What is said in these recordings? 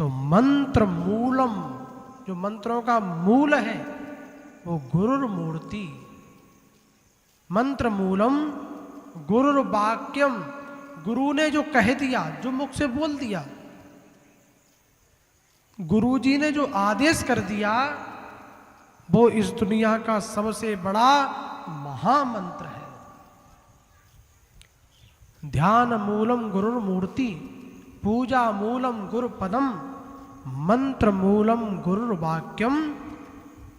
तो मंत्र मूलम, जो मंत्रों का मूल है वो गुरुर मूर्ति। मंत्र मूलम गुरुर वाक्यम, गुरु ने जो कह दिया, जो मुख से बोल दिया, गुरु जी ने जो आदेश कर दिया, वो इस दुनिया का सबसे बड़ा महामंत्र है। ध्यान मूलम गुरुर मूर्ति, पूजा मूलम गुरु पदम, मंत्र मूलम गुरुर वाक्यम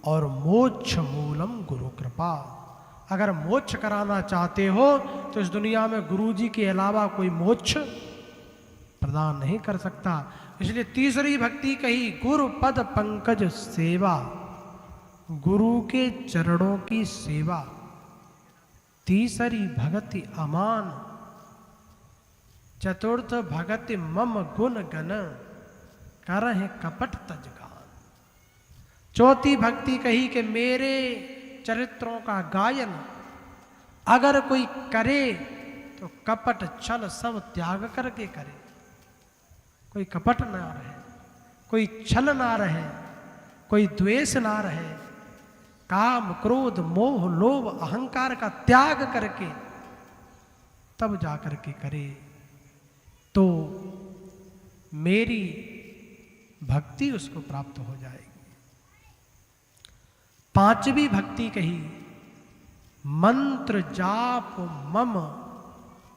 और मोक्ष मूलम गुरु कृपा। अगर मोक्ष कराना चाहते हो तो इस दुनिया में गुरु जी के अलावा कोई मोक्ष प्रदान नहीं कर सकता। इसलिए तीसरी भक्ति कही गुरु पद पंकज सेवा, गुरु के चरणों की सेवा। तीसरी भगति अमान, चतुर्थ भगति मम गुण गण, करहि कपट तजगान। चौथी भक्ति कही कि मेरे चरित्रों का गायन अगर कोई करे तो कपट छल सब त्याग करके करे। कोई कपट ना रहे, कोई छल ना रहे, कोई द्वेष ना रहे, काम क्रोध मोह लोभ अहंकार का त्याग करके तब जा करके करे तो मेरी भक्ति उसको प्राप्त हो जाएगी। पांचवी भक्ति कही मंत्र जाप मम।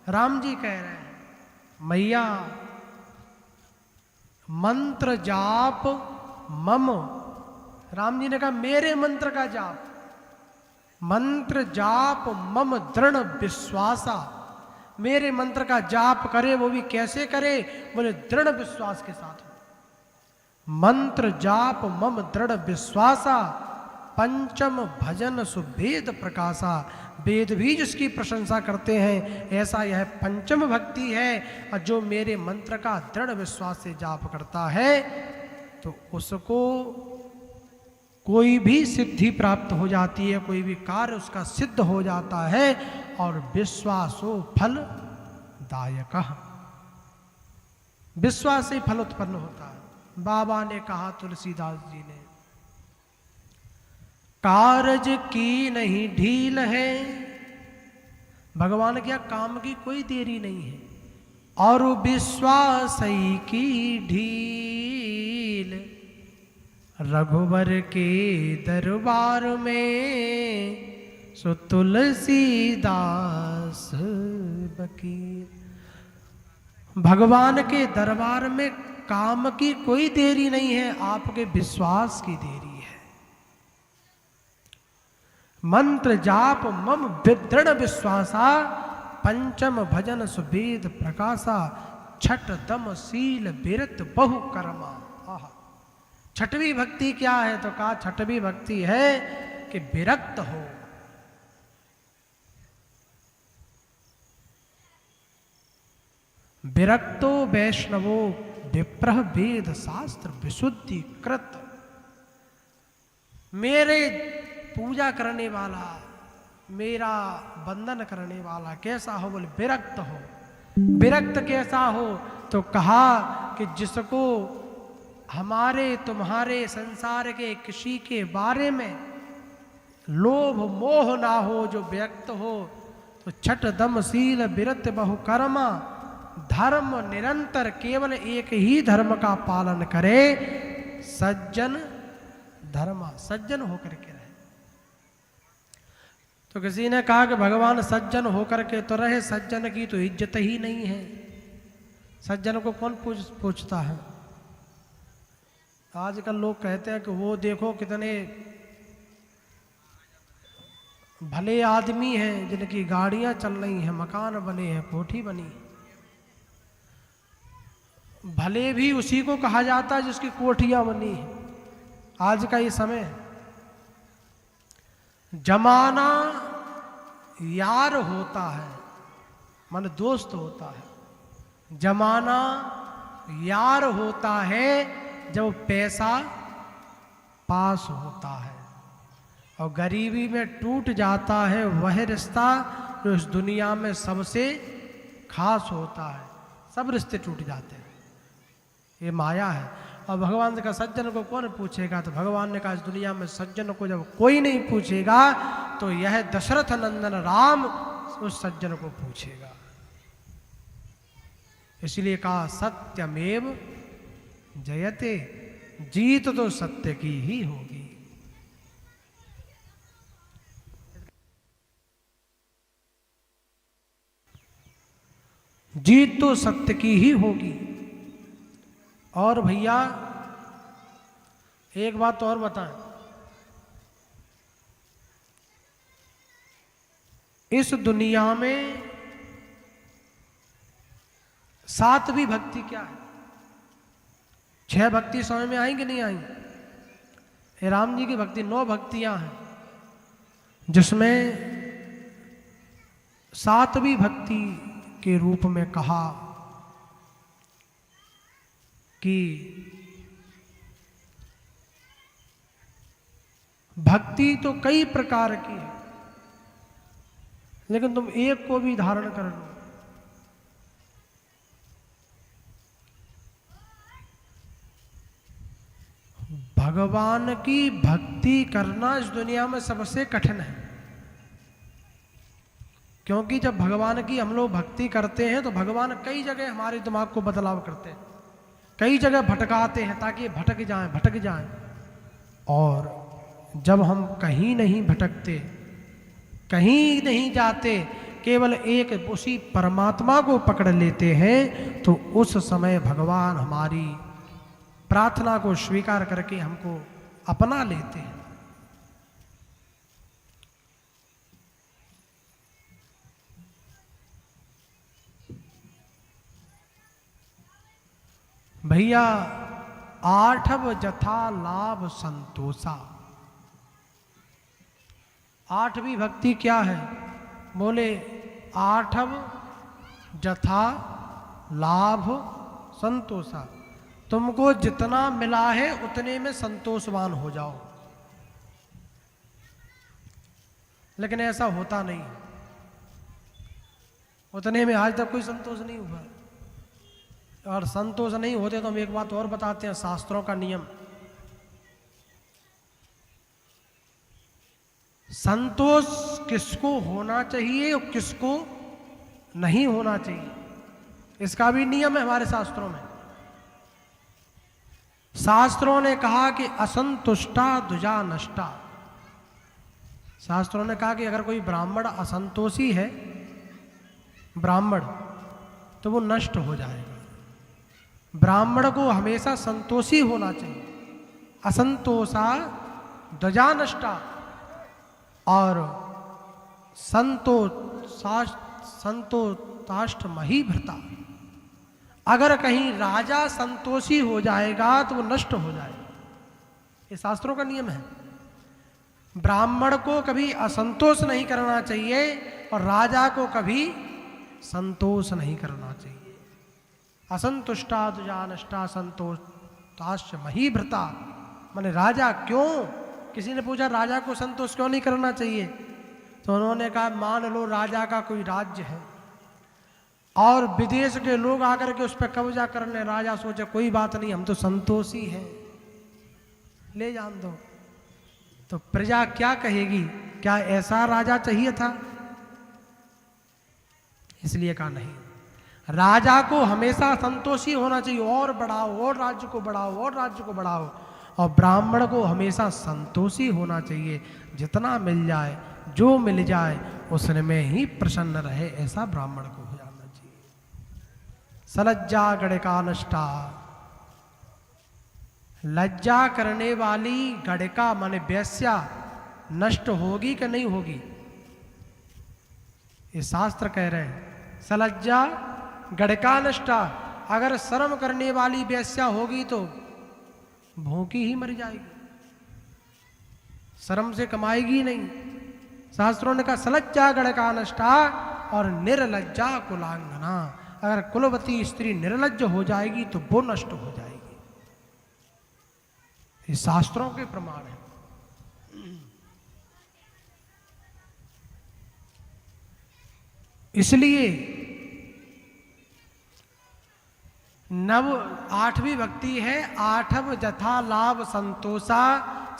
राम जी कह रहे हैं मैया मंत्र जाप मम। राम जी ने कहा मेरे मंत्र का जाप, मंत्र जाप मम दृढ़ विश्वासा। मेरे मंत्र का जाप करे, वो भी कैसे करे, बोले दृढ़ विश्वास के साथ। मंत्र जाप मम दृढ़ विश्वासा, पंचम भजन सुभेद प्रकाशा। वेद भी जिसकी प्रशंसा करते हैं, ऐसा यह पंचम भक्ति है। और जो मेरे मंत्र का दृढ़ विश्वास से जाप करता है तो उसको कोई भी सिद्धि प्राप्त हो जाती है, कोई भी कार्य उसका सिद्ध हो जाता है। और विश्वासो फल दायक, विश्वास से फल उत्पन्न होता है। बाबा ने कहा तुलसीदास जी ने, कारज की नहीं ढील है। भगवान क्या काम की कोई देरी नहीं है, और विश्वास ही की ढील। रघुवर के दरबार में सो तुलसीदास बकीर। भगवान के दरबार में काम की कोई देरी नहीं है, आपके विश्वास की देरी है। मंत्र जाप मम दृढ़ विश्वासा, पंचम भजन सुभेद प्रकाशा। छठ दम शील बिरत बहु कर्मा। छठवीं भक्ति क्या है, तो कहा छठवीं भक्ति है कि विरक्त हो। विरक्तो वैष्णवो विप्रह वेद शास्त्र विशुद्धि कृत। मेरे पूजा करने वाला, मेरा वंदन करने वाला कैसा हो, बोले विरक्त हो। विरक्त कैसा हो, तो कहा कि जिसको हमारे तुम्हारे संसार के किसी के बारे में लोभ मोह ना हो, जो विरक्त हो। तो छठ दम शील विरत बहु कर्मा, धर्म निरंतर केवल एक ही धर्म का पालन करे। सज्जन धर्मा, सज्जन होकर के रहे। तो किसी ने कहा कि भगवान सज्जन होकर के तो रहे, सज्जन की तो इज्जत ही नहीं है। सज्जन को कौन पूछता है। आजकल लोग कहते हैं कि वो देखो कितने भले आदमी हैं जिनकी गाड़ियां चल रही हैं, मकान बने हैं, कोठी बनी। भले भी उसी को कहा जाता है जिसकी कोठियां बनी हैं। आज का ये समय, जमाना यार होता है, मन दोस्त होता है। जमाना यार होता है जब पैसा पास होता है, और गरीबी में टूट जाता है वह रिश्ता जो इस दुनिया में सबसे खास होता है। सब रिश्ते टूट जाते हैं, ये माया है। और भगवान ने कहा सज्जन को कौन पूछेगा? तो भगवान ने कहा इस दुनिया में सज्जन को जब कोई नहीं पूछेगा तो यह दशरथ नंदन राम उस सज्जन को पूछेगा। इसलिए कहा सत्यमेव जयते, जीत तो सत्य की ही होगी। जीत तो सत्य की ही होगी। और भैया एक बात और बताएं, इस दुनिया में सातवीं भक्ति क्या है? 6 भक्ति समझ में आएंगी नहीं आएंगी? राम जी की भक्ति 9 भक्तियां हैं, जिसमें सातवीं भक्ति के रूप में कहा कि भक्ति तो कई प्रकार की है, लेकिन तुम एक को भी धारण कर लो। भगवान की भक्ति करना इस दुनिया में सबसे कठिन है, क्योंकि जब भगवान की हम लोग भक्ति करते हैं तो भगवान कई जगह हमारे दिमाग को बदलाव करते हैं, कई जगह भटकाते हैं ताकि भटक जाएं। और जब हम कहीं नहीं भटकते, कहीं नहीं जाते, केवल एक उसी परमात्मा को पकड़ लेते हैं, तो उस समय भगवान हमारी प्रार्थना को स्वीकार करके हमको अपना लेते हैं। भैया 8 जथा लाभ संतोषा, 8वीं भक्ति क्या है? बोले 8 जथा लाभ संतोषा, तुमको जितना मिला है उतने में संतोषवान हो जाओ। लेकिन ऐसा होता नहीं, उतने में आज तक कोई संतोष नहीं हुआ। और संतोष नहीं होते तो हम एक बात और बताते हैं, शास्त्रों का नियम। संतोष किसको होना चाहिए और किसको नहीं होना चाहिए, इसका भी नियम है हमारे शास्त्रों में। शास्त्रों ने कहा कि असंतुष्टा दुजा नष्टा। शास्त्रों ने कहा कि अगर कोई ब्राह्मण असंतोषी है ब्राह्मण, तो वो नष्ट हो जाएगा। ब्राह्मण को हमेशा संतोषी होना चाहिए। असंतोषा ध्वजा नष्टा, और संतोषाष्ट मही भृता। अगर कहीं राजा संतोषी हो जाएगा तो वो नष्ट हो जाएगा, ये शास्त्रों का नियम है। ब्राह्मण को कभी असंतोष नहीं करना चाहिए और राजा को कभी संतोष नहीं करना चाहिए। असंतुष्टा दुजानष्टा संतोषाश्च मही भृता, माने राजा क्यों? किसी ने पूछा राजा को संतोष क्यों नहीं करना चाहिए? तो उन्होंने कहा मान लो राजा का कोई राज्य है और विदेश के लोग आकर के उस पर कब्जा कर ले, राजा सोचे कोई बात नहीं, हम तो संतोषी हैं, ले जान दो। तो प्रजा क्या कहेगी? क्या ऐसा राजा चाहिए था? इसलिए कहा नहीं, राजा को हमेशा संतोषी होना चाहिए, और बढ़ाओ और राज्य को बढ़ाओ और राज्य को बढ़ाओ। और ब्राह्मण को हमेशा संतोषी होना चाहिए, जितना मिल जाए, जो मिल जाए उसमें ही प्रसन्न रहे, ऐसा ब्राह्मण को हो जाना चाहिए। सलज्जा गड़का नष्टा, लज्जा करने वाली गड़का माने वेश्या नष्ट होगी कि नहीं होगी? ये शास्त्र कह रहे हैं सलज्जा गड़का नष्टा। अगर शर्म करने वाली वेश्या होगी तो भूखी ही मर जाएगी, शर्म से कमाएगी नहीं। शास्त्रों ने कहा सलज्जा गड़का नष्टा और निर्लज्जा कुलांगना। अगर कुलवती स्त्री निर्लज्ज हो जाएगी तो वो नष्ट हो जाएगी। ये शास्त्रों के प्रमाण है। इसलिए नव 8वीं भक्ति है, आठव जथा लाभ संतोषा,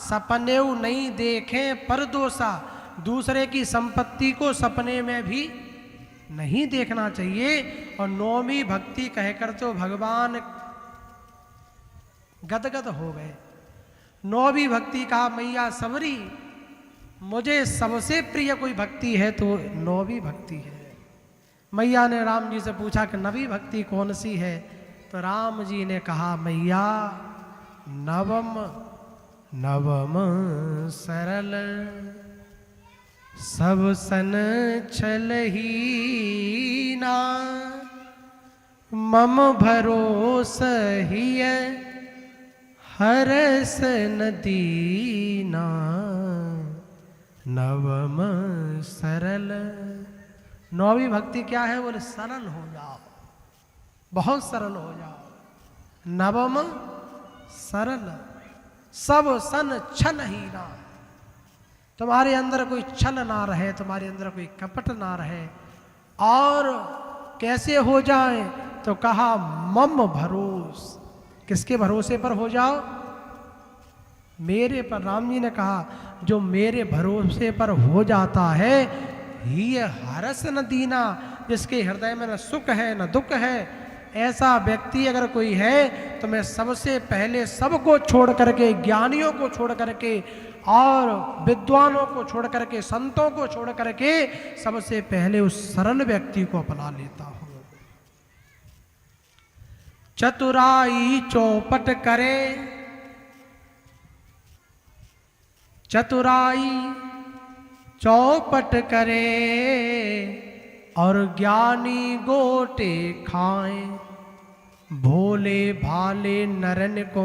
सपनेऊ नहीं देखें परदोषा। दूसरे की संपत्ति को सपने में भी नहीं देखना चाहिए। और 9वीं भक्ति कहकर तो भगवान गदगद हो गए। 9वीं भक्ति कहा, मैया सबरी मुझे सबसे प्रिय कोई भक्ति है तो 9वीं भक्ति है। मैया ने राम जी से पूछा कि 9वीं भक्ति कौन सी है? तो राम जी ने कहा, मैया नवम सरल, सब सन छल ही ना, मम भरोस हिय हरस न दीना। नवम सरल, 9वीं भक्ति क्या है? बोले सरल हो जाओ, बहुत सरल हो जाओ। नवम सरल, सब सन छल ही ना, तुम्हारे अंदर कोई छल ना रहे, तुम्हारे अंदर कोई कपट ना रहे। और कैसे हो जाए? तो कहा मम भरोस, किसके भरोसे पर हो जाओ? मेरे पर। राम जी ने कहा जो मेरे भरोसे पर हो जाता है, ही हरस न दीना, जिसके हृदय में न सुख है न दुख है, ऐसा व्यक्ति अगर कोई है तो मैं सबसे पहले सबको छोड़ करके, ज्ञानियों को छोड़ करके और विद्वानों को छोड़ करके, संतों को छोड़ करके सबसे पहले उस सरल व्यक्ति को अपना लेता हूं। चतुराई चौपट करे, चतुराई चौपट करे, और ज्ञानी गोटे खाए, भोले भाले नरन को।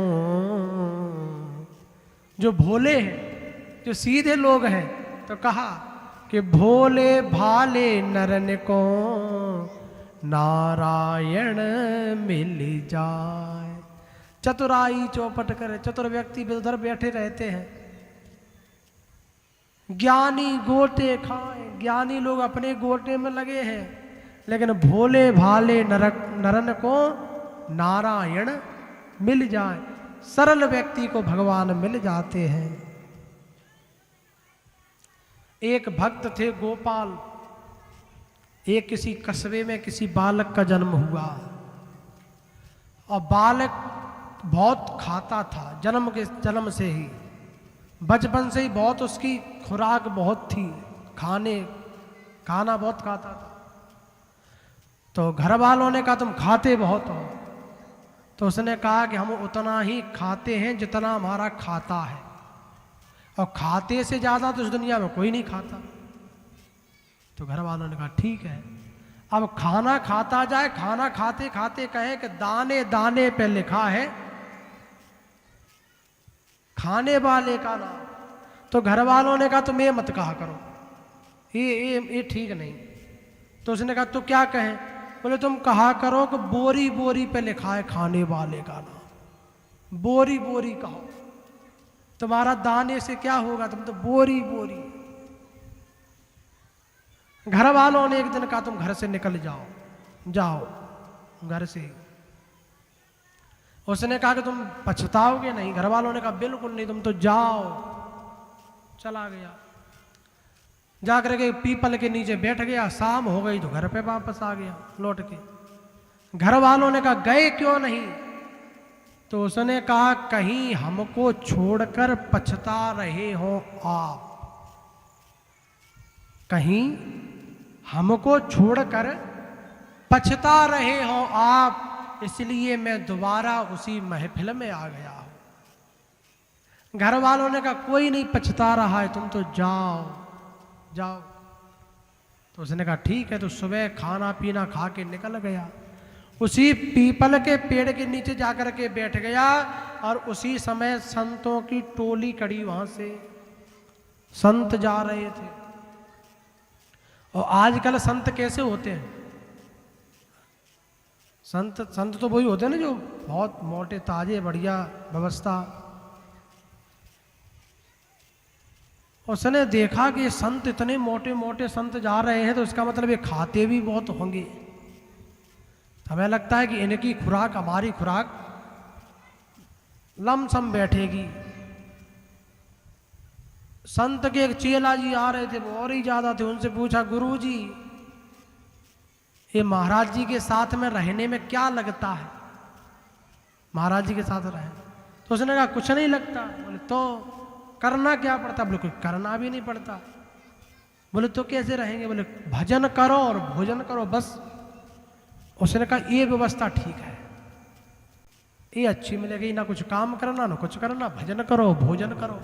जो भोले हैं, जो सीधे लोग हैं, तो कहा कि भोले भाले नरन को नारायण मिल जाए। चतुराई चौपट करे, चतुर व्यक्ति उधर बैठे रहते हैं। ज्ञानी गोटे खाए, ज्ञानी लोग अपने गोटे में लगे हैं, लेकिन भोले भाले नरन को नारायण मिल जाए। सरल व्यक्ति को भगवान मिल जाते हैं। एक भक्त थे गोपाल, एक किसी कस्बे में किसी बालक का जन्म हुआ, और बालक बहुत खाता था, जन्म से ही, बचपन से ही बहुत उसकी खुराक बहुत थी, खाना बहुत खाता था। तो घर वालों ने कहा तुम खाते बहुत हो। तो उसने कहा कि हम उतना ही खाते हैं जितना हमारा खाता है, और खाते से ज़्यादा तो इस दुनिया में कोई नहीं खाता। तो घर वालों ने कहा ठीक है। अब खाना खाता जाए, खाना खाते खाते कहे कि दाने दाने पे लिखा है खाने वाले का नाम। तो घर वालों ने कहा तुम ये मत कहा करो, ये ठीक नहीं। तो उसने कहा तो क्या कहें? बोले तुम कहा करो कि बोरी बोरी पे लिखा है खाने वाले का नाम, बोरी बोरी कहो, तुम्हारा दाने से क्या होगा, तुम तो बोरी बोरी। घर वालों ने एक दिन कहा तुम घर से निकल जाओ, जाओ घर से। उसने कहा कि तुम पछताओगे नहीं? घर वालों ने कहा बिल्कुल नहीं, तुम तो जाओ। चला गया, जाकर के पीपल के नीचे बैठ गया। शाम हो गई तो घर पे वापस आ गया लौट के। घर वालों ने कहा गए क्यों नहीं? तो उसने कहा कहीं हमको छोड़कर पछता रहे हो आप, कहीं हमको छोड़कर पछता रहे हो आप, इसलिए मैं दोबारा उसी महफिल में आ गया हूं। घर वालों ने कहा कोई नहीं पछता रहा है, तुम तो जाओ जाओ। तो उसने कहा ठीक है। तो सुबह खाना पीना खा के निकल गया, उसी पीपल के पेड़ के नीचे जाकर के बैठ गया। और उसी समय संतों की टोली कड़ी वहां से, संत जा रहे थे। और आजकल संत कैसे होते हैं? संत तो वही होते हैं ना जो बहुत मोटे ताजे बढ़िया व्यवस्था। उसने देखा कि ये संत इतने मोटे मोटे संत जा रहे हैं, तो इसका मतलब ये खाते भी बहुत होंगे। हमें लगता है कि इनकी खुराक हमारी खुराक लमसम बैठेगी। संत के एक चेला जी आ रहे थे, वो और ही ज्यादा थे। उनसे पूछा, गुरु जी ये महाराज जी के साथ में रहने में क्या लगता है? महाराज जी के साथ रहे तो उसने कहा कुछ नहीं लगता। बोले तो करना क्या पड़ता? बोले कुछ करना भी नहीं पड़ता। बोले तो कैसे रहेंगे? बोले भजन करो और भोजन करो बस। उसने कहा ये व्यवस्था ठीक है, ये अच्छी मिलेगी। ना कुछ काम करना ना कुछ करना, भजन करो भोजन करो।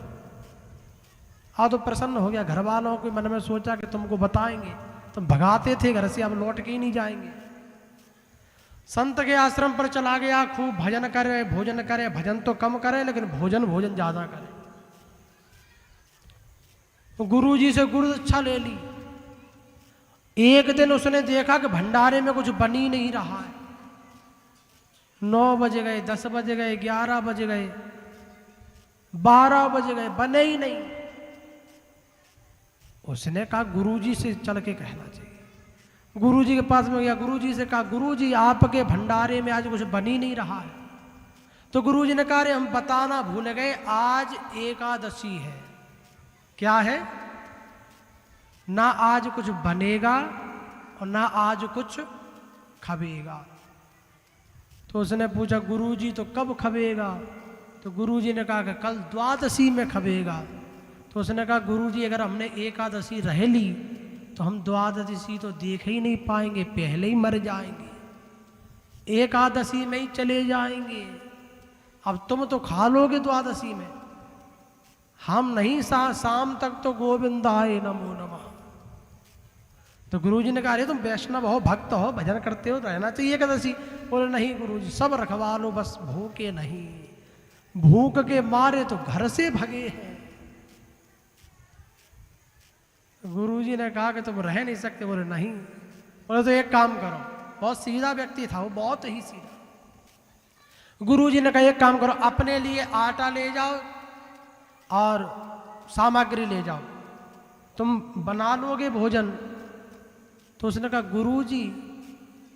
तो प्रसन्न हो गया। घर वालों के मन में सोचा कि तुमको बताएंगे, तुम भगाते थे घर से, अब लौट के ही नहीं जाएंगे। संत के आश्रम पर चला गया, खूब भजन करे भोजन करे। भजन तो कम करे लेकिन भोजन भोजन ज्यादा करे। तो गुरु जी से गुरु दीक्षा ले ली। एक दिन उसने देखा कि भंडारे में कुछ बन ही नहीं रहा है। 9 बज गए, 10 बज गए, 11 बज गए, 12 बज गए, बने ही नहीं। उसने कहा गुरुजी से चल के कहना चाहिए। गुरुजी के पास में गया, गुरुजी से कहा गुरुजी आपके भंडारे में आज कुछ बन ही नहीं रहा है। तो गुरुजी ने कहा अरे हम बताना भूल गए, आज एकादशी है। क्या है? ना आज कुछ बनेगा और ना आज कुछ खबेगा। तो उसने पूछा गुरुजी तो कब खबेगा? तो गुरुजी ने कहा कि कल द्वादशी में खबेगा। तो उसने कहा गुरुजी अगर हमने एकादशी रह ली तो हम द्वादशी तो देख ही नहीं पाएंगे, पहले ही मर जाएंगे, एकादशी में ही चले जाएंगे। अब तुम तो खा लोगे द्वादशी में, हम नहीं। शाम तक तो गोविंदाय नमो नमः। तो गुरुजी ने कहा अरे तुम वैष्णव हो, भक्त हो, भजन करते हो, रहना चाहिए एकादशी। बोले नहीं गुरुजी सब रखवा लो, बस भूखे नहीं। भूख के मारे तो घर से भगे हैं। गुरुजी ने कहा कि तुम रह नहीं सकते। बोले नहीं। बोले तो एक काम करो। बहुत सीधा व्यक्ति था वो, बहुत ही सीधा। गुरुजी ने कहा एक काम करो, अपने लिए आटा ले जाओ और सामग्री ले जाओ, तुम बना लोगे भोजन। तो उसने कहा गुरुजी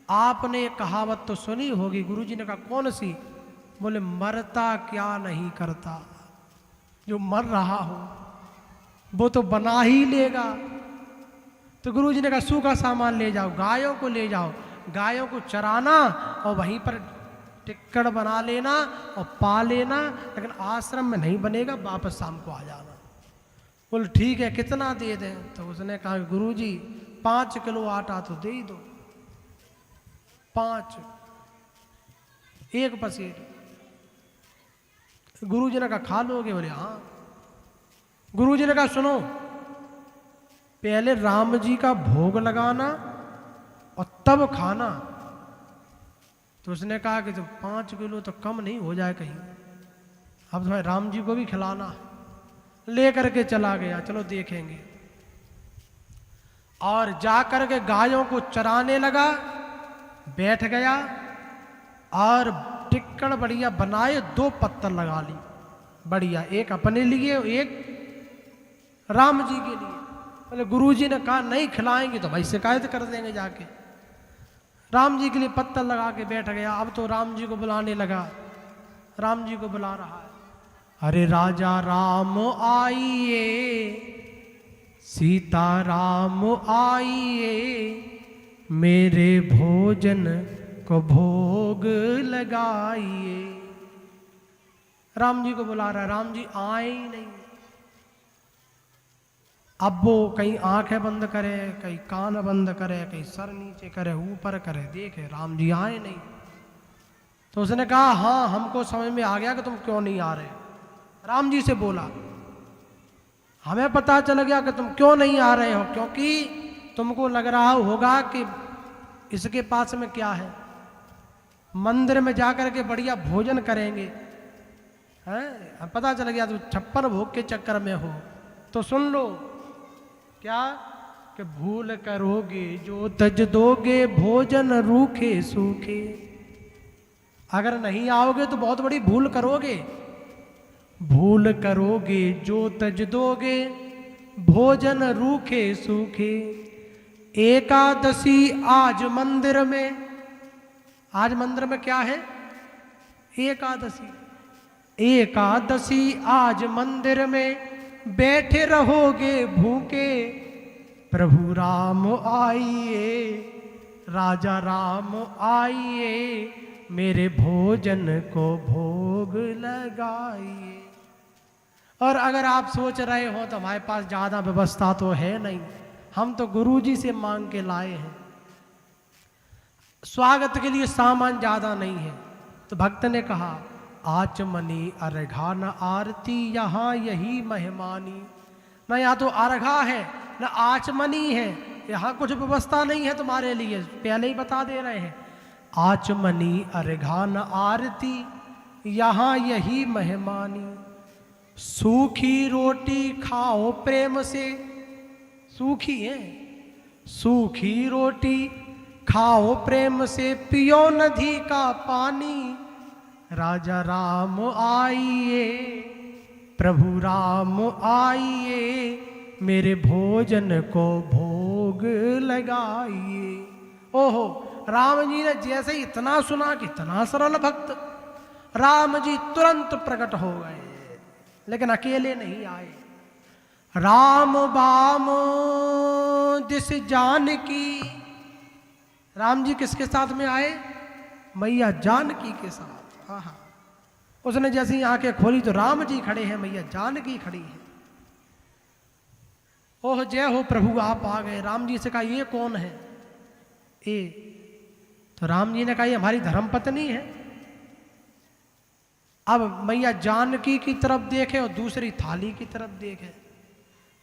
आपने एक कहावत तो सुनी होगी। गुरुजी ने कहा कौन सी? बोले मरता क्या नहीं करता, जो मर रहा हो वो तो बना ही लेगा। तो गुरुजी ने कहा सूखा सामान ले जाओ, गायों को ले जाओ, गायों को चराना और वहीं पर टिक्कड़ बना लेना और पा लेना, लेकिन आश्रम में नहीं बनेगा, वापस शाम को आ जाना। बोले ठीक है, कितना दे दें? तो उसने कहा गुरुजी 5 किलो आटा तो दे ही दो। 5, 1 पसेट। गुरुजी ने कहा खा लोगे? बोले हाँ। गुरुजी ने कहा सुनो, पहले राम जी का भोग लगाना और तब खाना। तो उसने कहा कि तो 5 किलो तो कम नहीं हो जाए कहीं, अब तो भाई राम जी को भी खिलाना। लेकर के चला गया, चलो देखेंगे। और जाकर के गायों को चराने लगा, बैठ गया और टिक्कड़ बढ़िया बनाए, 2 पत्थर लगा ली बढ़िया, एक अपने लिए एक राम जी के लिए। बोले गुरुजी ने कहा नहीं खिलाएंगे तो भाई शिकायत कर देंगे जाके। राम जी के लिए पत्थर लगा के बैठ गया। अब तो राम जी को बुलाने लगा, राम जी को बुला रहा है। अरे राजा राम आइए, सीता राम आइए, मेरे भोजन को भोग लगाइए। राम जी को बुला रहा है, राम जी आए ही नहीं। अब वो कहीं आंखें बंद करे, कहीं कान बंद करे, कहीं सर नीचे करे, ऊपर करे, देखे राम जी आए नहीं। तो उसने कहा हाँ हमको समझ में आ गया कि तुम क्यों नहीं आ रहे। राम जी से बोला हमें पता चल गया कि तुम क्यों नहीं आ रहे हो, क्योंकि तुमको लग रहा होगा कि इसके पास में क्या है, मंदिर में जाकर के बढ़िया भोजन करेंगे हैं। पता चल गया तुम 56 भोग के चक्कर में हो। तो सुन लो क्या कि भूल करोगे जो तज दोगे भोजन रूखे सूखे। अगर नहीं आओगे तो बहुत बड़ी भूल करोगे। भूल करोगे जो तज दोगे भोजन रूखे सूखे। एकादशी आज मंदिर में आज मंदिर में क्या है? एकादशी। एकादशी आज मंदिर में बैठे रहोगे भूखे, प्रभु राम आइए, राजा राम आइए, मेरे भोजन को भोग लगाइए। और अगर आप सोच रहे हो तो हमारे पास ज़्यादा व्यवस्था तो है नहीं, हम तो गुरुजी से मांग के लाए हैं, स्वागत के लिए सामान ज़्यादा नहीं है। तो भक्त ने कहा आचमनी अर्घा न आरती यहाँ यही मेहमानी। न यहाँ तो अर्घा है न आचमनी है, यहाँ कुछ व्यवस्था नहीं है तुम्हारे लिए, पहले ही बता दे रहे हैं। आचमनी अर्घा न आरती यहाँ यही मेहमानी, सूखी रोटी खाओ प्रेम से, सूखी है, सूखी रोटी खाओ प्रेम से, पियो नदी का पानी, राजा राम आइए, प्रभु राम आइए, मेरे भोजन को भोग लगाइए। ओहो, राम जी ने जैसे इतना सुना कि इतना सरल भक्त, राम जी तुरंत प्रकट हो गए, लेकिन अकेले नहीं आए। राम बाम दिस जानकी, राम जी किसके साथ में आए? मैया जानकी के साथ। हाँ, उसने जैसे ही आंखें खोली तो राम जी खड़े हैं, मैया जानकी खड़ी है। ओह जय हो प्रभु, आप आ गए। राम जी से कहा ये कौन है? तो राम जी ने कहा ये हमारी धर्मपत्नी है। अब मैया जानकी की तरफ देखे और दूसरी थाली की तरफ देखे,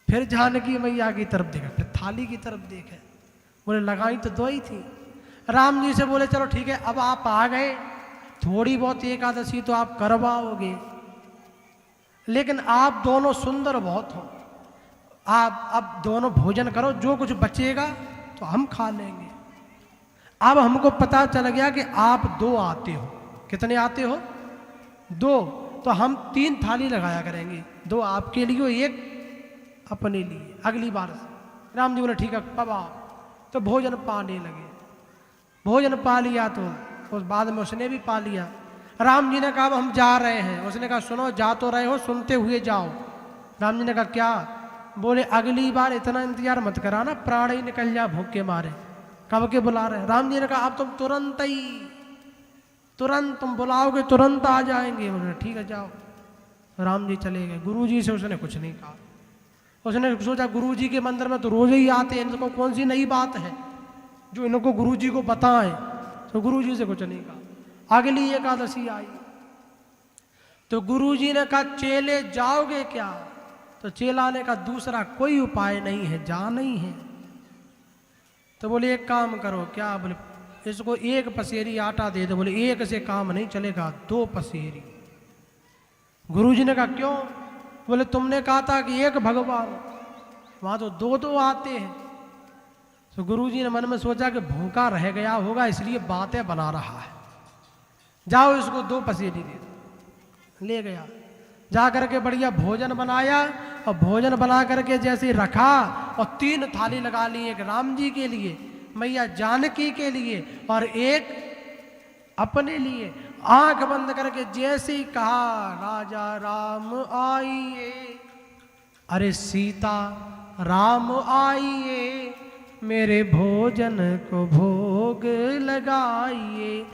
फिर जानकी मैया की तरफ देखे, फिर थाली की तरफ देखे, बोले लगाई तो दो ही थी। राम जी से बोले चलो ठीक है, अब आप आ गए, थोड़ी बहुत एकादशी तो आप करवाओगे, लेकिन आप दोनों सुंदर बहुत हो, आप अब दोनों भोजन करो, जो कुछ बचेगा तो हम खा लेंगे। अब हमको पता चल गया कि आप दो आते हो। कितने आते हो? दो। तो हम 3 थाली लगाया करेंगे, 2 आपके लिए और 1 अपने लिए, अगली बार से। राम जी बोले ठीक है, कब आओ? तो भोजन पाने लगे। भोजन पा लिया तो उस बाद में उसने भी पा लिया। राम जी ने कहा अब हम जा रहे हैं। उसने कहा सुनो, जा तो रहे हो, सुनते हुए जाओ। राम जी ने कहा क्या? बोले अगली बार इतना इंतजार मत कराना, प्राण ही निकल जा भूख के मारे, कब के बुला रहे हैं। राम जी ने कहा अब तुम तुरंत तुम बुलाओगे तुरंत आ जाएंगे। बोले ठीक है जाओ। राम जी चले गए। गुरु जी से उसने कुछ नहीं कहा। उसने सोचा गुरु जी के मंदिर में तो रोज ही आते हैं, इनको कौन सी नई बात है जो इनको गुरु जी को बताएं। तो गुरु जी से कुछ नहीं कहा। अगली एकादशी आई तो गुरु जी ने कहा चेले जाओगे क्या? तो चेला ने कहा दूसरा कोई उपाय नहीं है, जा नहीं है। तो बोले एक काम करो। क्या? बोले इसको 1 पसेरी आटा दे दो। बोले 1 से काम नहीं चलेगा, 2 पसेरी। गुरु जी ने कहा क्यों? बोले तुमने कहा था कि 1 भगवान, वहां तो 2 आते हैं। तो गुरु जी ने मन में सोचा कि भूखा रह गया होगा इसलिए बातें बना रहा है, जाओ इसको 2 पसेरी दे दो। ले गया, जा करके बढ़िया भोजन बनाया और भोजन बना करके जैसे रखा और 3 थाली लगा ली, 1 राम जी के लिए, मैया जानकी के लिए और 1 अपने लिए। आंख बंद करके जैसे ही कहा राजा राम आइए, अरे सीता राम आइए, मेरे भोजन को भोग लगाइए।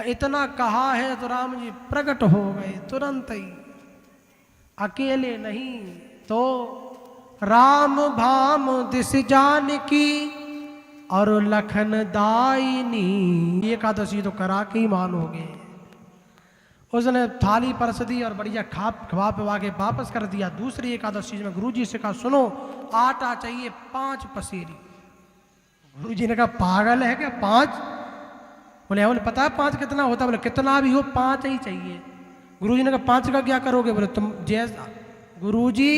इतना कहा है तो राम जी प्रकट हो गए तुरंत ही, अकेले नहीं। तो राम भाम दिस जानकी और लखन दायिनी। एकादशी तो करा के ही मानोगे। उसने थाली परस दी और बढ़िया खवा पिवा के वापस कर दिया। दूसरी एकादशी में गुरु जी से कहा सुनो, आटा चाहिए 5 पसेरी। गुरु जी ने कहा पागल है क्या 5? बोले पता है 5 कितना होता? बोले कितना भी हो 5 ही चाहिए। गुरु जी ने कहा 5 का क्या करोगे? बोले तुम जैसा। गुरु जी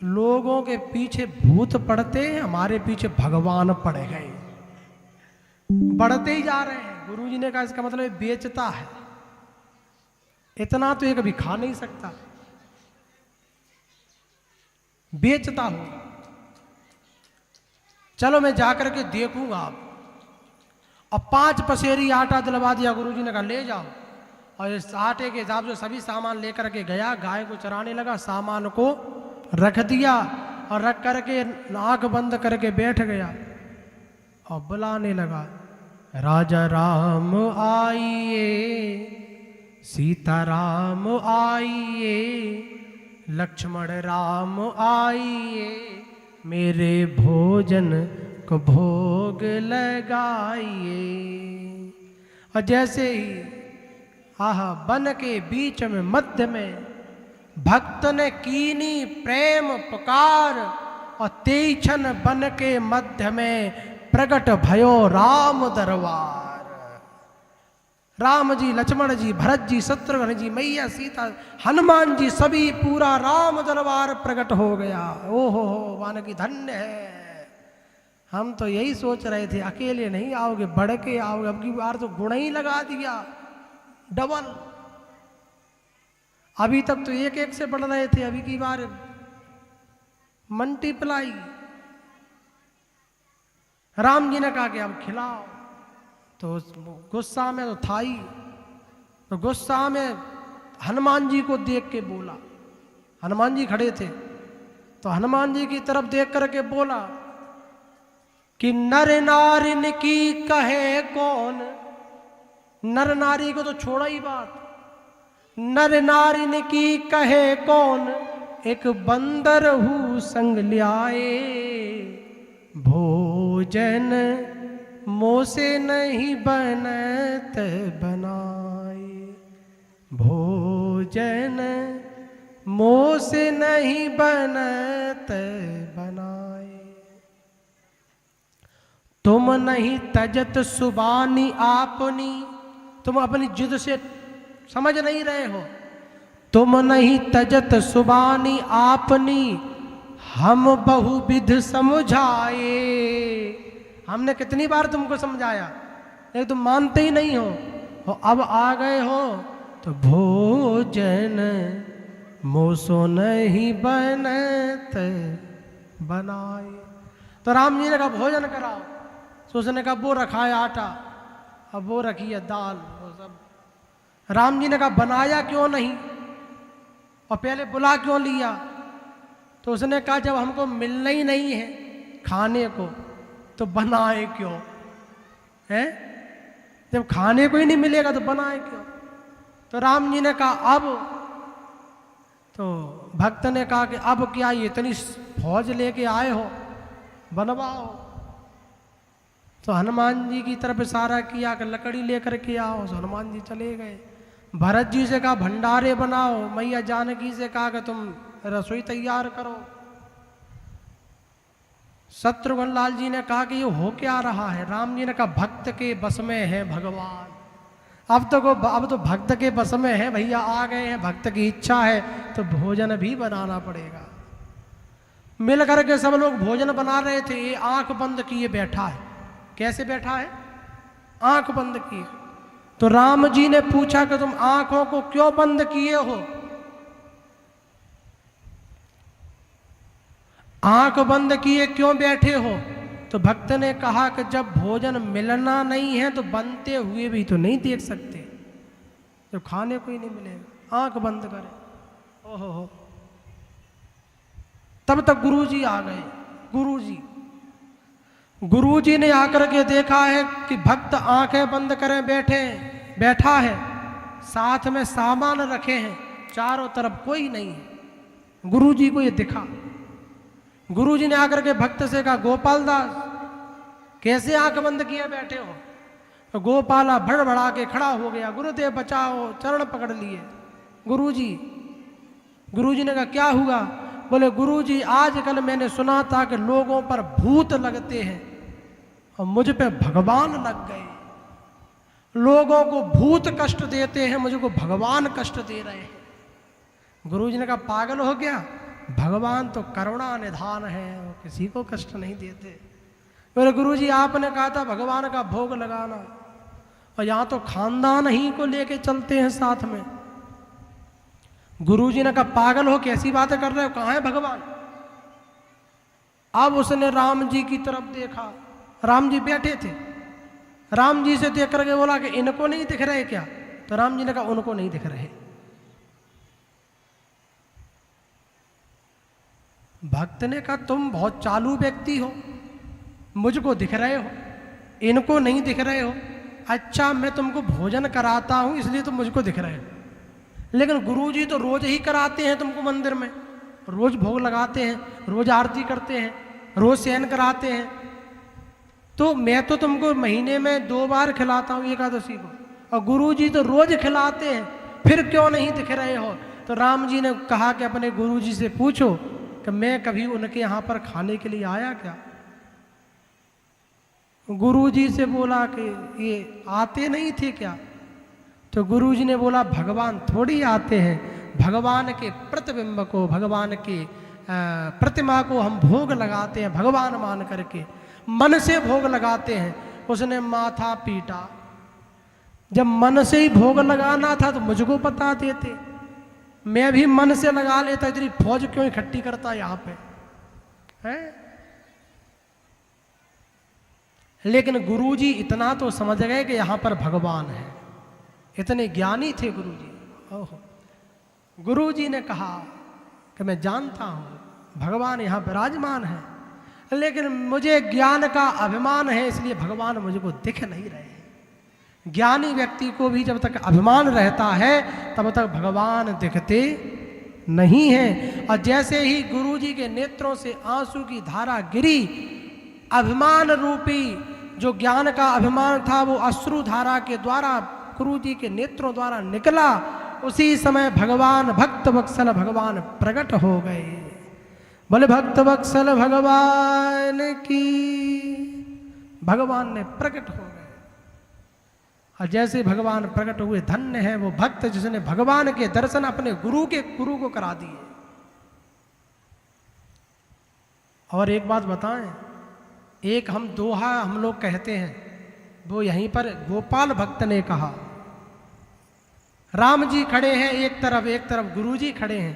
लोगों के पीछे भूत पड़ते हैं, हमारे पीछे भगवान पड़ गए, बढ़ते ही जा रहे हैं। गुरु जी ने कहा इसका मतलब बेचता है, इतना तो ये कभी खा नहीं सकता, बेचता होगा। चलो मैं जाकर के देखूंगा। और 5 पसेरी आटा दिलवा दिया। गुरुजी ने कहा ले जाओ। और इस आटे के हिसाब से सभी सामान लेकर के गया, गाय को चराने लगा, सामान को रख दिया और रख करके आंख बंद करके बैठ गया और बुलाने लगा, राजा राम आइए, सीता राम आइए, लक्ष्मण राम आइए, मेरे भोजन को भोग लगाइए। और जैसे ही वन के बीच में मध्य में भक्त ने कीनी प्रेम पुकार और तेईछन बन के मध्य में प्रकट भयो राम दरबार। राम जी, लक्ष्मण जी, भरत जी, शत्रुघ्न जी, मैया सीता, हनुमान जी, सभी पूरा राम दरबार प्रकट हो गया। ओहो हो, वानकी धन्य है। हम तो यही सोच रहे थे अकेले नहीं आओगे, बढ़ के आओगे। अब की बार तो गुण ही लगा दिया डबल। अभी तक तो एक एक से बढ़ रहे थे, अभी की बार मल्टीप्लाई। राम जी ने कहा कि अब खिलाओ, तो गुस्सा में तो था ही। तो गुस्सा में हनुमान जी को देख के बोला, हनुमान जी खड़े थे, तो हनुमान जी की तरफ देख करके बोला कि नर नारिन की कहे कौन। नर नारी को तो छोड़ा ही बात, नर नारिन की कहे कौन, एक बंदर हूँ संग ल्याए, भोजन मोसे नहीं बनत बनाए, भोजन मोसे नहीं बनत बनाए। तुम नहीं तजत सुबानी आपनी, तुम अपनी जिद से समझ नहीं रहे हो। तुम नहीं तजत सुबानी आपनी, हम बहुविध समझाए। हमने कितनी बार तुमको समझाया, लेकिन तुम मानते ही नहीं हो। अब आ गए हो तो भोजन मोसो नहीं बनत बनाए। तो राम जी ने कहा भोजन कराओ। तो उसने कहा वो रखा है आटा, अब वो रखी है दाल, वो सब। राम जी ने कहा बनाया क्यों नहीं और पहले बुला क्यों लिया। तो उसने कहा जब हमको मिलना ही नहीं है खाने को तो बनाए क्यों है, जब खाने को ही नहीं मिलेगा तो बनाए क्यों। तो राम जी ने कहा अब, तो भक्त ने कहा कि अब क्या ये इतनी फौज लेके आए हो, बनवाओ। तो हनुमान जी की तरफ इशारा किया कि लकड़ी लेकर के आओ। तो हनुमान जी चले गए। भरत जी से कहा भंडारे बनाओ। मैया जानकी से कहा कि तुम रसोई तैयार करो। शत्रुघ्न लाल जी ने कहा कि ये हो क्या रहा है। राम जी ने कहा भक्त के बस में है भगवान। अब तो भक्त के बस में है भैया, आ गए हैं, भक्त की इच्छा है तो भोजन भी बनाना पड़ेगा। मिल करके सब लोग भोजन बना रहे थे। ये आंख बंद किए बैठा है। कैसे बैठा है? आंख बंद किए। तो राम जी ने पूछा कि तुम आंखों को क्यों बंद किए हो? आंख बंद किए क्यों बैठे हो? तो भक्त ने कहा कि जब भोजन मिलना नहीं है तो बनते हुए भी तो नहीं देख सकते, जब खाने को ही नहीं मिलेगा। आंख बंद करे। ओहो हो। तब तक गुरुजी आ गए। गुरुजी ने आकर के देखा है कि भक्त आंखें बंद करें बैठा है, साथ में सामान रखे हैं, चारों तरफ कोई नहीं है। गुरुजी को ये दिखा। गुरुजी ने आकर के भक्त से कहा गोपाल दास कैसे आंख बंद किए बैठे हो? तो गोपाला भड़बड़ा के खड़ा हो गया। गुरुदेव बचाओ, चरण पकड़ लिए। गुरुजी ने कहा क्या हुआ? बोले गुरुजी आजकल मैंने सुना था कि लोगों पर भूत लगते हैं और मुझ पे भगवान लग गए। लोगों को भूत कष्ट देते हैं, मुझको भगवान कष्ट दे रहे हैं। गुरुजी ने कहा पागल हो गया? भगवान तो करुणा निधान है, वो किसी को कष्ट नहीं देते। बोले गुरुजी आपने कहा था भगवान का भोग लगाना, और यहाँ तो खानदान ही को लेके चलते हैं साथ में। गुरुजी ने कहा पागल हो, कैसी बातें कर रहे हो, कहाँ है भगवान? अब उसने राम जी की तरफ देखा। राम जी बैठे थे। राम जी से देख करके बोला कि इनको नहीं दिख रहे क्या? तो राम जी ने कहा उनको नहीं दिख रहे। भक्त ने कहा तुम बहुत चालू व्यक्ति हो, मुझको दिख रहे हो, इनको नहीं दिख रहे हो। अच्छा मैं तुमको भोजन कराता हूं इसलिए तुम मुझको दिख रहे हो, लेकिन गुरुजी तो रोज ही कराते हैं तुमको मंदिर में, रोज भोग लगाते हैं, रोज आरती करते हैं, रोज शयन कराते हैं, तो मैं तो तुमको महीने में 2 बार खिलाता हूँ एकादशी को, और गुरुजी तो रोज खिलाते हैं, फिर क्यों नहीं दिख रहे हो? तो राम जी ने कहा कि अपने गुरुजी से पूछो कि मैं कभी उनके यहाँ पर खाने के लिए आया क्या? गुरुजी से बोला कि ये आते नहीं थे क्या? तो गुरुजी ने बोला भगवान थोड़ी आते हैं, भगवान के प्रतिबिंब को, भगवान के प्रतिमा को हम भोग लगाते हैं, भगवान मान करके मन से भोग लगाते हैं। उसने माथा पीटा, जब मन से ही भोग लगाना था तो मुझको बता देते, मैं भी मन से लगा लेता, इतनी फौज क्यों इकट्ठी करता यहाँ पे है? लेकिन गुरुजी इतना तो समझ गए कि यहाँ पर भगवान है, इतने ज्ञानी थे गुरुजी। ओहो, गुरुजी ने कहा कि मैं जानता हूँ भगवान यहाँ विराजमान है, लेकिन मुझे ज्ञान का अभिमान है इसलिए भगवान मुझको दिख नहीं रहे। ज्ञानी व्यक्ति को भी जब तक अभिमान रहता है तब तक भगवान दिखते नहीं हैं। और जैसे ही गुरुजी के नेत्रों से आंसू की धारा गिरी, अभिमान रूपी जो ज्ञान का अभिमान था वो अश्रु धारा के द्वारा गुरुजी के नेत्रों द्वारा निकला। उसी समय भगवान भक्त वत्सल भगवान प्रकट हो गए। बोले भक्त वत्सल भगवान की, भगवान ने प्रकट हो गए। और जैसे भगवान प्रकट हुए, धन्य है वो भक्त जिसने भगवान के दर्शन अपने गुरु को करा दिए। और एक बात बताएं, एक हम दोहा हम लोग कहते हैं, वो यहीं पर गोपाल भक्त ने कहा। राम जी खड़े हैं एक तरफ गुरु जी खड़े हैं,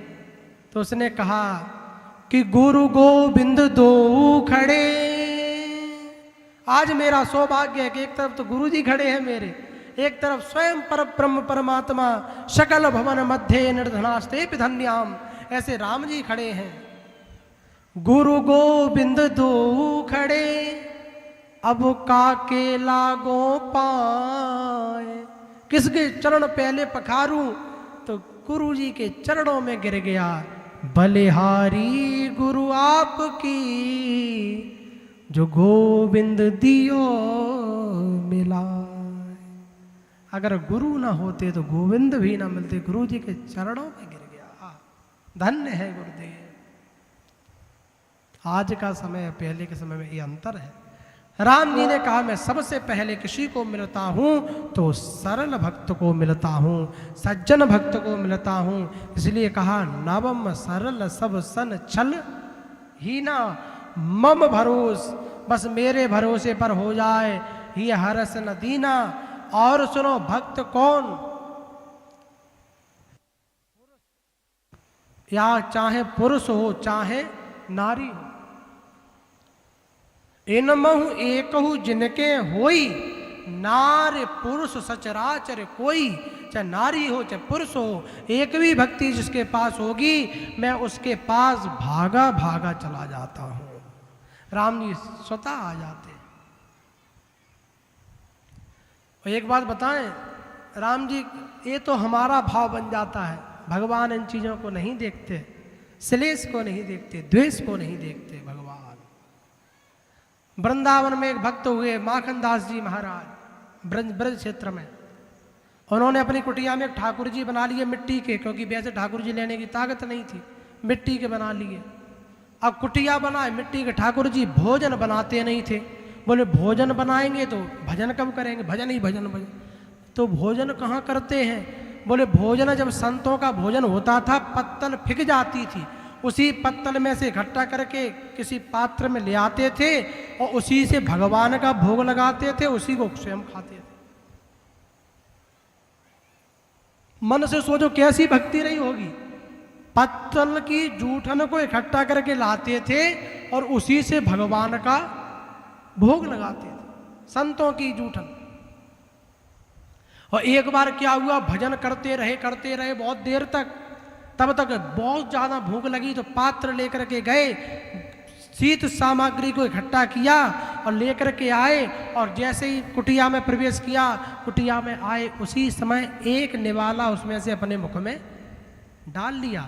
तो उसने कहा कि गुरु गोविंद दो खड़े। आज मेरा सौभाग्य है कि एक तरफ तो गुरु जी खड़े हैं मेरे, एक तरफ स्वयं पर ब्रह्म परमात्मा सकल भवन मध्य निर्धनास्ते धन्याम, ऐसे राम जी खड़े हैं। गुरु गोविंद दो खड़े, अब काके लागो पाए। किसके चरण पहले पखारूं, तो गुरु जी के चरणों में गिर गया। बलिहारी गुरु आपकी, जो गोविंद दियो मिला। अगर गुरु ना होते तो गोविंद भी ना मिलते, गुरु जी के चरणों में गिर गया। धन्य है गुरुदेव। आज का समय पहले के समय में ये अंतर है। राम जी ने कहा मैं सबसे पहले किसी को मिलता हूं तो सरल भक्त को मिलता हूं, सज्जन भक्त को मिलता हूं। इसलिए कहा नवम सरल सब सन छल ही ना, मम भरोस, बस मेरे भरोसे पर हो जाए ये हरस न दीना। और सुनो, भक्त कौन? या चाहे पुरुष हो चाहे नारी हो, इनमहु एकहु जिनके होई, नार पुरुष सचराचर कोई। चाहे नारी हो चाहे पुरुष हो, एक भी भक्ति जिसके पास होगी मैं उसके पास भागा भागा चला जाता हूं। राम जी स्वतः आ जाते। और एक बात बताएं, राम जी ये तो हमारा भाव बन जाता है, भगवान इन चीजों को नहीं देखते, श्लेष को नहीं देखते, द्वेष को नहीं देखते। भगवान वृंदावन में एक भक्त हुए माखन दास जी महाराज, ब्रज क्षेत्र में। उन्होंने अपनी कुटिया में एक ठाकुर जी बना लिए मिट्टी के, क्योंकि वैसे ठाकुर जी लेने की ताकत नहीं थी, मिट्टी के बना लिए। अब कुटिया बनाए मिट्टी के, ठाकुर जी भोजन बनाते नहीं थे। बोले भोजन बनाएंगे तो भजन कब करेंगे, भजन ही भजन भजन। तो भोजन कहाँ करते हैं? बोले भोजन जब संतों का भोजन होता था पत्तल फिक जाती थी, उसी पत्तल में से इकट्ठा करके किसी पात्र में ले आते थे और उसी से भगवान का भोग लगाते थे, उसी को स्वयं खाते थे। मन से सोचो कैसी भक्ति रही होगी। पत्तल की जूठन को इकट्ठा करके लाते थे और उसी से भगवान का भोग लगाते थे। संतों की जूठन और एक बार क्या हुआ, भजन करते रहे बहुत देर तक। तब तक बहुत ज़्यादा भूख लगी तो पात्र लेकर के गए, शीत सामग्री को इकट्ठा किया और लेकर के आए। और जैसे ही कुटिया में प्रवेश किया, कुटिया में आए, उसी समय एक निवाला उसमें से अपने मुख में डाल लिया।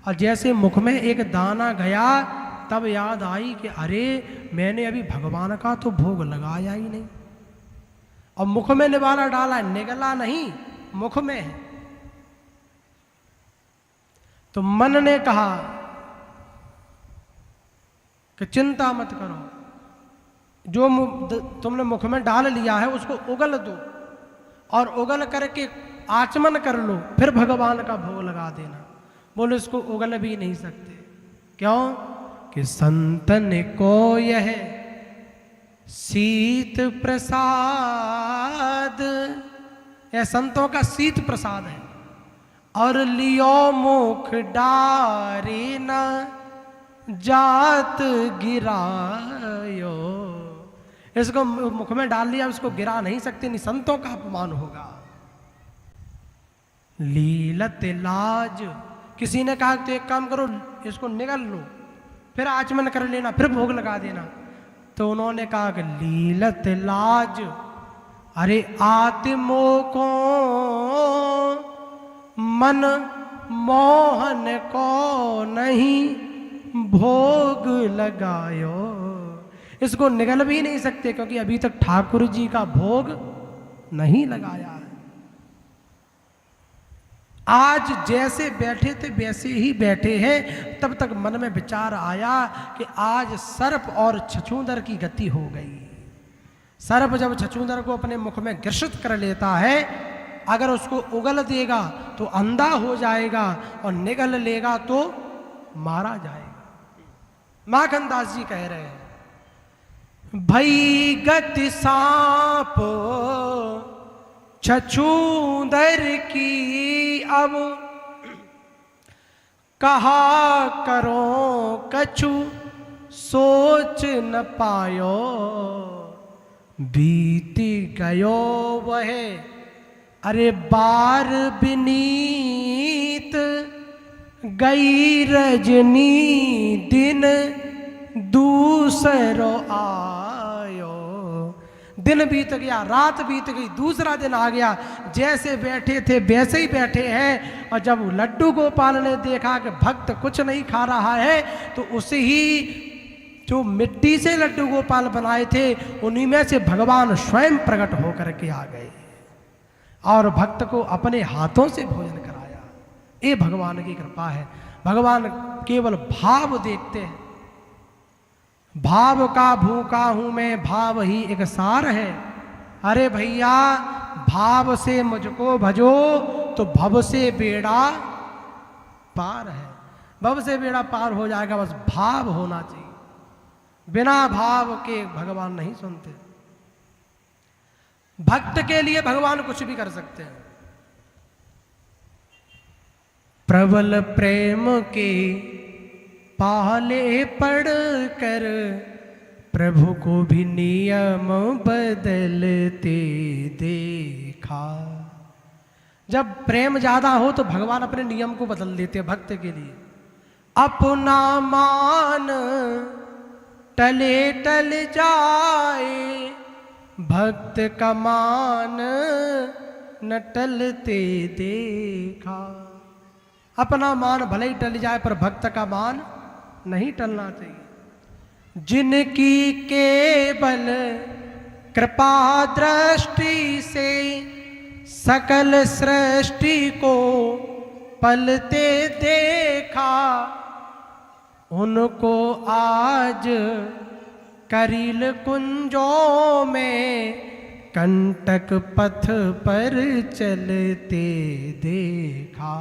और जैसे मुख में एक दाना गया, तब याद आई कि अरे मैंने अभी भगवान का तो भोग लगाया ही नहीं। और मुख में निवाला डाला, निगला नहीं, मुख में है। तो मन ने कहा कि चिंता मत करो, जो तुमने मुख में डाल लिया है उसको उगल दो, और उगल करके आचमन कर लो, फिर भगवान का भोग लगा देना। बोले इसको उगल भी नहीं सकते। क्यों? कि संतन को यह शीत प्रसाद, यह संतों का शीत प्रसाद है। और लियो मुख डारे न जात गिरायो, इसको मुख में डाल लिया, उसको गिरा नहीं सकते, नहीं, संतों का अपमान होगा। लीलत लाज, किसी ने कहा तो एक काम करो, इसको निगल लो, फिर आचमन कर लेना, फिर भोग लगा देना। तो उन्होंने कहा कि लीलत लाज, अरे आत्मो को मन मोहन को नहीं भोग लगायो, इसको निगल भी नहीं सकते क्योंकि अभी तक ठाकुर जी का भोग नहीं लगाया है। आज जैसे बैठे थे वैसे ही बैठे हैं। तब तक मन में विचार आया कि आज सर्प और छछूंदर की गति हो गई। सर्प जब छछूंदर को अपने मुख में ग्रसित कर लेता है, अगर उसको उगल देगा तो अंधा हो जाएगा, और निगल लेगा तो मारा जाएगा। माखन दास जी कह रहे हैं, भई गति सांप छछूंदर की, अब कहा करो कछु सोच न पायो, बीती गयो वह अरे बार बिनीत, गई रजनी दिन दूसरो आयो। दिन बीत गया, रात बीत गई, दूसरा दिन आ गया। जैसे बैठे थे वैसे ही बैठे हैं। और जब लड्डू गोपाल ने देखा कि भक्त कुछ नहीं खा रहा है, तो उसे ही जो मिट्टी से लड्डू गोपाल बनाए थे उन्हीं में से भगवान स्वयं प्रकट होकर के आ गए और भक्त को अपने हाथों से भोजन कराया। ये भगवान की कृपा है। भगवान केवल भाव देखते हैं। भाव का भूखा हूं मैं, भाव ही एक सार है। अरे भैया, भाव से मुझको भजो तो भव से बेड़ा पार है। भव से बेड़ा पार हो जाएगा, बस भाव होना चाहिए। बिना भाव के भगवान नहीं सुनते। भक्त के लिए भगवान कुछ भी कर सकते हैं। प्रबल प्रेम के पाले पड़ कर प्रभु को भी नियम बदलते देखा। जब प्रेम ज्यादा हो तो भगवान अपने नियम को बदल देते हैं भक्त के लिए। अपना मान टले टल जाए, भक्त का मान न टलते देखा। अपना मान भले ही टल जाए पर भक्त का मान नहीं टलना चाहिए। जिनकी केवल कृपा दृष्टि से सकल सृष्टि को पलते देखा, उनको आज करील कुंजों में कंटक पथ पर चलते देखा।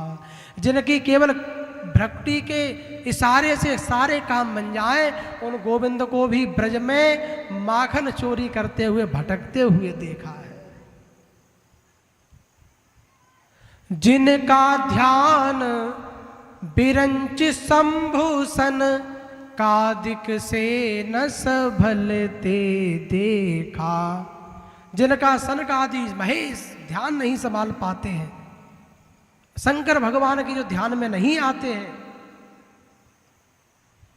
जिनकी केवल भक्ति के इशारे से सारे काम बन जाए, उन गोविंद को भी ब्रज में माखन चोरी करते हुए भटकते हुए देखा है। जिनका ध्यान बिरंच संभूषण कादिक से न संभलते देखा, जिनका सनक आदि महेश ध्यान नहीं संभाल पाते हैं, शंकर भगवान की जो ध्यान में नहीं आते हैं,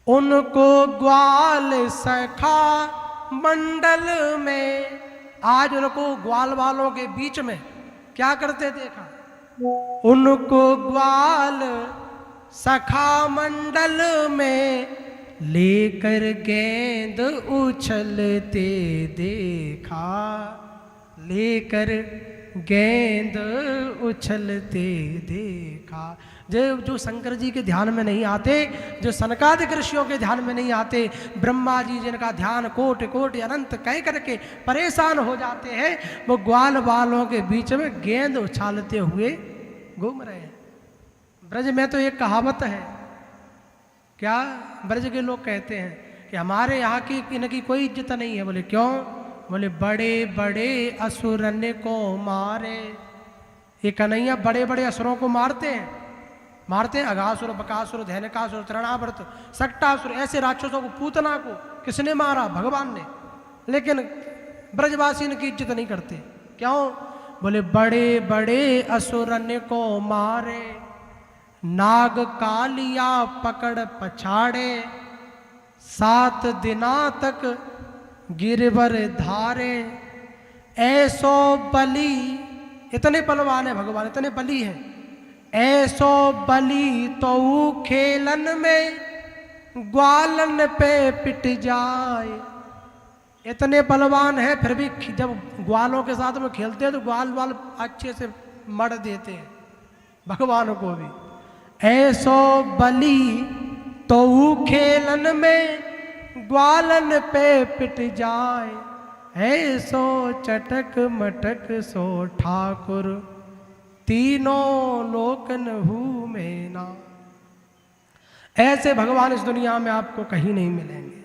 उनको ग्वाल सखा मंडल में, आज उनको ग्वाल वालों के बीच में क्या करते देखा, उनको ग्वाल सखा मंडल में लेकर गेंद उछलते देखा, लेकर गेंद उछलते देखा। जो शंकर जी के ध्यान में नहीं आते, जो सनकादिक ऋषियों के ध्यान में नहीं आते, ब्रह्मा जी जिनका ध्यान कोटि कोटि अनंत कह करके परेशान हो जाते हैं, वो ग्वाल वालों के बीच में गेंद उछालते हुए घूम रहे हैं। ब्रज में तो एक कहावत है, क्या ब्रज के लोग कहते हैं कि हमारे यहाँ की इनकी कोई इज्जत नहीं है। बोले क्यों? बोले बड़े बड़े असुरन को मारे। ये कन्हैया बड़े बड़े असुरों को मारते हैं, मारते हैं अघासुर, बकासुर, धैनकासुर, तृणावर्त, सक्टासुर, ऐसे राक्षसों को, पूतना को किसने मारा? भगवान ने। लेकिन ब्रजवासी इनकी इज्जत नहीं करते। क्यों? बोले बड़े बड़े असुरन को मारे, नाग कालिया पकड़ पछाड़े, 7 दिना तक गिरवर धारे, ऐसो बली, इतने बलवान है भगवान, इतने बली हैं, ऐसो बली तो खेलन में ग्वालन पे पिट जाए। इतने बलवान है, फिर भी जब ग्वालों के साथ में खेलते हैं तो ग्वाल वाल अच्छे से मर देते हैं भगवान को भी। ऐसो बली तो खेलन में ग्वालन पे पिट जाए, ऐसो चटक मटक सो ठाकुर, तीनों लोकन हूँ में ना। ऐसे भगवान इस दुनिया में आपको कहीं नहीं मिलेंगे।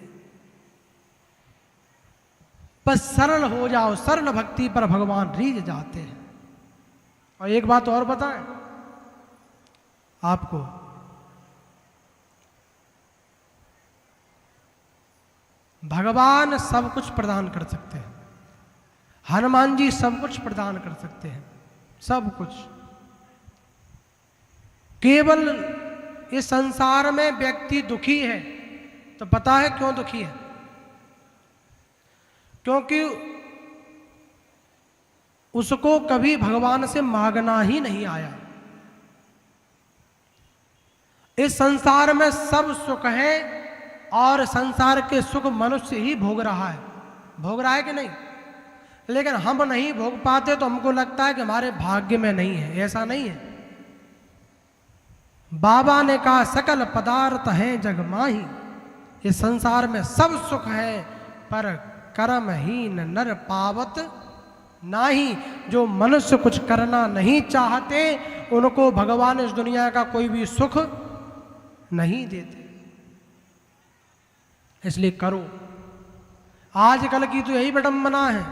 बस सरल हो जाओ, सरल भक्ति पर भगवान रीझ जाते हैं। और एक बात और बताएं आपको, भगवान सब कुछ प्रदान कर सकते हैं, हनुमान जी सब कुछ प्रदान कर सकते हैं, सब कुछ। केवल इस संसार में व्यक्ति दुखी है तो पता है क्यों दुखी है? क्योंकि उसको कभी भगवान से मांगना ही नहीं आया। इस संसार में सब सुख है और संसार के सुख मनुष्य ही भोग रहा है, भोग रहा है कि नहीं? लेकिन हम नहीं भोग पाते तो हमको लगता है कि हमारे भाग्य में नहीं है। ऐसा नहीं है। बाबा ने कहा सकल पदार्थ है जग माही, इस संसार में सब सुख है पर कर्महीन नर पावत नाही। जो मनुष्य कुछ करना नहीं चाहते उनको भगवान इस दुनिया का कोई भी सुख नहीं देते। इसलिए करो। आजकल की तो यही विडंबना है,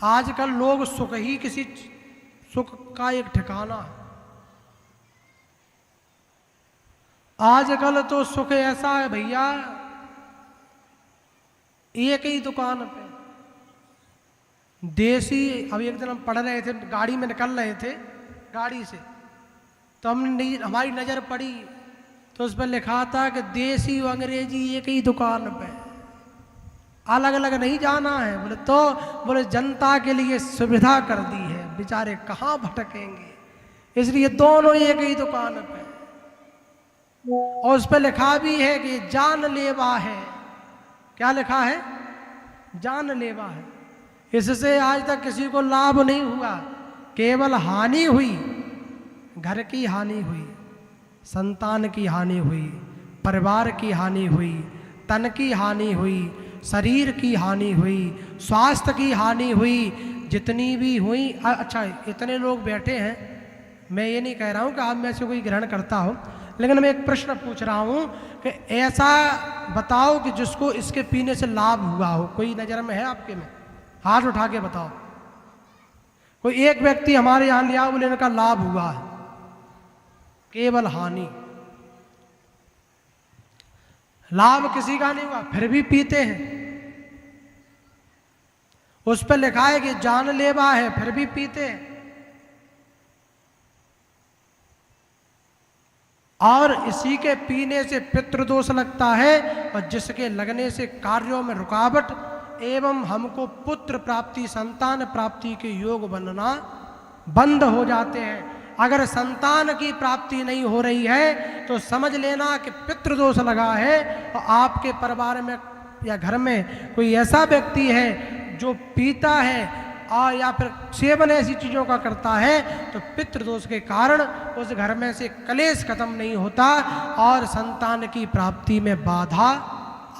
आजकल लोग सुख ही किसी सुख का एक ठिकाना है। आजकल तो सुख ऐसा है भैया, एक ही दुकान पे देसी। अब एक दिन हम पढ़ रहे थे, गाड़ी में निकल रहे थे गाड़ी से, तो हमारी नज़र पड़ी तो उस पर लिखा था कि देसी और अंग्रेजी एक ही दुकान पे, अलग अलग नहीं जाना है। बोले तो बोले जनता के लिए सुविधा कर दी है, बेचारे कहाँ भटकेंगे, इसलिए दोनों एक ही दुकान पे। और उस पर लिखा भी है कि जानलेवा है। क्या लिखा है? जानलेवा है। इससे आज तक किसी को लाभ नहीं हुआ, केवल हानि हुई। घर की हानि हुई, संतान की हानि हुई, परिवार की हानि हुई, तन की हानि हुई, शरीर की हानि हुई, स्वास्थ्य की हानि हुई, जितनी भी हुई। अच्छा, इतने लोग बैठे हैं, मैं ये नहीं कह रहा हूँ कि आप में से कोई ग्रहण करता हो, लेकिन मैं एक प्रश्न पूछ रहा हूँ कि ऐसा बताओ कि जिसको इसके पीने से लाभ हुआ हो। कोई नज़र में है आपके में? हाथ उठा के बताओ। कोई एक व्यक्ति हमारे यहाँ लिया, बोले इनका लाभ हुआ है। केवल हानि, लाभ किसी का नहीं हुआ, फिर भी पीते हैं। उस पर लिखा है कि जानलेवा है फिर भी पीते हैं। और इसी के पीने से पितृदोष लगता है और जिसके लगने से कार्यों में रुकावट एवं हमको पुत्र प्राप्ति संतान प्राप्ति के योग बनना बंद हो जाते हैं। अगर संतान की प्राप्ति नहीं हो रही है तो समझ लेना कि पितृदोष लगा है और आपके परिवार में या घर में कोई ऐसा व्यक्ति है जो पीता है और या फिर सेवन ऐसी चीज़ों का करता है तो पितृदोष के कारण उस घर में से कलेश खत्म नहीं होता और संतान की प्राप्ति में बाधा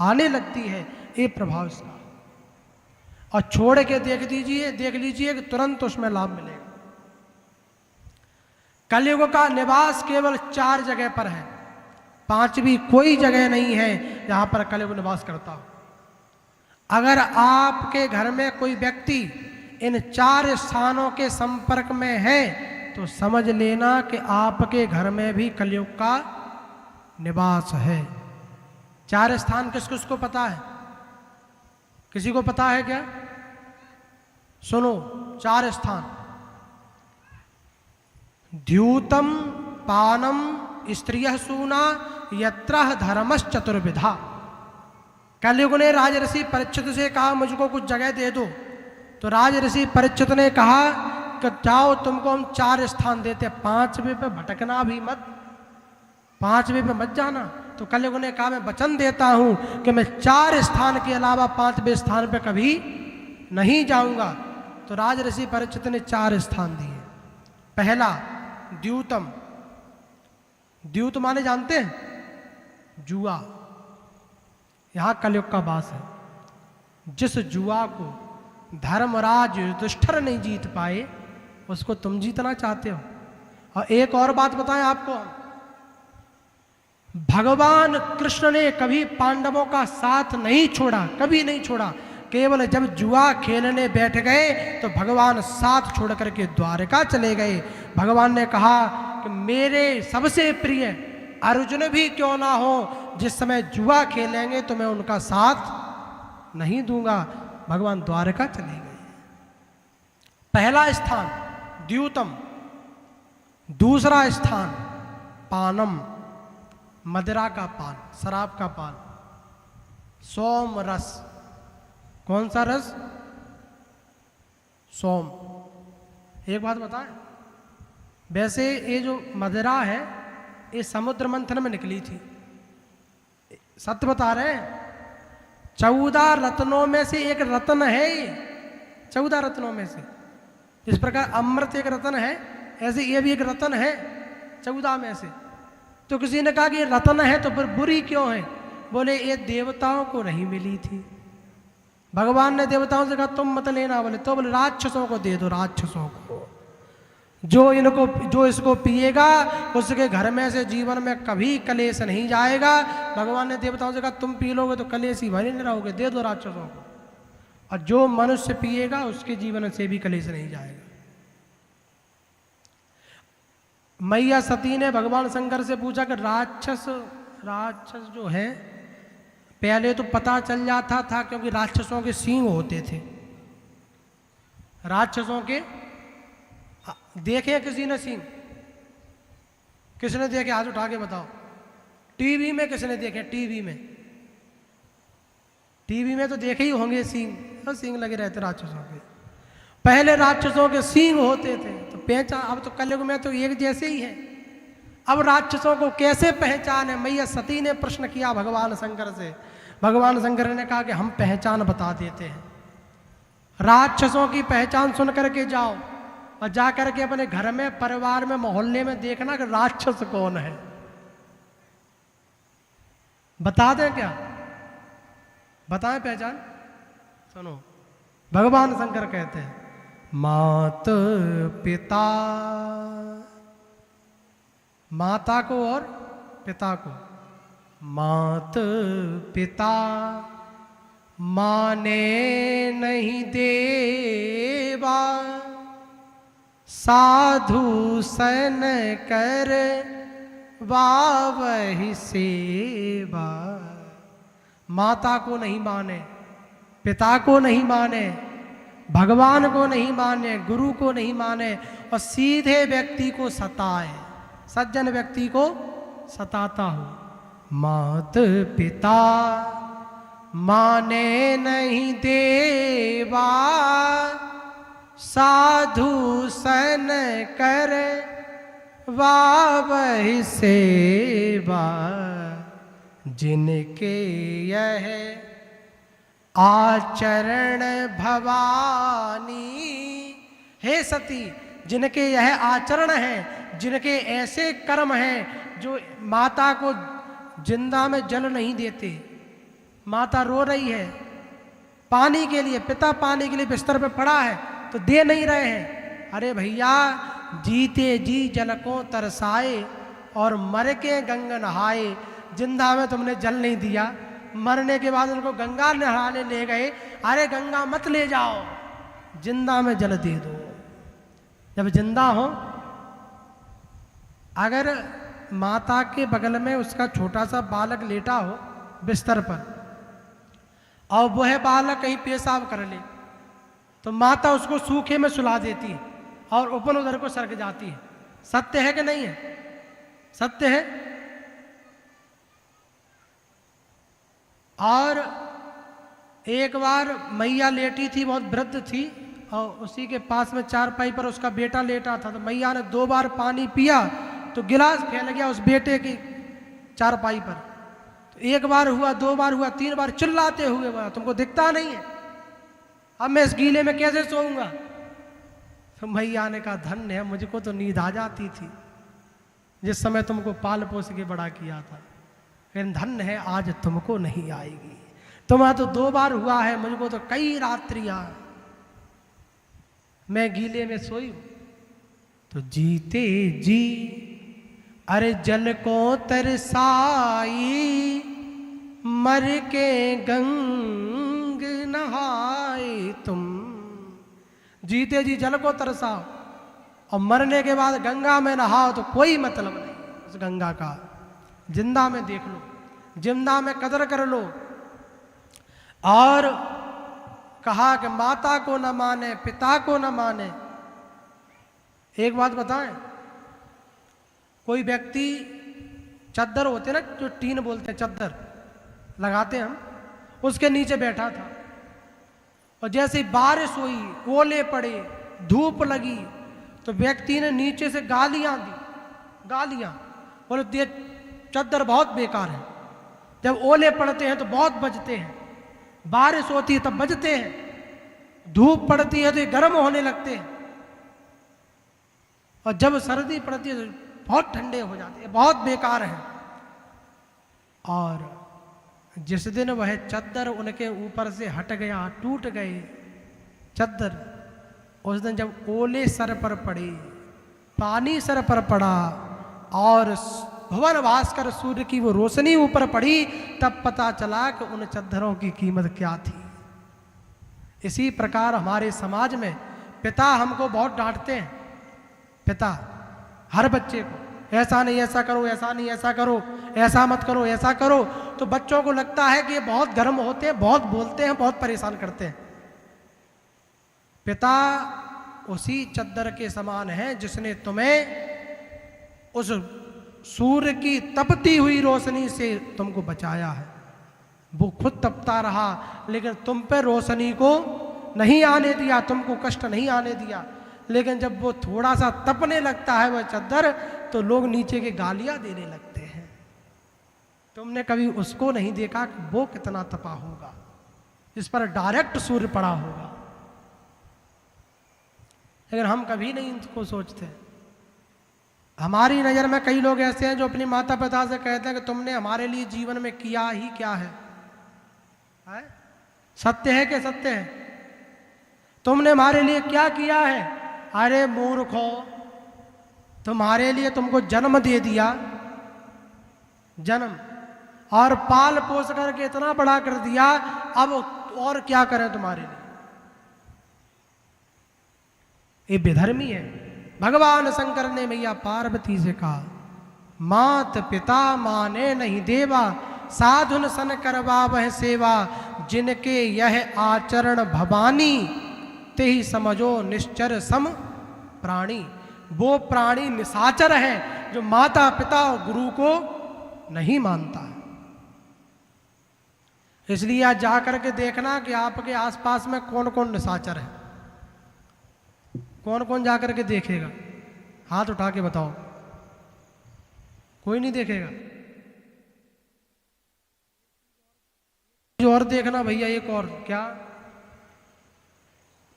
आने लगती है। ये प्रभाव इसका। और छोड़ के देख लीजिए कि तुरंत उसमें लाभ मिलेगा। कलयुग का निवास केवल 4 जगह पर है, 5वीं कोई जगह नहीं है जहां पर कलयुग निवास करता हो। अगर आपके घर में कोई व्यक्ति इन 4 स्थानों के संपर्क में है तो समझ लेना कि आपके घर में भी कलयुग का निवास है। 4 स्थान किस किस को पता है? किसी को पता है क्या? सुनो, 4 स्थान: द्यूतम पानम स्त्रियः सूना यत्रः धर्मश्चतुर्विधा। कलयुग ने राजऋषि परीक्षित से कहा मुझको कुछ जगह दे दो, तो राजऋषि परीक्षित ने कहा कि जाओ तुमको हम 4 स्थान देते, 5वें पे भटकना भी मत, 5वें पे मत जाना। तो कलयुग ने कहा मैं वचन देता हूं कि मैं 4 स्थान के अलावा 5वें स्थान पे कभी नहीं जाऊंगा। तो राजऋषि परीक्षित ने 4 स्थान दिए। पहला द्यूतम, द्यूत माने जानते हैं? जुआ। यहां कलयुग का वास है। जिस जुआ को धर्मराज युधिष्ठिर नहीं जीत पाए उसको तुम जीतना चाहते हो। और एक और बात बताएं आपको, भगवान कृष्ण ने कभी पांडवों का साथ नहीं छोड़ा, कभी नहीं छोड़ा। केवल जब जुआ खेलने बैठ गए तो भगवान साथ छोड़ करके द्वारका चले गए। भगवान ने कहा कि मेरे सबसे प्रिय अर्जुन भी क्यों ना हो, जिस समय जुआ खेलेंगे तो मैं उनका साथ नहीं दूंगा। भगवान द्वारका चले गए। पहला स्थान द्यूतम। दूसरा स्थान पानम, मदिरा का पान, शराब का पान। सोम रस। कौन सा रस? सोम। एक बात बताएं, वैसे ये जो मदिरा है ये समुद्र मंथन में निकली थी। सत्य बता रहे हैं। 14 रत्नों में से एक रत्न है ये, 14 रत्नों में से। जिस प्रकार अमृत एक रत्न है ऐसे ये भी एक रत्न है 14 में से। तो किसी ने कहा कि ये रत्न है तो फिर बुरी क्यों है? बोले ये देवताओं को नहीं मिली थी। भगवान ने देवताओं से कहा तुम मत लेना, बोले तो बोले राक्षसों को दे दो, राक्षसों को। जो इसको पिएगा उसके घर में से जीवन में कभी कलेश नहीं जाएगा। भगवान ने देवताओं से कहा तुम पी लोगे तो कलेश ही भरे नहीं रहोगे, दे दो राक्षसों को। और जो मनुष्य पिएगा उसके जीवन से भी कलेश नहीं जाएगा। मैया सती ने भगवान शंकर से पूछा कि राक्षस जो है, पहले तो पता चल जाता था क्योंकि राक्षसों के सींग होते थे। राक्षसों के देखे किसी ने सींग? किसने देखे? हाथ उठा के बताओ। टीवी में किसने देखे? टीवी में तो देखे ही होंगे सींग, तो सींग लगे रहते राक्षसों के। पहले राक्षसों के सींग होते थे तो पहचान। अब तो कलयुग में तो एक जैसे ही है। अब राक्षसों को कैसे पहचाने? मैया सती ने प्रश्न किया भगवान शंकर से। भगवान शंकर ने कहा कि हम पहचान बता देते हैं। राक्षसों की पहचान सुन करके जाओ और जा करके अपने घर में, परिवार में, मोहल्ले में देखना कि राक्षस कौन है। बता दें क्या? बताएं पहचान? सुनो, भगवान शंकर कहते हैं मात पिता, माता को और पिता को। मात पिता माने नहीं देवा, साधु सन कर वावहि सेवा। माता को नहीं माने, पिता को नहीं माने, भगवान को नहीं माने, गुरु को नहीं माने और सीधे व्यक्ति को सताए, सज्जन व्यक्ति को सताता हो। मात पिता माने नहीं देवा, साधु सन कर वही सेवा, जिनके यह आचरण भवानी। हे सती, जिनके यह आचरण है, जिनके ऐसे कर्म हैं जो माता को जिंदा में जल नहीं देते। माता रो रही है पानी के लिए, पिता पानी के लिए बिस्तर पे पड़ा है तो दे नहीं रहे हैं। अरे भैया, जीते जी जल को तरसाए और मर के गंगा नहाए। जिंदा में तुमने जल नहीं दिया, मरने के बाद उनको गंगा नहाने ले गए। अरे गंगा मत ले जाओ, जिंदा में जल दे दो। जब जिंदा हो, अगर माता के बगल में उसका छोटा सा बालक लेटा हो बिस्तर पर और वह बालक कहीं पेशाब कर ले तो माता उसको सूखे में सुला देती है और ऊपर उधर को सरक जाती है। सत्य है कि नहीं है? सत्य है। और एक बार मैया लेटी थी, बहुत वृद्ध थी, और उसी के पास में चारपाई पर उसका बेटा लेटा था। तो मैया ने 2 बार पानी पिया तो गिलास फैल गया उस बेटे की चारपाई पर। तो 1 बार हुआ, 2 बार हुआ, 3 बार चिल्लाते हुए बोला, तुमको दिखता नहीं है, अब मैं इस गीले में कैसे सोऊंगा? तो मैया ने कहा, धन्य है, मुझको तो नींद आ जाती थी जिस समय तुमको पाल पोस के बड़ा किया था, लेकिन धन्य है आज तुमको नहीं आएगी। तुम्हारा तो 2 बार हुआ है, मुझको तो कई रात्रियां मैं गीले में सोई हूं। तो जीते जी अरे जल को तरसाई, मर के गंग नहाए तुम। जीते जी जल को तरसाओ और मरने के बाद गंगा में नहाओ तो कोई मतलब नहीं उस गंगा का। जिंदा में देख लो, जिंदा में कदर कर लो। और कहा कि माता को न माने, पिता को न माने। एक बात बताएं, कोई व्यक्ति चद्दर होते ना, जो टीन बोलते हैं, चद्दर लगाते हैं हम, उसके नीचे बैठा था और जैसे बारिश हुई, ओले पड़े, धूप लगी तो व्यक्ति ने नीचे से गालियां दी। गालियां बोले ये चद्दर बहुत बेकार है। जब ओले पड़ते हैं तो बहुत बजते हैं, बारिश होती है तब बजते हैं, धूप पड़ती है तो ये गर्म होने लगते हैं, और जब सर्दी पड़ती है तो बहुत ठंडे हो जाते हैं, बहुत बेकार है। और जिस दिन वह चद्दर उनके ऊपर से हट गया, टूट गए चद्दर, उस दिन जब ओले सर पर पड़े, पानी सर पर पड़ा और भुवन भास्कर सूर्य की वो रोशनी ऊपर पड़ी, तब पता चला कि उन चद्दरों की कीमत क्या थी। इसी प्रकार हमारे समाज में पिता हमको बहुत डांटते हैं। पिता हर बच्चे को ऐसा नहीं ऐसा करो, ऐसा नहीं ऐसा करो, ऐसा मत करो, ऐसा करो, तो बच्चों को लगता है कि ये बहुत गर्म होते हैं, बहुत बोलते हैं, बहुत परेशान करते हैं। पिता उसी चद्दर के समान है जिसने तुम्हें उस सूर्य की तपती हुई रोशनी से तुमको बचाया है। वो खुद तपता रहा लेकिन तुम पे रोशनी को नहीं आने दिया, तुमको कष्ट नहीं आने दिया। लेकिन जब वो थोड़ा सा तपने लगता है वह चद्दर, तो लोग नीचे के गालियां देने लगते हैं। तुमने कभी उसको नहीं देखा कि वो कितना तपा होगा, इस पर डायरेक्ट सूर्य पड़ा होगा। लेकिन हम कभी नहीं इनको सोचते। हमारी नज़र में कई लोग ऐसे हैं जो अपने माता पिता से कहते हैं कि तुमने हमारे लिए जीवन में किया ही क्या है? सत्य है कि सत्य है? तुमने हमारे लिए क्या किया है? अरे मूर्खो, तुम्हारे लिए तुमको जन्म दे दिया, जन्म, और पाल पोस करके इतना बड़ा कर दिया, अब और क्या करें तुम्हारे लिए? ये बेधर्मी है। भगवान शंकर ने मैया पार्वती से कहा, मात पिता माने नहीं देवा, साधुन सन करवा वह सेवा, जिनके यह आचरण भवानी। ते ही समझो निश्चर सम प्राणी। वो प्राणी निशाचर है जो माता पिता और गुरु को नहीं मानता है। इसलिए आज जाकर के देखना कि आपके आसपास में कौन कौन निशाचर है। कौन कौन जाकर के देखेगा? हाथ उठा के बताओ। कोई नहीं देखेगा। और देखना भैया, एक और क्या,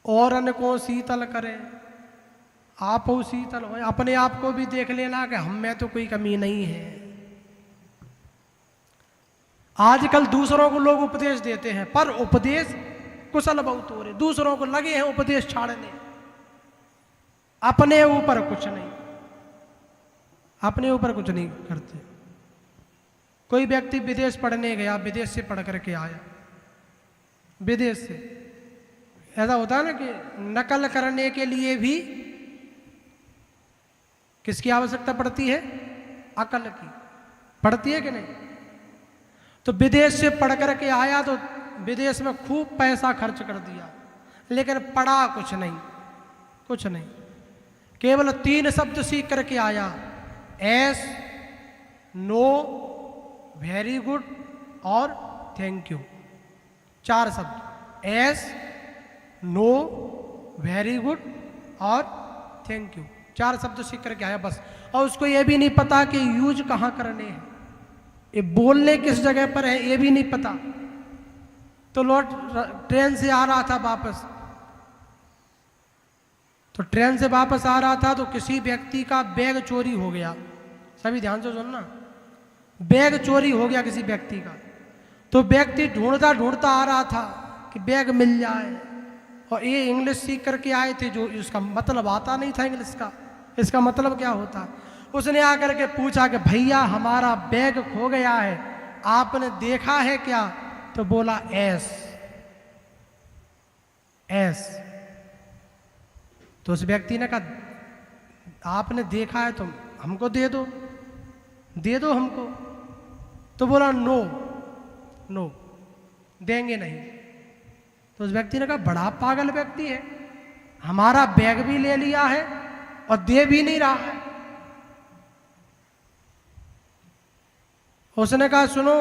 और अन्य को शीतल करे आप हो शीतल हो। अपने आप को भी देख लेना कि हम में तो कोई कमी नहीं है। आजकल दूसरों को लोग उपदेश देते हैं, पर उपदेश कुशल बहुत हो रहे, दूसरों को लगे हैं उपदेश छाड़ने, अपने ऊपर कुछ नहीं, अपने ऊपर कुछ नहीं करते। कोई व्यक्ति विदेश पढ़ने गया, विदेश से पढ़ करके आया, विदेश से, ऐसा होता है ना कि नकल करने के लिए भी किसकी आवश्यकता पड़ती है? अकल की पड़ती है कि नहीं? तो विदेश से पढ़ करके आया तो विदेश में खूब पैसा खर्च कर दिया, लेकिन पढ़ा कुछ नहीं, कुछ नहीं। केवल 3 शब्द सीख करके आया, एस, नो, वेरी गुड और थैंक यू। 4 शब्द, एस, नो, वेरी गुड और थैंक यू, 4 शब्द सीख करके आया बस। और उसको ये भी नहीं पता कि यूज कहाँ करने हैं, ये बोलने किस जगह पर है ये भी नहीं पता। तो लौट ट्रेन से आ रहा था वापस, तो ट्रेन से वापस आ रहा था तो किसी व्यक्ति का बैग चोरी हो गया। सभी ध्यान से सुनना, बैग चोरी हो गया किसी व्यक्ति का। तो व्यक्ति ढूंढता ढूंढता आ रहा था कि बैग मिल जाए, और ये इंग्लिश सीख करके आए थे जो इसका मतलब आता नहीं था इंग्लिश का, इसका मतलब क्या होता है। उसने आकर के पूछा कि भैया हमारा बैग खो गया है, आपने देखा है क्या? तो बोला एस, एस। तो उस व्यक्ति ने कहा आपने देखा है तो हमको दे दो, दे दो हमको। तो बोला नो, नो, देंगे नहीं। तो उस व्यक्ति ने कहा बड़ा पागल व्यक्ति है, हमारा बैग भी ले लिया है और दे भी नहीं रहा है। उसने कहा सुनो,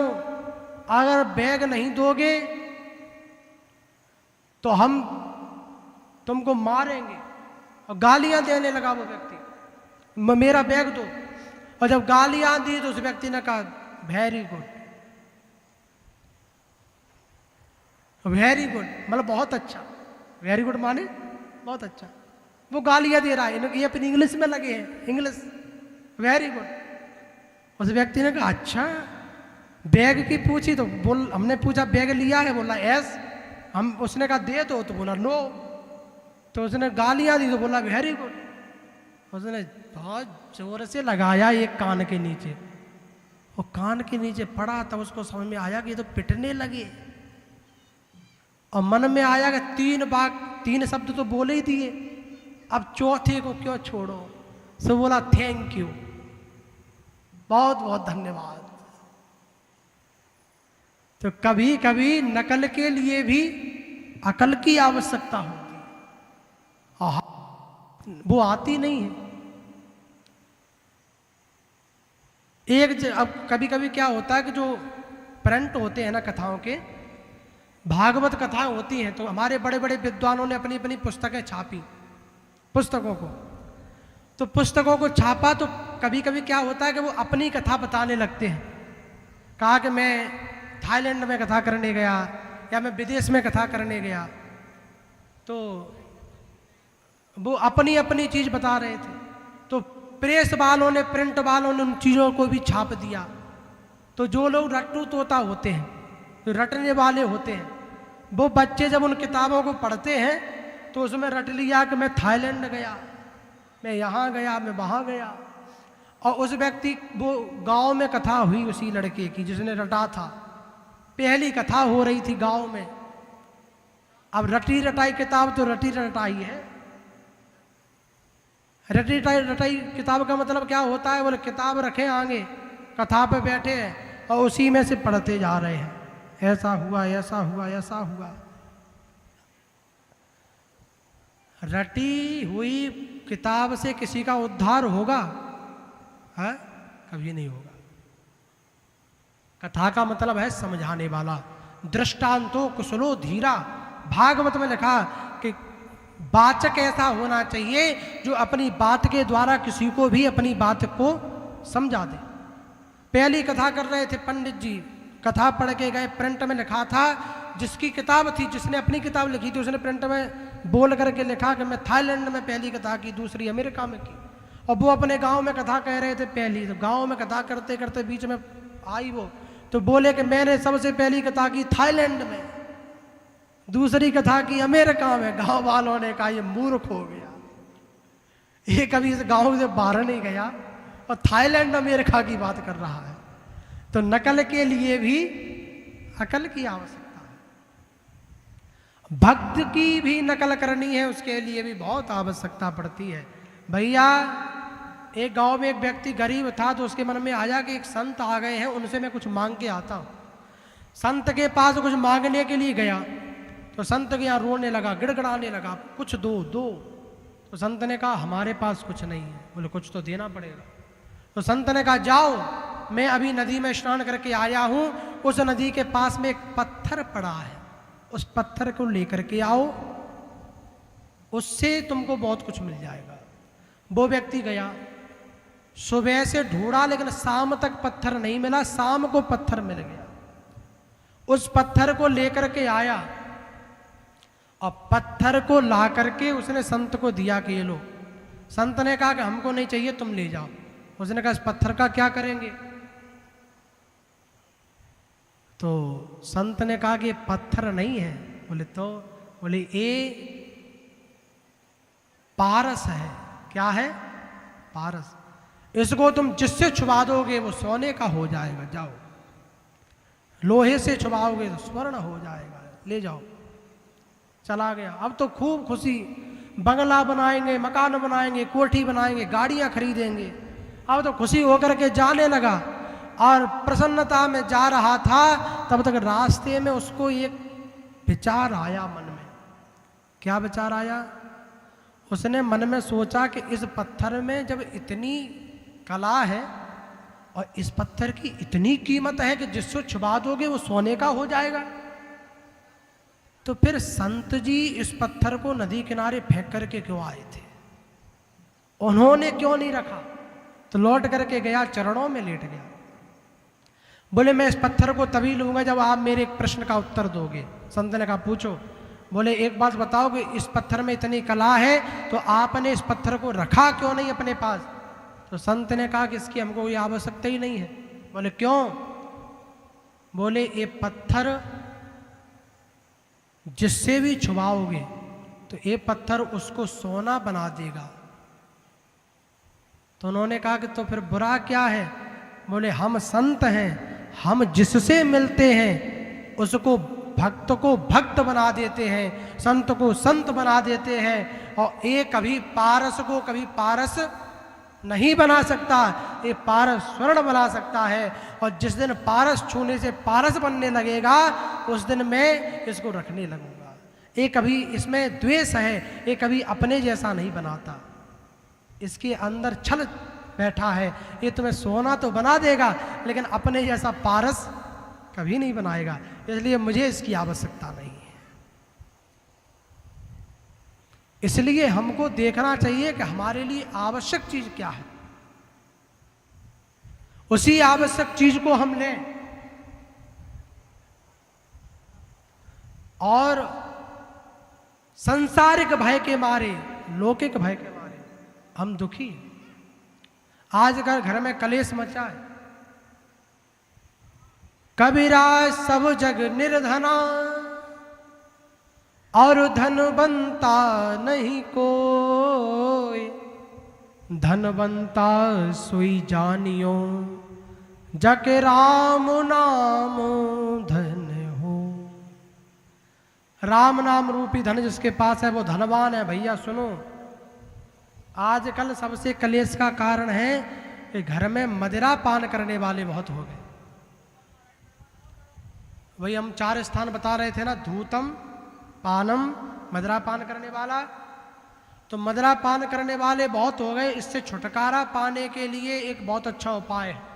अगर बैग नहीं दोगे तो हम तुमको मारेंगे, और गालियां देने लगा वो व्यक्ति, मेरा बैग दो। और जब गालियां दी तो उस व्यक्ति ने कहा वेरी गुड, वेरी गुड मतलब बहुत अच्छा, वेरी गुड माने बहुत अच्छा। वो गालियां दे रहा है, ये अपनी इंग्लिश में लगे हैं, इंग्लिश, वेरी गुड। उस व्यक्ति ने कहा अच्छा, बैग की पूछी तो बोल, हमने पूछा बैग लिया है, बोला यस। हम उसने कहा दे दो, तो बोला नो। तो उसने गालियां दी तो बोला वेरी गुड। उसने बहुत जोर से लगाया एक कान के नीचे, वो कान के नीचे पड़ा, तब उसको समझ में आया कि ये तो पिटने लगे। और मन में आया कि 3 शब्द तो बोले ही दिए, अब चौथे को क्यों छोड़ो। सो बोला थैंक यू, बहुत बहुत धन्यवाद। तो कभी कभी नकल के लिए भी अकल की आवश्यकता होती है, वो आती नहीं है। अब कभी कभी क्या होता है कि जो प्रिंट होते हैं ना कथाओं के, भागवत कथाएं होती हैं, तो हमारे बड़े बड़े विद्वानों ने अपनी अपनी पुस्तकें छापी, पुस्तकों को। तो पुस्तकों को छापा तो कभी कभी क्या होता है कि वो अपनी कथा बताने लगते हैं। कहा कि मैं थाईलैंड में कथा करने गया, या मैं विदेश में कथा करने गया, तो वो अपनी अपनी चीज़ बता रहे थे। तो प्रेस वालों ने, प्रिंट वालों ने उन चीज़ों को भी छाप दिया। तो जो लोग रट्टू तोता होते हैं, जो रटने वाले होते हैं, वो बच्चे जब उन किताबों को पढ़ते हैं तो उसमें रट लिया कि मैं थाईलैंड गया, मैं यहाँ गया, मैं वहाँ गया। और उस व्यक्ति, वो गांव में कथा हुई उसी लड़के की जिसने रटा था, पहली कथा हो रही थी गांव में। अब रटी रटाई किताब तो रटी रटाई है। रटी रटाई किताब का मतलब क्या होता है? बोले किताब रखे आगे, कथा पे बैठे हैं और उसी में से पढ़ते जा रहे हैं, ऐसा हुआ, ऐसा हुआ, ऐसा हुआ। रटी हुई किताब से किसी का उद्धार होगा? है? कभी नहीं होगा। कथा का मतलब है समझाने वाला। दृष्टांतो कुशलो धीरा। भागवत में लिखा कि वाचक ऐसा होना चाहिए जो अपनी बात के द्वारा किसी को भी अपनी बात को समझा दे। पहली कथा कर रहे थे पंडित जी, कथा पढ़ के गए, प्रिंट में लिखा था, जिसकी किताब थी, जिसने अपनी किताब लिखी थी, उसने प्रिंट में बोल करके लिखा कि मैं थाईलैंड में पहली कथा की, दूसरी अमेरिका में की। और वो अपने गांव में कथा कह रहे थे पहली, तो गांव में कथा करते करते बीच में आई वो, तो बोले कि मैंने सबसे पहली कथा की थाईलैंड में, दूसरी कथा की अमेरिका में। गांव वालों ने कहा ये मूर्ख हो गया, ये कभी इस गांव से बाहर नहीं गया और थाईलैंड अमेरिका की बात कर रहा है। तो नकल के लिए भी अकल की आवश्यकता है। भक्त की भी नकल करनी है, उसके लिए भी बहुत आवश्यकता पड़ती है। भैया एक गांव में एक व्यक्ति गरीब था, तो उसके मन में आया कि एक संत आ गए हैं, उनसे मैं कुछ मांग के आता हूं। संत के पास कुछ मांगने के लिए गया, तो संत के यहाँ रोने लगा, गिड़गिड़ाने लगा, कुछ दो दो। तो संत ने कहा हमारे पास कुछ नहीं है। बोले कुछ तो देना पड़ेगा। तो संत ने कहा जाओ, मैं अभी नदी में स्नान करके आया हूं, उस नदी के पास में एक पत्थर पड़ा है, उस पत्थर को लेकर के आओ, उससे तुमको बहुत कुछ मिल जाएगा। वो व्यक्ति गया, सुबह से ढूंढा, लेकिन शाम तक पत्थर नहीं मिला। शाम को पत्थर मिल गया, उस पत्थर को लेकर के आया और पत्थर को ला करके उसने संत को दिया कि ये लो। संत ने कहा कि हमको नहीं चाहिए, तुम ले जाओ। उसने कहा इस पत्थर का क्या करेंगे? तो संत ने कहा कि ये पत्थर नहीं है। बोले तो? बोले ये पारस है। क्या है? पारस। इसको तुम जिससे छुपा दोगे वो सोने का हो जाएगा, जाओ। लोहे से छुपाओगे तो स्वर्ण हो जाएगा, ले जाओ। चला गया। अब तो खूब खुशी, बंगला बनाएंगे, मकान बनाएंगे, कोठी बनाएंगे, गाड़ियां खरीदेंगे। अब तो खुशी होकर के जाने लगा और प्रसन्नता में जा रहा था, तब तक रास्ते में उसको एक विचार आया मन में। क्या विचार आया? उसने मन में सोचा कि इस पत्थर में जब इतनी कला है और इस पत्थर की इतनी कीमत है कि जिसको छुपा दोगे वो सोने का हो जाएगा, तो फिर संत जी इस पत्थर को नदी किनारे फेंक करके क्यों आए थे? उन्होंने क्यों नहीं रखा? तो लौट करके गया, चरणों में लेट गया। बोले मैं इस पत्थर को तभी लूंगा जब आप मेरे एक प्रश्न का उत्तर दोगे। संत ने कहा पूछो। बोले एक बात बताओ कि इस पत्थर में इतनी कला है तो आपने इस पत्थर को रखा क्यों नहीं अपने पास? तो संत ने कहा कि इसकी हमको कोई आवश्यकता ही नहीं है। बोले क्यों? बोले ये पत्थर जिससे भी छुपाओगे तो ये पत्थर उसको सोना बना देगा। तो उन्होंने कहा कि तो फिर बुरा क्या है? बोले हम संत हैं, हम जिससे मिलते हैं उसको भक्त को भक्त बना देते हैं, संत को संत बना देते हैं, और ये कभी पारस को कभी पारस नहीं बना सकता, ये पारस स्वर्ण बना सकता है। और जिस दिन पारस छूने से पारस बनने लगेगा उस दिन मैं इसको रखने लगूंगा। ये कभी इसमें द्वेष है, ये कभी अपने जैसा नहीं बनाता, इसके अंदर छल बैठा है। ये तुम्हें सोना तो बना देगा लेकिन अपने जैसा पारस कभी नहीं बनाएगा, इसलिए मुझे इसकी आवश्यकता नहीं है। इसलिए हमको देखना चाहिए कि हमारे लिए आवश्यक चीज क्या है, उसी आवश्यक चीज को हम लें। और सांसारिक भय के मारे, लौकिक भय के मारे हम दुखी हैं। आजकल घर में कलेश मचा है। कबीरा सब जग निर्धना और धनवंता नहीं कोई, धनवंता सोई जानियो जके राम नाम धन हो। राम नाम रूपी धन जिसके पास है वो धनवान है। भैया सुनो, आजकल सबसे कलेश का कारण है कि घर में मदिरा पान करने वाले बहुत हो गए। वही हम 4 स्थान बता रहे थे ना, धूतम, पानम, मदिरा पान करने वाला, तो मदिरा पान करने वाले बहुत हो गए, इससे छुटकारा पाने के लिए एक बहुत अच्छा उपाय है।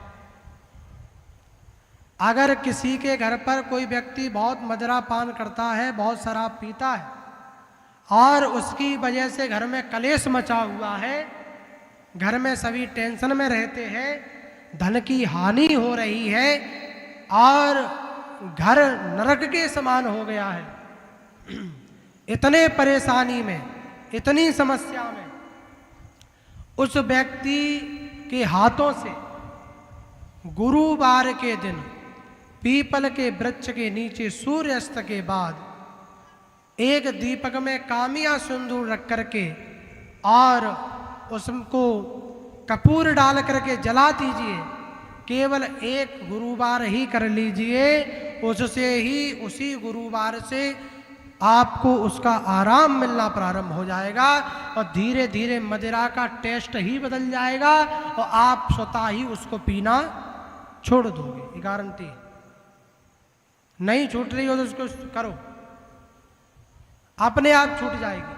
अगर किसी के घर पर कोई व्यक्ति बहुत मदिरा पान करता है, बहुत शराब पीता है और उसकी वजह से घर में कलेश मचा हुआ है, घर में सभी टेंशन में रहते हैं, धन की हानि हो रही है और घर नरक के समान हो गया है, इतने परेशानी में, इतनी समस्या में, उस व्यक्ति के हाथों से गुरुवार के दिन पीपल के वृक्ष के नीचे सूर्यास्त के बाद एक दीपक में कामिया सिंदूर रख करके और उसको कपूर डाल करके जला दीजिए। केवल एक गुरुवार ही कर लीजिए, उससे ही उसी गुरुवार से आपको उसका आराम मिलना प्रारंभ हो जाएगा और धीरे धीरे मदिरा का टेस्ट ही बदल जाएगा और आप स्वतः ही उसको पीना छोड़ दोगे, ये गारंटी। नहीं छूट रही हो तो उसको करो, अपने आप छूट जाएगी।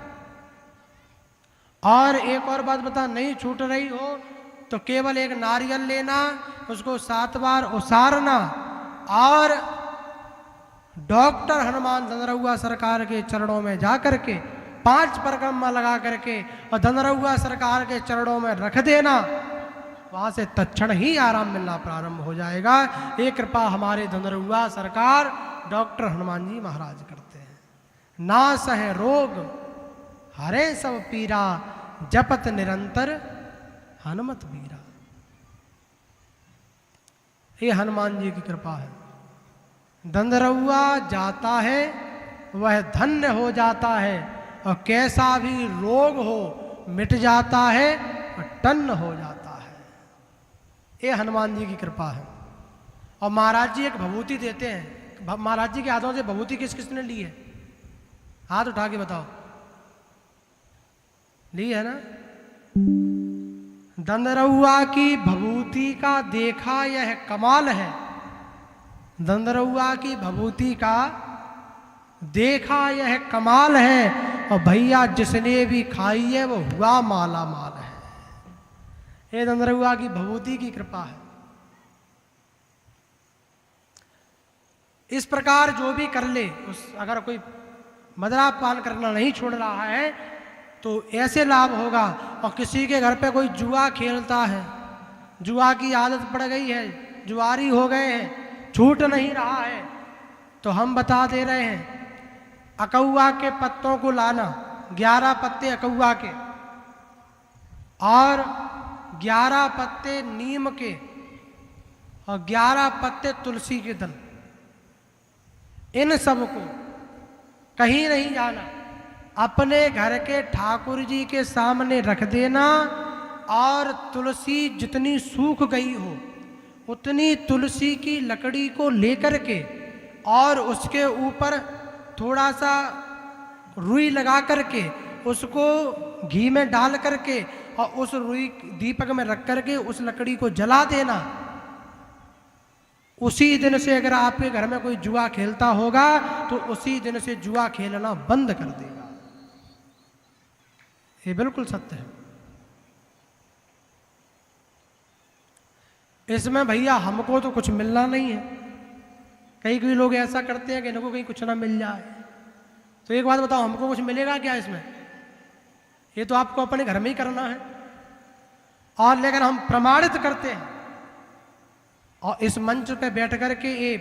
और एक और बात बता, नहीं छूट रही हो तो केवल एक नारियल लेना, उसको 7 बार उसारना और डॉक्टर हनुमान धनरहुआ सरकार के चरणों में जाकर के 5 परिक्रमा लगा करके और धनरहुआ सरकार के चरणों में रख देना, वहां से तत्क्षण ही आराम मिलना प्रारंभ हो जाएगा। ये कृपा हमारे धनरहुआ सरकार डॉक्टर हनुमान जी महाराज करते हैं। ना सह रोग हरे सब पीरा, जपत निरंतर हनुमत वीरा। ये हनुमान जी की कृपा है। धनरहुआ जाता है वह धन्य हो जाता है और कैसा भी रोग हो मिट जाता है और टन्न हो जाता है। ये हनुमान जी की कृपा है। और महाराज जी एक भभूति देते हैं। महाराज जी के हाथों से भभूति किस किसने ली है? हाथ उठा के बताओ, ली है ना? धनरहुआ की भभूति का देखा यह कमाल है। धनरहुआ की भभूति का देखा यह कमाल है और भैया जिसने भी खाई है वो हुआ माला माल है। ये धनरहुआ की भभूति की कृपा है। इस प्रकार जो भी कर ले, अगर कोई मदिरा पान करना नहीं छोड़ रहा है तो ऐसे लाभ होगा। और किसी के घर पे कोई जुआ खेलता है, जुआ की आदत पड़ गई है, जुआरी हो गए हैं, छूट नहीं रहा है, तो हम बता दे रहे हैं अकौआ के पत्तों को लाना, 11 पत्ते अकौआ के और 11 पत्ते नीम के और 11 पत्ते तुलसी के दल, इन सब को कहीं नहीं जाना, अपने घर के ठाकुर जी के सामने रख देना और तुलसी जितनी सूख गई हो उतनी तुलसी की लकड़ी को लेकर के और उसके ऊपर थोड़ा सा रुई लगा करके उसको घी में डाल करके और उस रुई दीपक में रख करके उस लकड़ी को जला देना। उसी दिन से अगर आपके घर में कोई जुआ खेलता होगा तो उसी दिन से जुआ खेलना बंद कर देगा। ये बिल्कुल सत्य है। इसमें भैया हमको तो कुछ मिलना नहीं है। कई लोग ऐसा करते हैं कि इनको कहीं कुछ ना मिल जाए। तो एक बात बताओ, हमको कुछ मिलेगा क्या इसमें? ये तो आपको अपने घर में ही करना है। और लेकिन हम प्रमाणित करते हैं और इस मंच पे बैठ कर के ये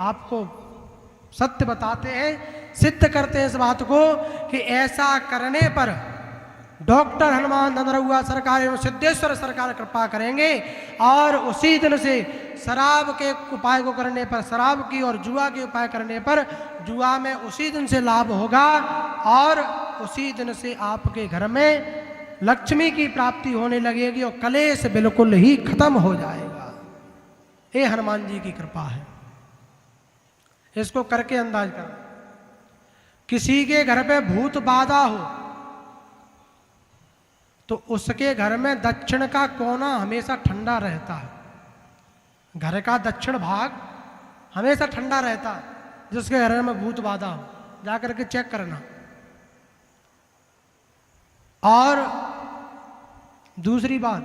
आपको सत्य बताते हैं, सिद्ध करते हैं इस बात को कि ऐसा करने पर डॉक्टर हनुमान धनरहुआ सरकार एवं सिद्धेश्वर सरकार कृपा करेंगे और उसी दिन से शराब के उपाय को करने पर, शराब की और जुआ के उपाय करने पर जुआ में उसी दिन से लाभ होगा और उसी दिन से आपके घर में लक्ष्मी की प्राप्ति होने लगेगी और कलेश बिल्कुल ही खत्म हो जाएगा। ये हनुमान जी की कृपा है। इसको करके अंदाज करो। किसी के घर पे भूत बाधा हो तो उसके घर में दक्षिण का कोना हमेशा ठंडा रहता है। घर का दक्षिण भाग हमेशा ठंडा रहता है। जिसके घर में भूत बाधा हो जाकर के चेक करना। और दूसरी बात,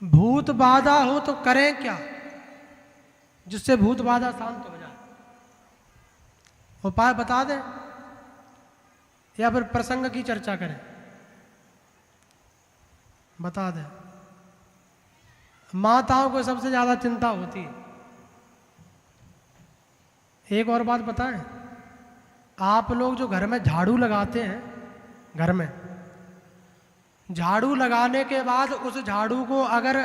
भूत बाधा हो तो करें क्या जिससे भूत बाधा शांत हो जाए? उपाय बता दें या फिर प्रसंग की चर्चा करें? बता दें। माताओं को सबसे ज्यादा चिंता होती है। एक और बात बताएं, आप लोग जो घर में झाड़ू लगाते हैं, घर में झाड़ू लगाने के बाद उस झाड़ू को अगर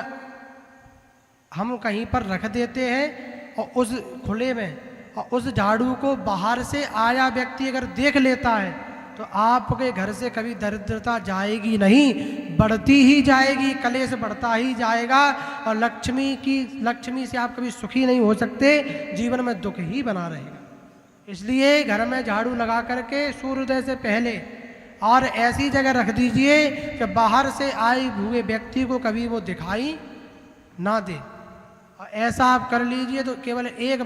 हम कहीं पर रख देते हैं और उस खुले में, और उस झाड़ू को बाहर से आया व्यक्ति अगर देख लेता है तो आपके घर से कभी दरिद्रता जाएगी नहीं, बढ़ती ही जाएगी, कलेश बढ़ता ही जाएगा, और लक्ष्मी से आप कभी सुखी नहीं हो सकते, जीवन में दुख ही बना रहेगा। इसलिए घर में झाड़ू लगा करके सूर्योदय से पहले और ऐसी जगह रख दीजिए कि बाहर से आए हुए व्यक्ति को कभी वो दिखाई ना दे। और ऐसा आप कर लीजिए तो केवल 1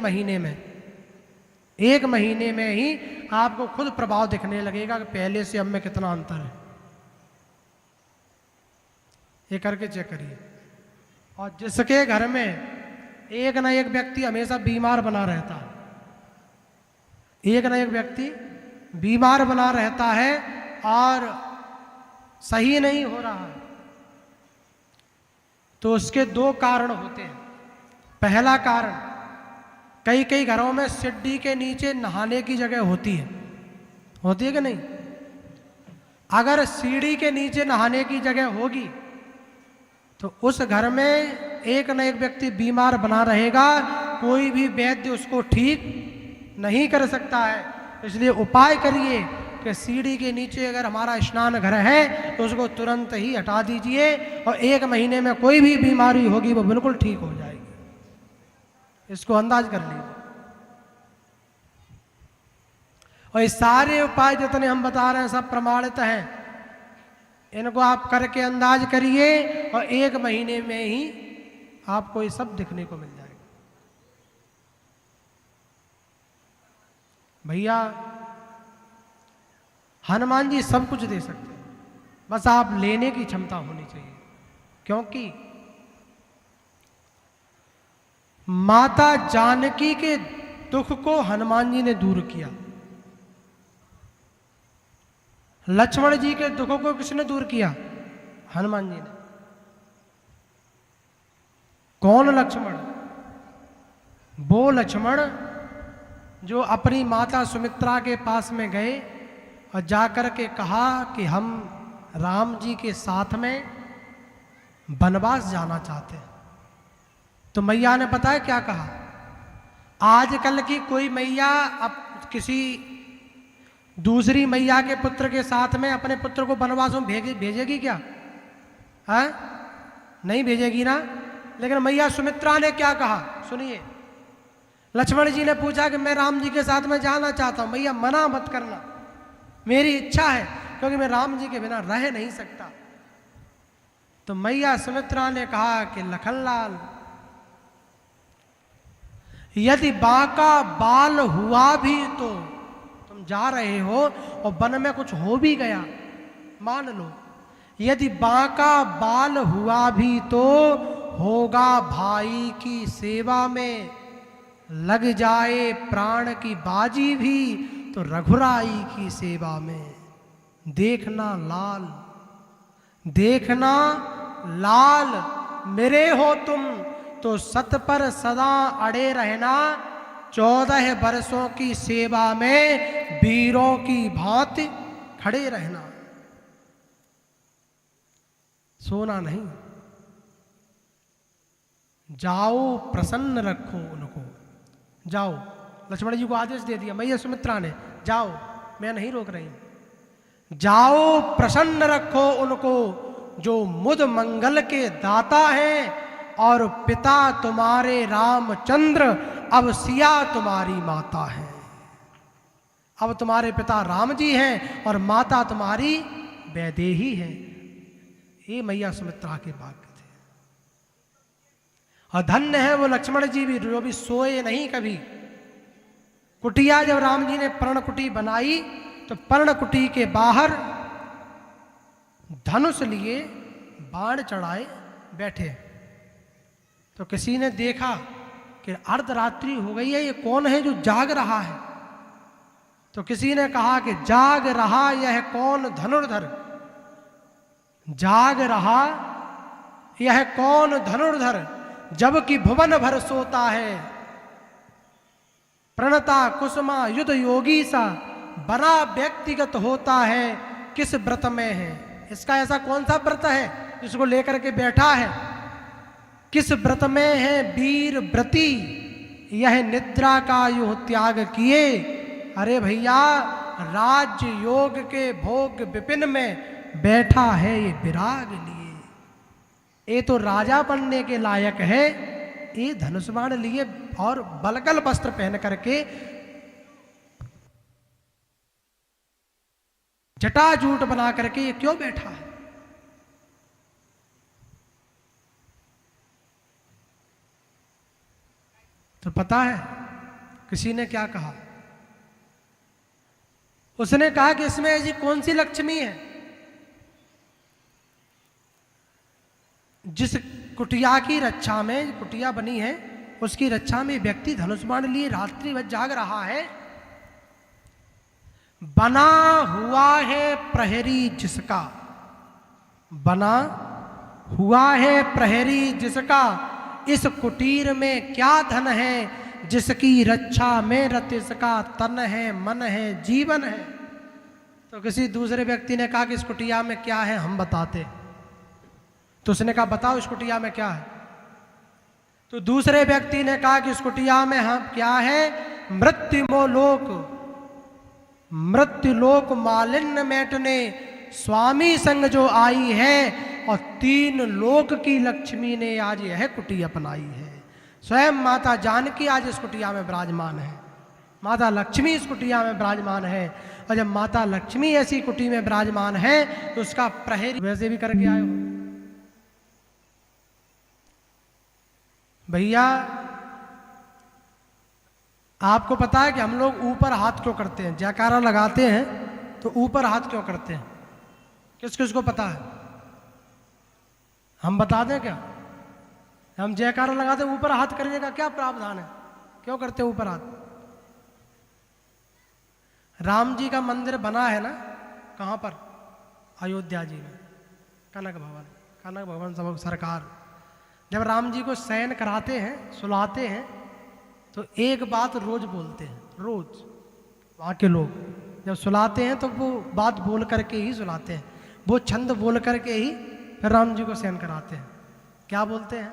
महीने में ही आपको खुद प्रभाव दिखने लगेगा कि पहले से अब में कितना अंतर है। ये करके चेक करिए। और जिसके घर में एक ना एक व्यक्ति हमेशा बीमार बना रहता है, एक ना एक व्यक्ति बीमार बना रहता है और सही नहीं हो रहा है, तो उसके 2 कारण होते हैं। पहला कारण, कई घरों में सीढ़ी के नीचे नहाने की जगह होती है कि नहीं? अगर सीढ़ी के नीचे नहाने की जगह होगी तो उस घर में एक न एक व्यक्ति बीमार बना रहेगा, कोई भी वैद्य उसको ठीक नहीं कर सकता है। इसलिए उपाय करिए कि सीढ़ी के नीचे अगर हमारा स्नान घर है तो उसको तुरंत ही हटा दीजिए, और 1 महीने में कोई भी बीमारी होगी वो बिल्कुल ठीक हो जाएगी। इसको अंदाज कर लीजिए। और ये सारे उपाय जितने हम बता रहे हैं सब प्रमाणित हैं, इनको आप करके अंदाज करिए और 1 महीने में ही आपको ये सब दिखने को मिल जाएगा। भैया हनुमान जी सब कुछ दे सकते हैं, बस आप लेने की क्षमता होनी चाहिए। क्योंकि माता जानकी के दुख को हनुमान जी ने दूर किया, लक्ष्मण जी के दुखों को किसने दूर किया? हनुमान जी ने। कौन लक्ष्मण? वो लक्ष्मण जो अपनी माता सुमित्रा के पास में गए और जाकर के कहा कि हम राम जी के साथ में वनवास जाना चाहते हैं। तो मैया ने पता है क्या कहा? आजकल की कोई मैया अब किसी दूसरी मैया के पुत्र के साथ में अपने पुत्र को वनवास में भेजेगी क्या? है? नहीं भेजेगी ना। लेकिन मैया सुमित्रा ने क्या कहा सुनिए। लक्ष्मण जी ने पूछा कि मैं राम जी के साथ में जाना चाहता हूं। मैया मना मत करना, मेरी इच्छा है, क्योंकि मैं राम जी के बिना रह नहीं सकता। तो मैया सुमित्रा ने कहा कि लखनलाल, यदि बांका बाल हुआ भी तो तुम जा रहे हो और वन में कुछ हो भी गया, मान लो यदि बांका बाल हुआ भी तो होगा भाई की सेवा में, लग जाए प्राण की बाजी भी तो रघुराई की सेवा में। देखना लाल, देखना लाल, मेरे हो तुम तो सत पर सदा अड़े रहना, 14 वर्षों की सेवा में वीरों की भांति खड़े रहना। सोना नहीं, जाओ प्रसन्न रखो उनको, जाओ। लक्ष्मण जी को आदेश दे दिया मैया सुमित्रा ने, जाओ, मैं नहीं रोक रही, जाओ प्रसन्न रखो उनको जो मुद मंगल के दाता हैं, और पिता तुम्हारे रामचंद्र अब सिया तुम्हारी माता है। अब तुम्हारे पिता राम जी हैं और माता तुम्हारी वैदेही है। ये मैया सुमित्रा के भाग्य थे। और धन्य है वो लक्ष्मण जी भी, जो भी सोए नहीं कभी। कुटिया जब राम जी ने पर्ण कुटी बनाई तो पर्णकुटी के बाहर धनुष लिए बाण चढ़ाए बैठे। तो किसी ने देखा कि अर्धरात्रि हो गई है, ये कौन है जो जाग रहा है। तो किसी ने कहा कि जाग रहा यह कौन धनुर्धर, जाग रहा यह कौन धनुर्धर, जबकि भुवन भर सोता है। प्रणता कुसुमा युद्ध योगी सा, बना व्यक्तिगत होता है किस व्रत में है। इसका ऐसा कौन सा व्रत है जिसको लेकर के बैठा है, किस व्रत में है वीर व्रती, यह निद्रा का यूं त्याग किए। अरे भैया, राज्य योग के भोग विपिन में बैठा है ये विराग लिए। ये तो राजा बनने के लायक है, ये धनुष बाण लिए और बलगल वस्त्र पहन करके जटाजूट बना करके ये क्यों बैठा है। तो पता है किसी ने क्या कहा, उसने कहा कि इसमें ऐसी कौन सी लक्ष्मी है जिस कुटिया की रक्षा में, कुटिया बनी है उसकी रक्षा में व्यक्ति धनुष बाण लिए रात्रि भर जाग रहा है। बना हुआ है प्रहरी जिसका, बना हुआ है प्रहरी जिसका, इस कुटीर में क्या धन है, जिसकी रक्षा में रत इसका तन है मन है जीवन है। तो किसी दूसरे व्यक्ति ने कहा कि इस कुटिया में क्या है हम बताते। तो उसने कहा बताओ इस कुटिया में क्या है। तो दूसरे व्यक्ति ने कहा कि इस कुटिया में हम क्या है, मृत्युलोक, मृत्युलोक मालिन्य मेटने स्वामी संग जो आई है, और 3 लोक की लक्ष्मी ने आज यह कुटी अपनाई है। स्वयं माता जानकी आज इस कुटिया में विराजमान है, माता लक्ष्मी इस कुटिया में विराजमान है। और जब माता लक्ष्मी ऐसी कुटी में विराजमान है तो उसका प्रहरी वैसे भी करके आए हो। भैया आपको पता है कि हम लोग ऊपर हाथ क्यों करते हैं, जयकारा लगाते हैं तो ऊपर हाथ क्यों करते हैं, किस किस को पता है? हम बता दें क्या? हम जयकारा लगाते हैं ऊपर हाथ करने का क्या प्रावधान है, क्यों करते हैं ऊपर हाथ? राम जी का मंदिर बना है ना, कहाँ पर? अयोध्या जी में, कनक भवन, कनक भवन सब सरकार जब राम जी को शयन कराते हैं, सुलाते हैं, तो एक बात रोज बोलते हैं, रोज वहाँ के लोग जब सुलाते हैं तो वो बात बोल करके ही सुलाते हैं, वो छंद बोल करके ही फिर राम जी को शयन कराते हैं। क्या बोलते हैं?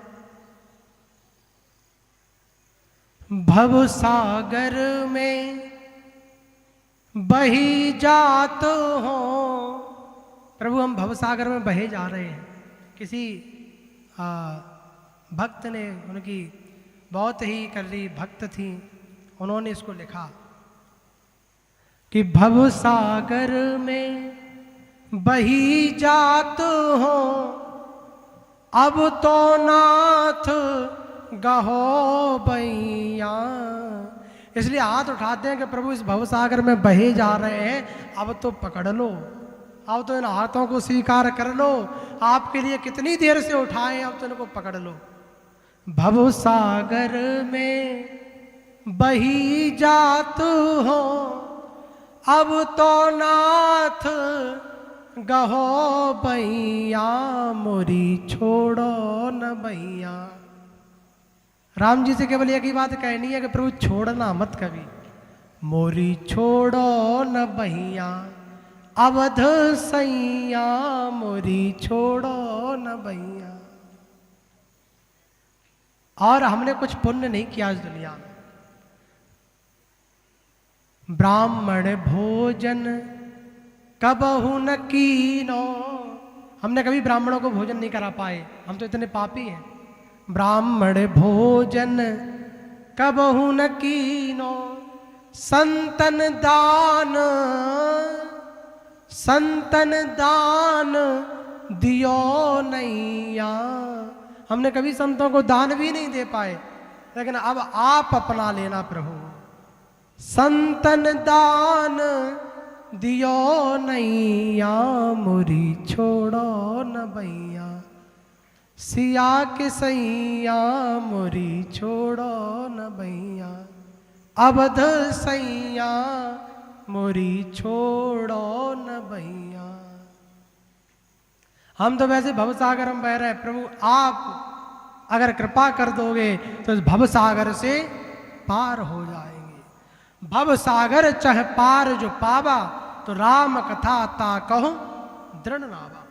भव सागर में बही जात हो। प्रभु हम भव सागर में बहे जा रहे हैं। किसी भक्त ने, उनकी बहुत ही करीब भक्त थी, उन्होंने इसको लिखा कि भव सागर में बही जात हो, अब तो नाथ गहो बैया। इसलिए हाथ उठाते हैं कि प्रभु इस भवसागर में बहे जा रहे हैं, अब तो पकड़ लो, अब तो इन हाथों को स्वीकार कर लो, आपके लिए कितनी देर से उठाएं, अब तो इनको पकड़ लो। भवसागर में बही जात हो, अब तो नाथ गहो बैया, मोरी छोड़ो न बैया। राम जी से केवल एक ही बात कहनी है कि प्रभु छोड़ना मत कभी, मोरी छोड़ो न बैया, अवध सैया, मोरी छोड़ो न बैया। और हमने कुछ पुण्य नहीं किया इस दुनिया में। ब्राह्मण भोजन कबहु न कीनो, हमने कभी ब्राह्मणों को भोजन नहीं करा पाए, हम तो इतने पापी हैं। ब्राह्मण भोजन कबहु न कीनो, संतन दान, संतन दान दियो नैया। हमने कभी संतों को दान भी नहीं दे पाए, लेकिन अब आप अपना लेना प्रभु। संतन दान दियो नैया मुरी छोड़ो न भैया, सिया के सैया मुरी छोड़ो न भैया, अवध सैया मुरी छोड़ो न भैया। हम तो वैसे भवसागर में बह रहे हैं, प्रभु आप अगर कृपा कर दोगे तो इस भवसागर से पार हो जाएंगे। भवसागर चह पार जो पावा, तो राम कथा ता कहूं दृढ़ नावा।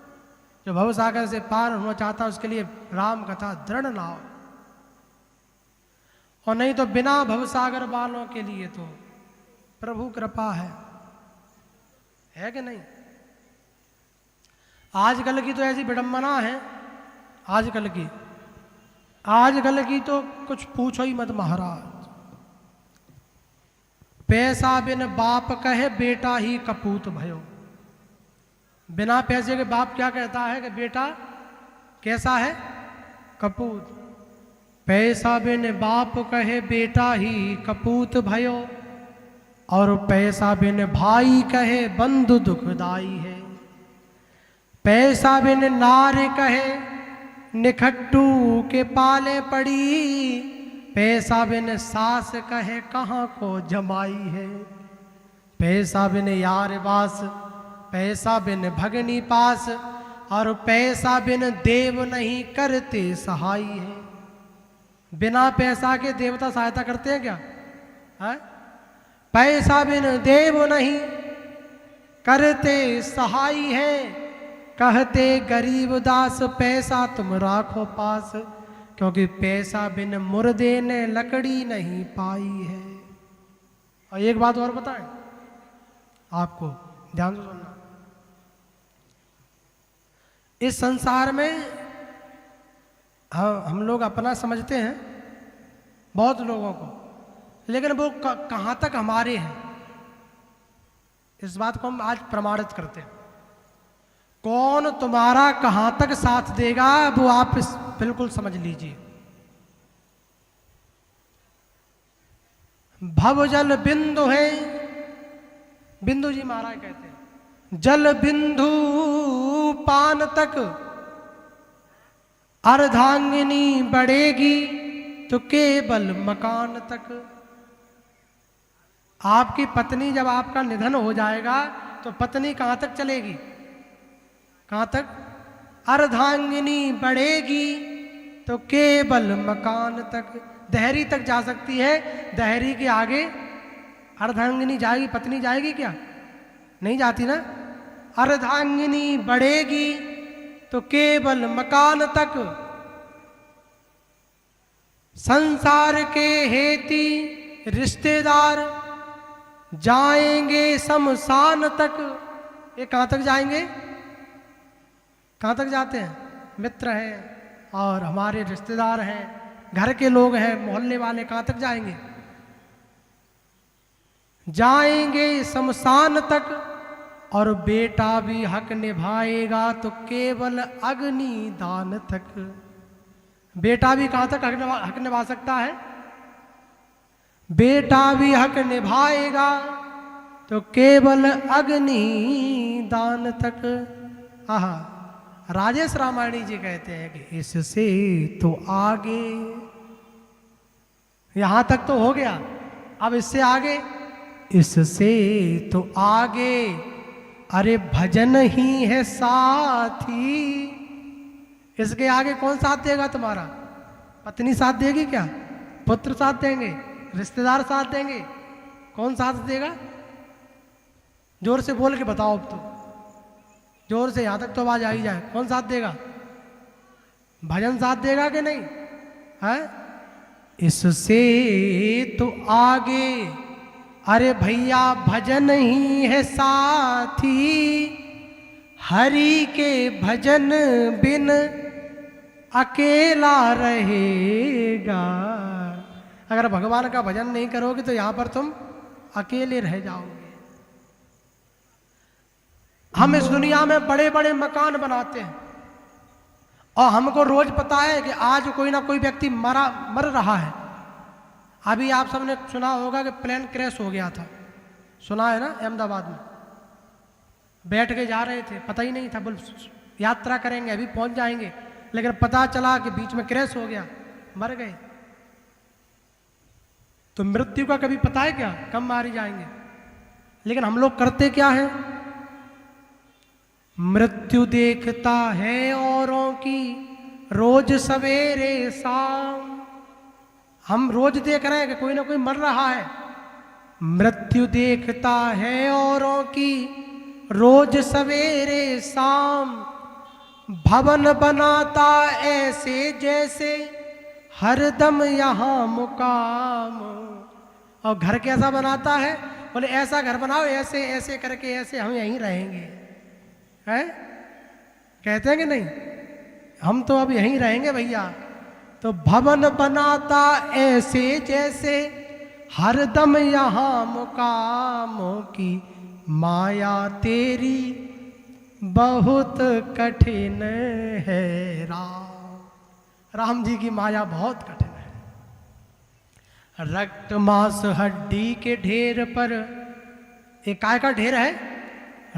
जो भवसागर से पार होना चाहता है उसके लिए राम कथा दृढ़ नाव, और नहीं तो बिना भवसागर वालों के लिए तो प्रभु कृपा है कि नहीं। आजकल की तो ऐसी विडंबना है, आजकल की तो कुछ पूछो ही मत महाराज। पैसा बिन बाप कहे बेटा ही कपूत भयो। बिना पैसे के बाप क्या कहता है कि बेटा कैसा है, कपूत। पैसा बिन बाप कहे बेटा ही कपूत भयो, और पैसा बिन भाई कहे बंधु दुखदाई है। पैसा बिन नार कहे निखट्टू के पाले पड़ी, पैसा बिन सास कहे कहाँ को जमाई है। पैसा बिन यार बास, पैसा बिन भगनी पास, और पैसा बिन देव नहीं करते सहाय है। बिना पैसा के देवता सहायता करते हैं क्या है? पैसा बिन देव नहीं करते सहाय है, कहते गरीब दास पैसा तुम राखो पास, क्योंकि पैसा बिन मुर्दे ने लकड़ी नहीं पाई है। और एक बात और बताएं आपको, ध्यान से सुनना। इस संसार में हम लोग अपना समझते हैं बहुत लोगों को, लेकिन वो कहाँ तक हमारे हैं, इस बात को हम आज प्रमाणित करते हैं। कौन तुम्हारा कहाँ तक साथ देगा वो आप बिल्कुल समझ लीजिए। भव जल बिंदु है, बिंदु जी महाराज कहते हैं, जल बिंदु पान तक अर्धांगिनी बढ़ेगी तो केवल मकान तक। आपकी पत्नी जब आपका निधन हो जाएगा तो पत्नी कहाँ तक चलेगी, कहाँ तक? अर्धांगिनी बढ़ेगी तो केवल मकान तक, दहरी तक जा सकती है। दहरी के आगे अर्धांगिनी जाएगी, पत्नी जाएगी क्या? नहीं जाती ना। अर्धांगिनी बढ़ेगी तो केवल मकान तक, संसार के हेती रिश्तेदार जाएंगे शमशान तक। ये कहाँ तक जाएंगे, कहाँ तक जाते हैं? मित्र हैं और हमारे रिश्तेदार हैं, घर के लोग हैं, मोहल्ले वाले, कहाँ तक जाएंगे? जाएंगे शमशान तक। और बेटा भी हक निभाएगा तो केवल अग्नि दान तक। बेटा भी कहाँ तक हक निभा सकता है? बेटा भी हक निभाएगा तो केवल अग्नि दान तक। आहा, राजेश रामायणी जी कहते हैं कि इससे तो आगे, यहां तक तो हो गया, अब इससे आगे, इससे तो आगे अरे भजन ही है साथी। इसके आगे कौन साथ देगा तुम्हारा? पत्नी साथ देगी क्या? पुत्र साथ देंगे? रिश्तेदार साथ देंगे? कौन साथ देगा? जोर से बोल के बताओ अब तो, जोर से, यहां तक तो आवाज आई जाए। कौन साथ देगा? भजन साथ देगा कि नहीं है? इससे तो आगे अरे भैया भजन ही है साथी, हरि के भजन बिन अकेला रहेगा। अगर भगवान का भजन नहीं करोगे तो यहां पर तुम अकेले रह जाओगे। हम इस दुनिया में बड़े बड़े मकान बनाते हैं और हमको रोज पता है कि आज कोई ना कोई व्यक्ति मर रहा है। अभी आप सबने सुना होगा कि प्लेन क्रैश हो गया था, सुना है ना, अहमदाबाद में। बैठ के जा रहे थे, पता ही नहीं था, बोल यात्रा करेंगे अभी पहुंच जाएंगे, लेकिन पता चला कि बीच में क्रैश हो गया, मर गए। तो मृत्यु का कभी पता है क्या, कब मारी जाएंगे। लेकिन हम लोग करते क्या है, मृत्यु देखता है औरों की रोज सवेरे शाम। हम रोज देख रहे हैं कि कोई ना कोई मर रहा है। मृत्यु देखता है औरों की रोज सवेरे शाम, भवन बनाता ऐसे जैसे हरदम यहाँ मुकाम। और घर कैसा बनाता है, बोले ऐसा घर बनाओ, ऐसे ऐसे करके ऐसे हम यहीं रहेंगे, हैं? कहते हैं कि नहीं, हम तो अब यहीं रहेंगे भैया। तो भवन बनाता ऐसे जैसे हरदम यहाँ मुकामों की माया तेरी बहुत कठिन है राम। राम जी की माया बहुत कठिन है। रक्त मांस हड्डी के ढेर पर, एक काय का ढेर है,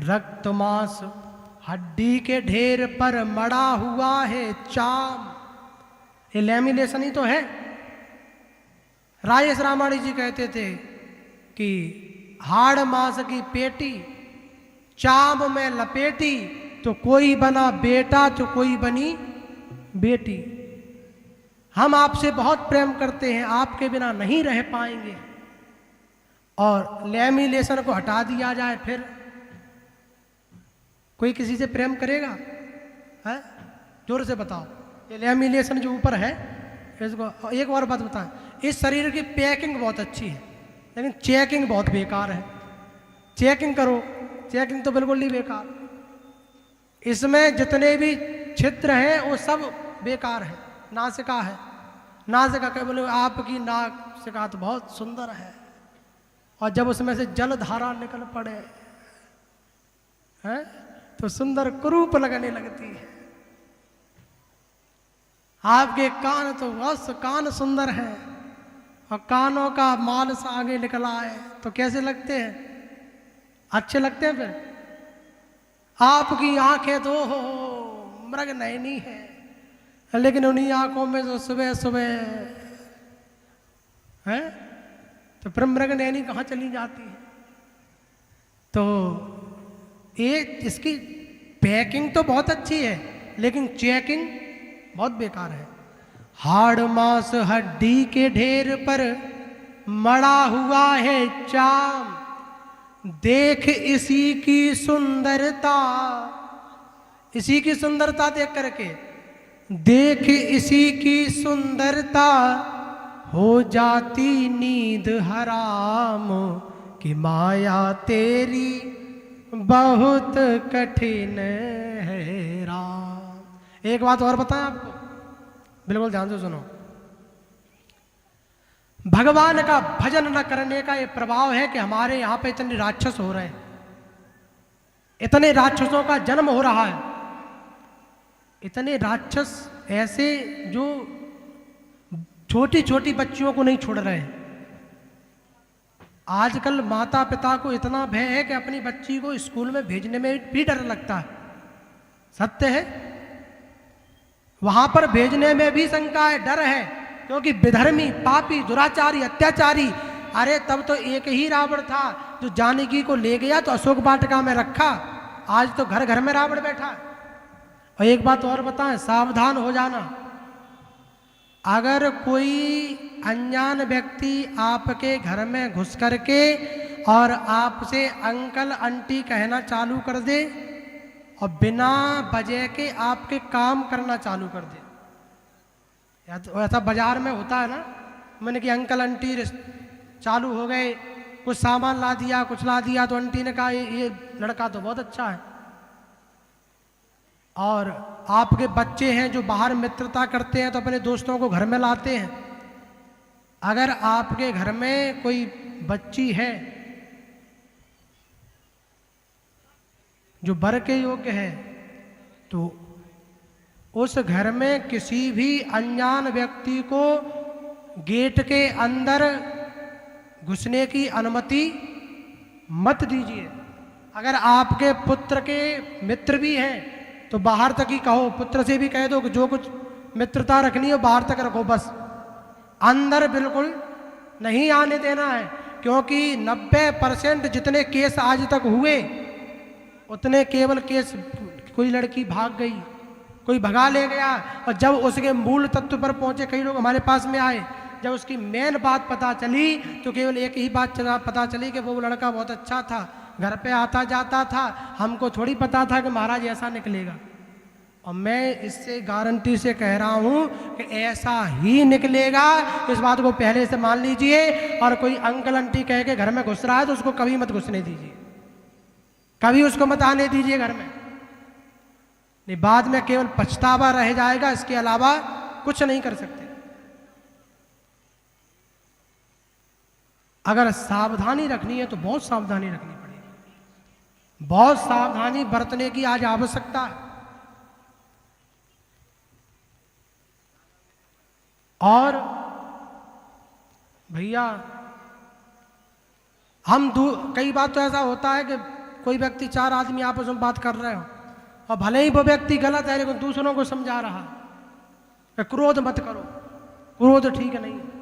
रक्त मांस हड्डी के ढेर पर मड़ा हुआ है चाम। ये लैमिनेशन ही तो है। राजेश रामाणी जी कहते थे कि हाड़ मांस की पेटी चाम में लपेटी, तो कोई बना बेटा तो कोई बनी बेटी। हम आपसे बहुत प्रेम करते हैं, आपके बिना नहीं रह पाएंगे। और लैमिनेशन को हटा दिया जाए, फिर कोई किसी से प्रेम करेगा, है? जोर से बताओ। ये लैमिनेशन जो ऊपर है, इसको एक और बात बताएं, इस शरीर की पैकिंग बहुत अच्छी है, लेकिन चेकिंग बहुत बेकार है। चेकिंग करो, चेकिंग तो बिल्कुल नहीं बेकार। इसमें जितने भी छिद्र हैं वो सब बेकार है। नासिका है, नासिका के बोले आपकी नासिका तो बहुत सुंदर है, और जब उसमें से जल धारा निकल पड़े हैं तो सुंदर कुरूप लगने लगती है। आपके कान तो बस कान सुंदर है, और कानों का माल सा आगे निकला है तो कैसे लगते हैं, अच्छे लगते हैं। फिर आपकी आंखें तो मृग नयनी है, लेकिन उन्हीं आंखों में जो सुबह सुबह है तो फिर मृग नयनी कहाँ चली जाती है। तो ये इसकी पैकिंग तो बहुत अच्छी है, लेकिन चेकिंग बहुत बेकार है। हाड़ मांस हड्डी के ढेर पर मड़ा हुआ है चाम, देख इसी की सुंदरता, इसी की सुंदरता देख करके, देख इसी की सुंदरता हो जाती नींद हराम कि माया तेरी बहुत कठिन है राम। एक बात और बताएं आपको, बिल्कुल ध्यान से सुनो। भगवान का भजन न करने का ये प्रभाव है कि हमारे यहाँ पे इतने राक्षस हो रहे हैं, इतने राक्षसों का जन्म हो रहा है। इतने राक्षस ऐसे जो छोटी छोटी बच्चियों को नहीं छोड़ रहे हैं। आजकल माता पिता को इतना भय है कि अपनी बच्ची को स्कूल में भेजने में भी डर लगता है। सत्य है, वहां पर भेजने में भी शंका है, डर है, क्योंकि विधर्मी, पापी, दुराचारी, अत्याचारी। अरे तब तो एक ही रावण था जो जानकी को ले गया तो अशोक वाटिका में रखा, आज तो घर घर में रावण बैठा है। और एक बात और बताएं, सावधान हो जाना। अगर कोई अनजान व्यक्ति आपके घर में घुस करके और आपसे अंकल आंटी कहना चालू कर दे और बिना वजह के आपके काम करना चालू कर दे, या तो ऐसा बाजार में होता है ना, मैंने कि अंकल आंटी चालू हो गए, कुछ सामान ला दिया, कुछ ला दिया, तो आंटी ने कहा ये लड़का तो बहुत अच्छा है। और आपके बच्चे हैं जो बाहर मित्रता करते हैं तो अपने दोस्तों को घर में लाते हैं। अगर आपके घर में कोई बच्ची है जो वर के योग्य है, तो उस घर में किसी भी अनजान व्यक्ति को गेट के अंदर घुसने की अनुमति मत दीजिए। अगर आपके पुत्र के मित्र भी हैं तो बाहर तक ही कहो, पुत्र से भी कह दो कि जो कुछ मित्रता रखनी है बाहर तक रखो, बस अंदर बिल्कुल नहीं आने देना है। क्योंकि 90% जितने केस आज तक हुए उतने केवल केस कोई लड़की भाग गई, कोई भगा ले गया, और जब उसके मूल तत्व पर पहुंचे, कई लोग हमारे पास में आए, जब उसकी मेन बात पता चली तो केवल एक ही बात पता चली कि वो लड़का बहुत अच्छा था, घर पे आता जाता था, हमको थोड़ी पता था कि महाराज ऐसा निकलेगा। और मैं इससे गारंटी से कह रहा हूं कि ऐसा ही निकलेगा, इस बात को पहले से मान लीजिए। और कोई अंकल आंटी कह के घर में घुस रहा है तो उसको कभी मत घुसने दीजिए, कभी उसको मत आने दीजिए घर में, नहीं बाद में केवल पछतावा रह जाएगा, इसके अलावा कुछ नहीं कर सकते। अगर सावधानी रखनी है तो बहुत सावधानी रखनी पड़ेगी, बहुत सावधानी बरतने की आज आवश्यकता है। और भैया हम कई बार तो ऐसा होता है कि कोई व्यक्ति, 4 आदमी आपस में बात कर रहे हो और भले ही वो व्यक्ति गलत है लेकिन दूसरों को समझा रहा है कि क्रोध मत करो, क्रोध ठीक नहीं है।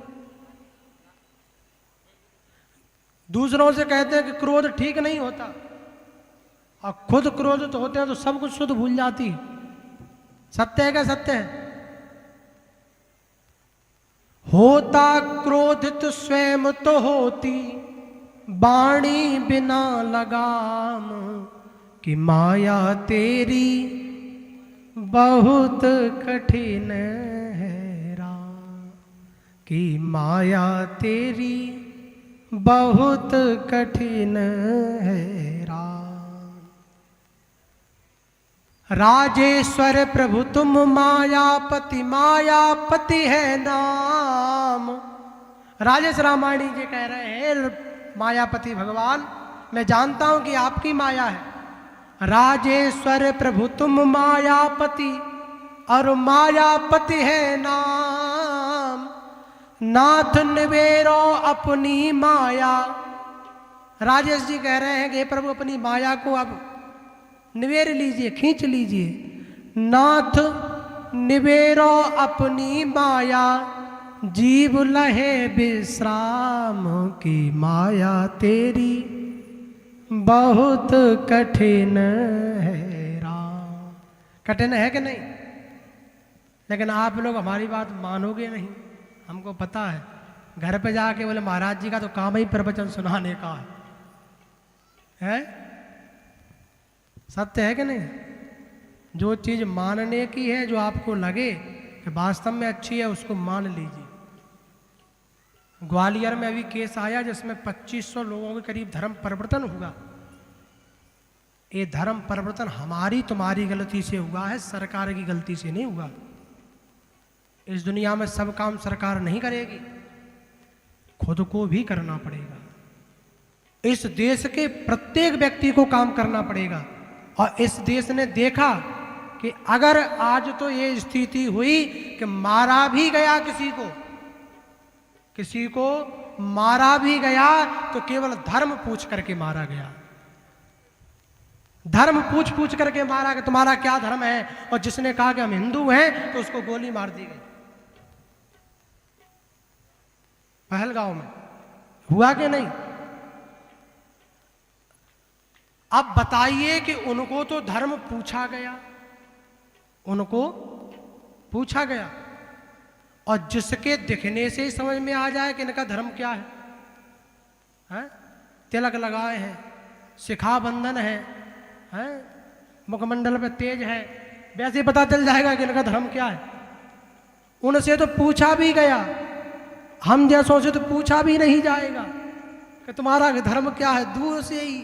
दूसरों से कहते हैं कि क्रोध ठीक नहीं होता और खुद क्रोधित होते हैं तो सब कुछ शुद्ध भूल जाती है। सत्य है क्या? सत्य है। होता क्रोधित स्वयं तो होती बाणी बिना लगाम, कि माया तेरी बहुत कठिन है राम, कि माया तेरी बहुत कठिन है राम। राजेश्वर प्रभु तुम मायापति, मायापति है नाम। राजेश रामायणी जी कह रहे हैं, मायापति भगवान, मैं जानता हूं कि आपकी माया है। राजेश्वर प्रभु तुम मायापति और मायापति है नाम, नाथ निवेरो अपनी माया। राजेश जी कह रहे हैं कि प्रभु अपनी माया को अब निवेर लीजिए, खींच लीजिए। नाथ निवेरो अपनी माया, जीव लहे विश्राम, की माया तेरी बहुत कठिन है राम। कठिन है कि नहीं? लेकिन आप लोग हमारी बात मानोगे नहीं, हमको पता है। घर पे जाके बोले महाराज जी का तो काम ही प्रवचन सुनाने का है? सत्य है कि नहीं? जो चीज मानने की है, जो आपको लगे कि वास्तव में अच्छी है, उसको मान लीजिए। ग्वालियर में अभी केस आया जिसमें 2500 लोगों के करीब धर्म परिवर्तन हुआ। ये धर्म परिवर्तन हमारी तुम्हारी गलती से हुआ है, सरकार की गलती से नहीं हुआ। इस दुनिया में सब काम सरकार नहीं करेगी, खुद को भी करना पड़ेगा। इस देश के प्रत्येक व्यक्ति को काम करना पड़ेगा। और इस देश ने देखा कि अगर आज तो ये स्थिति हुई कि मारा भी गया, किसी को मारा भी गया तो केवल धर्म पूछ करके मारा गया। धर्म पूछ पूछ करके मारा कि तुम्हारा क्या धर्म है, और जिसने कहा कि हम हिंदू हैं तो उसको गोली मार दी गई। पहलगांव में हुआ कि नहीं? अब बताइए कि उनको तो धर्म पूछा गया, उनको पूछा गया, और जिसके दिखने से ही समझ में आ जाए कि इनका धर्म क्या है? तिलक लगाए हैं, शिखा बंधन है, मुखमंडल पे तेज है, वैसे ही पता चल जाएगा कि इनका धर्म क्या है। उनसे तो पूछा भी गया, हम जैसों से तो पूछा भी नहीं जाएगा कि तुम्हारा धर्म क्या है। दूर से ही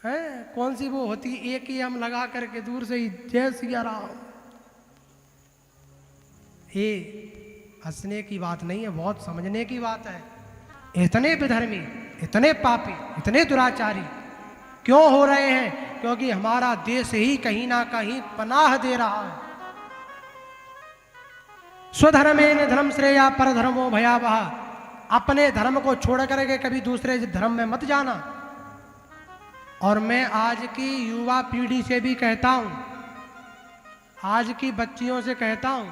है, कौन सी वो होती, एक ही हम लगा करके दूर से ही जय सिया राम। ये हंसने की बात नहीं है, बहुत समझने की बात है। इतने विधर्मी, इतने पापी, इतने दुराचारी क्यों हो रहे हैं? क्योंकि हमारा देश ही कहीं ना कहीं पनाह दे रहा है। स्वधर्मेन धर्म श्रेया परधर्मो भयावह। अपने धर्म को छोड़ करके कभी दूसरे धर्म में मत जाना। और मैं आज की युवा पीढ़ी से भी कहता हूं, आज की बच्चियों से कहता हूं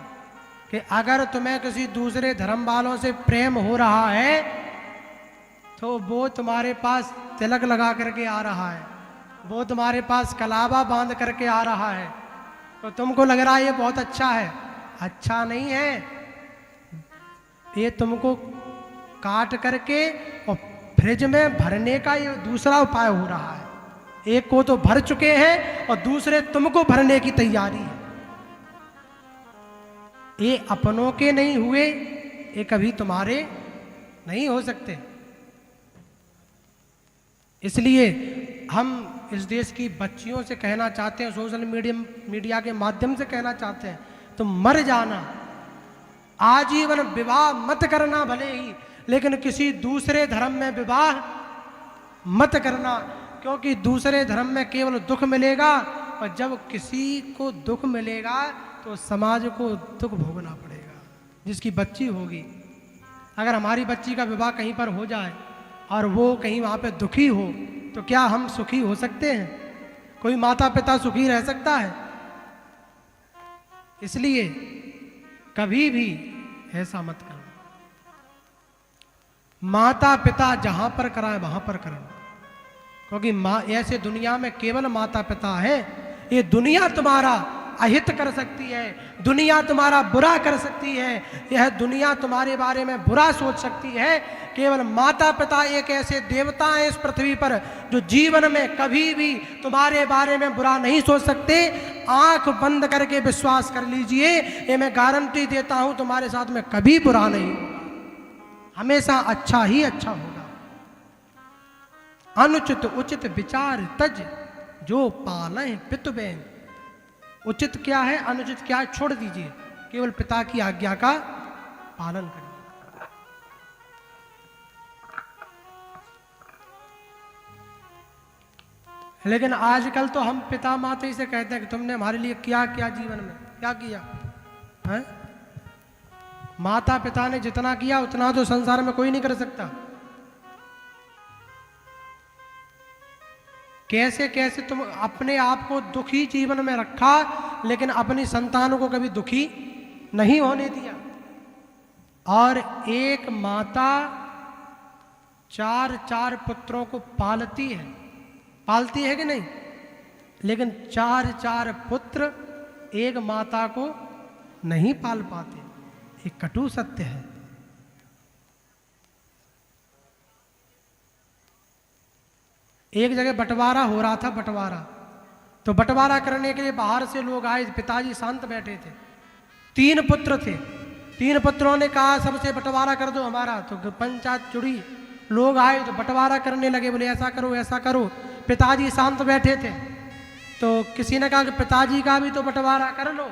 कि अगर तुम्हें किसी दूसरे धर्म वालों से प्रेम हो रहा है तो वो तुम्हारे पास तिलक लगा करके आ रहा है, वो तुम्हारे पास कलावा बांध करके आ रहा है, तो तुमको लग रहा है ये बहुत अच्छा है। अच्छा नहीं है, ये तुमको काट करके और फ्रिज में भरने का ये दूसरा उपाय हो रहा है। एक को तो भर चुके हैं और दूसरे तुमको भरने की तैयारी है। ये अपनों के नहीं हुए, ये कभी तुम्हारे नहीं हो सकते। इसलिए हम इस देश की बच्चियों से कहना चाहते हैं, सोशल मीडिया के माध्यम से कहना चाहते हैं, तुम मर जाना, आजीवन विवाह मत करना भले ही, लेकिन किसी दूसरे धर्म में विवाह मत करना, क्योंकि दूसरे धर्म में केवल दुख मिलेगा और जब किसी को दुख मिलेगा तो समाज को दुख भोगना पड़ेगा। जिसकी बच्ची होगी, अगर हमारी बच्ची का विवाह कहीं पर हो जाए और वो कहीं वहाँ पे दुखी हो तो क्या हम सुखी हो सकते हैं? कोई माता पिता सुखी रह सकता है? इसलिए कभी भी ऐसा मत करना। माता पिता जहां पर कराए वहां पर करना, क्योंकि ऐसे दुनिया में केवल माता पिता है। ये दुनिया तुम्हारा अहित कर सकती है, दुनिया तुम्हारा बुरा कर सकती है, यह दुनिया तुम्हारे बारे में बुरा सोच सकती है। केवल माता पिता एक ऐसे देवता हैं इस पृथ्वी पर जो जीवन में कभी भी तुम्हारे बारे में बुरा नहीं सोच सकते। आंख बंद करके विश्वास कर लीजिए, ये मैं गारंटी देता हूं तुम्हारे साथ में कभी बुरा नहीं होगा, हमेशा अच्छा ही अच्छा होगा। अनुचित उचित विचार तज जो पालें पितु बेन। उचित क्या है, अनुचित क्या है, छोड़ दीजिए, केवल पिता की आज्ञा का पालन करिए। लेकिन आजकल तो हम पिता माता ही से कहते हैं कि तुमने हमारे लिए क्या किया, जीवन में क्या किया है? माता पिता ने जितना किया उतना तो संसार में कोई नहीं कर सकता। कैसे कैसे तुम अपने आप को दुखी जीवन में रखा, लेकिन अपनी संतानों को कभी दुखी नहीं होने दिया। और एक माता 4 पुत्रों को पालती है कि नहीं? लेकिन 4 पुत्र एक माता को नहीं पाल पाते। एक कटु सत्य है। एक जगह बंटवारा हो रहा था, तो बंटवारा करने के लिए बाहर से लोग आए। पिताजी शांत बैठे थे, 3 पुत्र थे। 3 पुत्रों ने कहा सबसे बंटवारा कर दो हमारा। तो पंचायत जुड़ी, लोग आए तो बंटवारा करने लगे, बोले ऐसा करो ऐसा करो। पिताजी शांत बैठे थे, तो किसी ने कहा कि पिताजी का भी तो बंटवारा कर लो,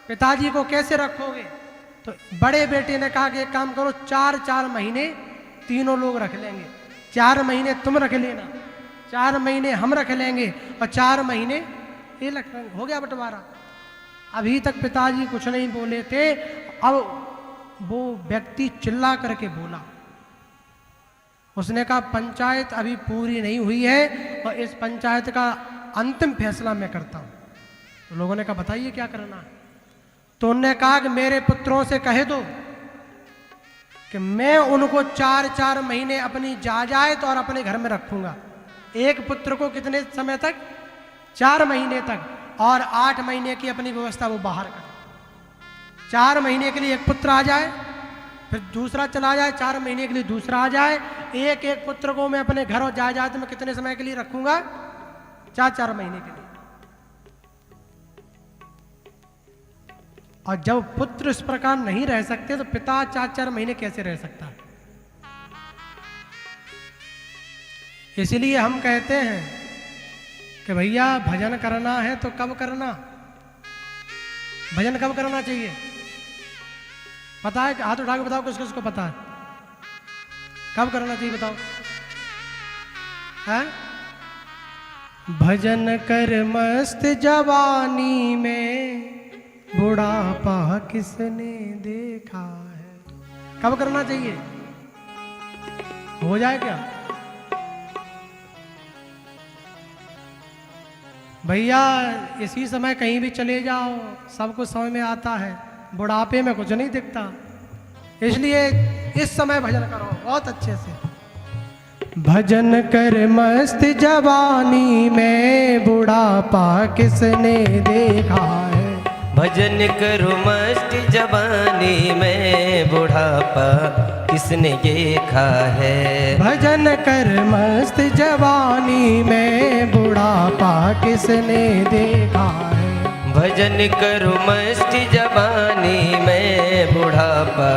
पिताजी को कैसे रखोगे? तो बड़े बेटे ने कहा कि एक काम करो, 4 महीने तीनों लोग रख लेंगे। 4 महीने तुम रख लेना, 4 महीने हम रख लेंगे और 4 महीने ये रख लेंगे। हो गया बंटवारा। अभी तक पिताजी कुछ नहीं बोले थे, अब वो व्यक्ति चिल्ला करके बोला। उसने कहा पंचायत अभी पूरी नहीं हुई है और इस पंचायत का अंतिम फैसला मैं करता हूं। तो लोगों ने कहा बताइए क्या करना है? तो उन्होंने कहा कि मेरे पुत्रों से कह दो कि मैं उनको 4 महीने अपनी जायदाद और अपने घर में रखूंगा। एक पुत्र को कितने समय तक? 4 महीने तक, और 8 महीने की अपनी व्यवस्था वो बाहर करे। 4 महीने के लिए एक पुत्र आ जाए, फिर दूसरा चला जाए, 4 महीने के लिए दूसरा आ जाए। एक पुत्र को मैं अपने घर और जायदाद में कितने समय के लिए रखूंगा? 4 महीने के लिए। और जब पुत्र इस प्रकार नहीं रह सकते तो पिता 4 महीने कैसे रह सकता है? इसलिए हम कहते हैं कि भैया भजन करना है तो कब करना? भजन कब करना चाहिए पता है? हाथ उठा के बताओ किसको किसको पता है कब करना चाहिए? बताओ है? भजन कर मस्त जवानी में, बुढ़ापा किसने देखा है? कब करना चाहिए? हो जाए क्या? भैया इसी समय कहीं भी चले जाओ, सब कुछ समझ में आता है, बुढ़ापे में कुछ नहीं दिखता। इसलिए इस समय भजन करो बहुत अच्छे से। भजन कर मस्त जवानी में, बुढ़ापा किसने देखा है। भजन करो मस्त जवानी में, बुढ़ापा किसने देखा है। भजन कर मस्त जवानी में, बुढ़ापा किसने देखा है। भजन करो मस्त जवानी में, बुढ़ापा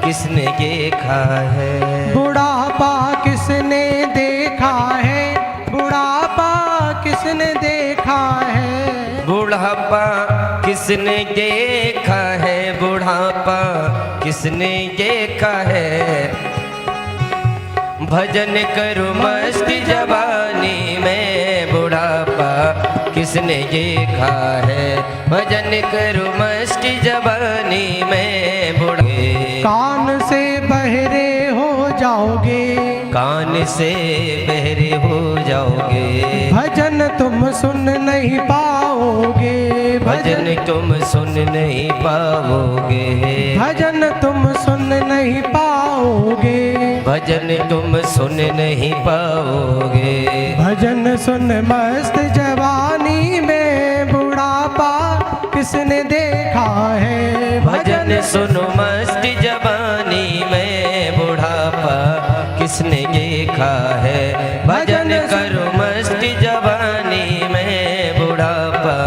किसने देखा है। बुढ़ापा किसने देखा है, बुढ़ापा किसने देखा है। बुढ़ापा किसने देखा है, बुढ़ापा किसने देखा है। भजन करो मस्त जवानी में, बुढ़ापा किसने देखा है। भजन करो मस्त जवानी में, बुढ़े कान से बहरे हो जाओगे, कान से बहरे हो जाओगे। भजन तुम सुन नहीं पाओगे, भजन तुम सुन नहीं पाओगे। भजन तुम सुन नहीं पाओगे। भजन तुम सुन नहीं पाओगे। भजन सुन मस्त जवानी में, बुढ़ापा किसने देखा है। भजन सुनो मस्त जवानी में, बुढ़ापा किसने देखा है। भजन करो मस्त जवानी में, बुढ़ापा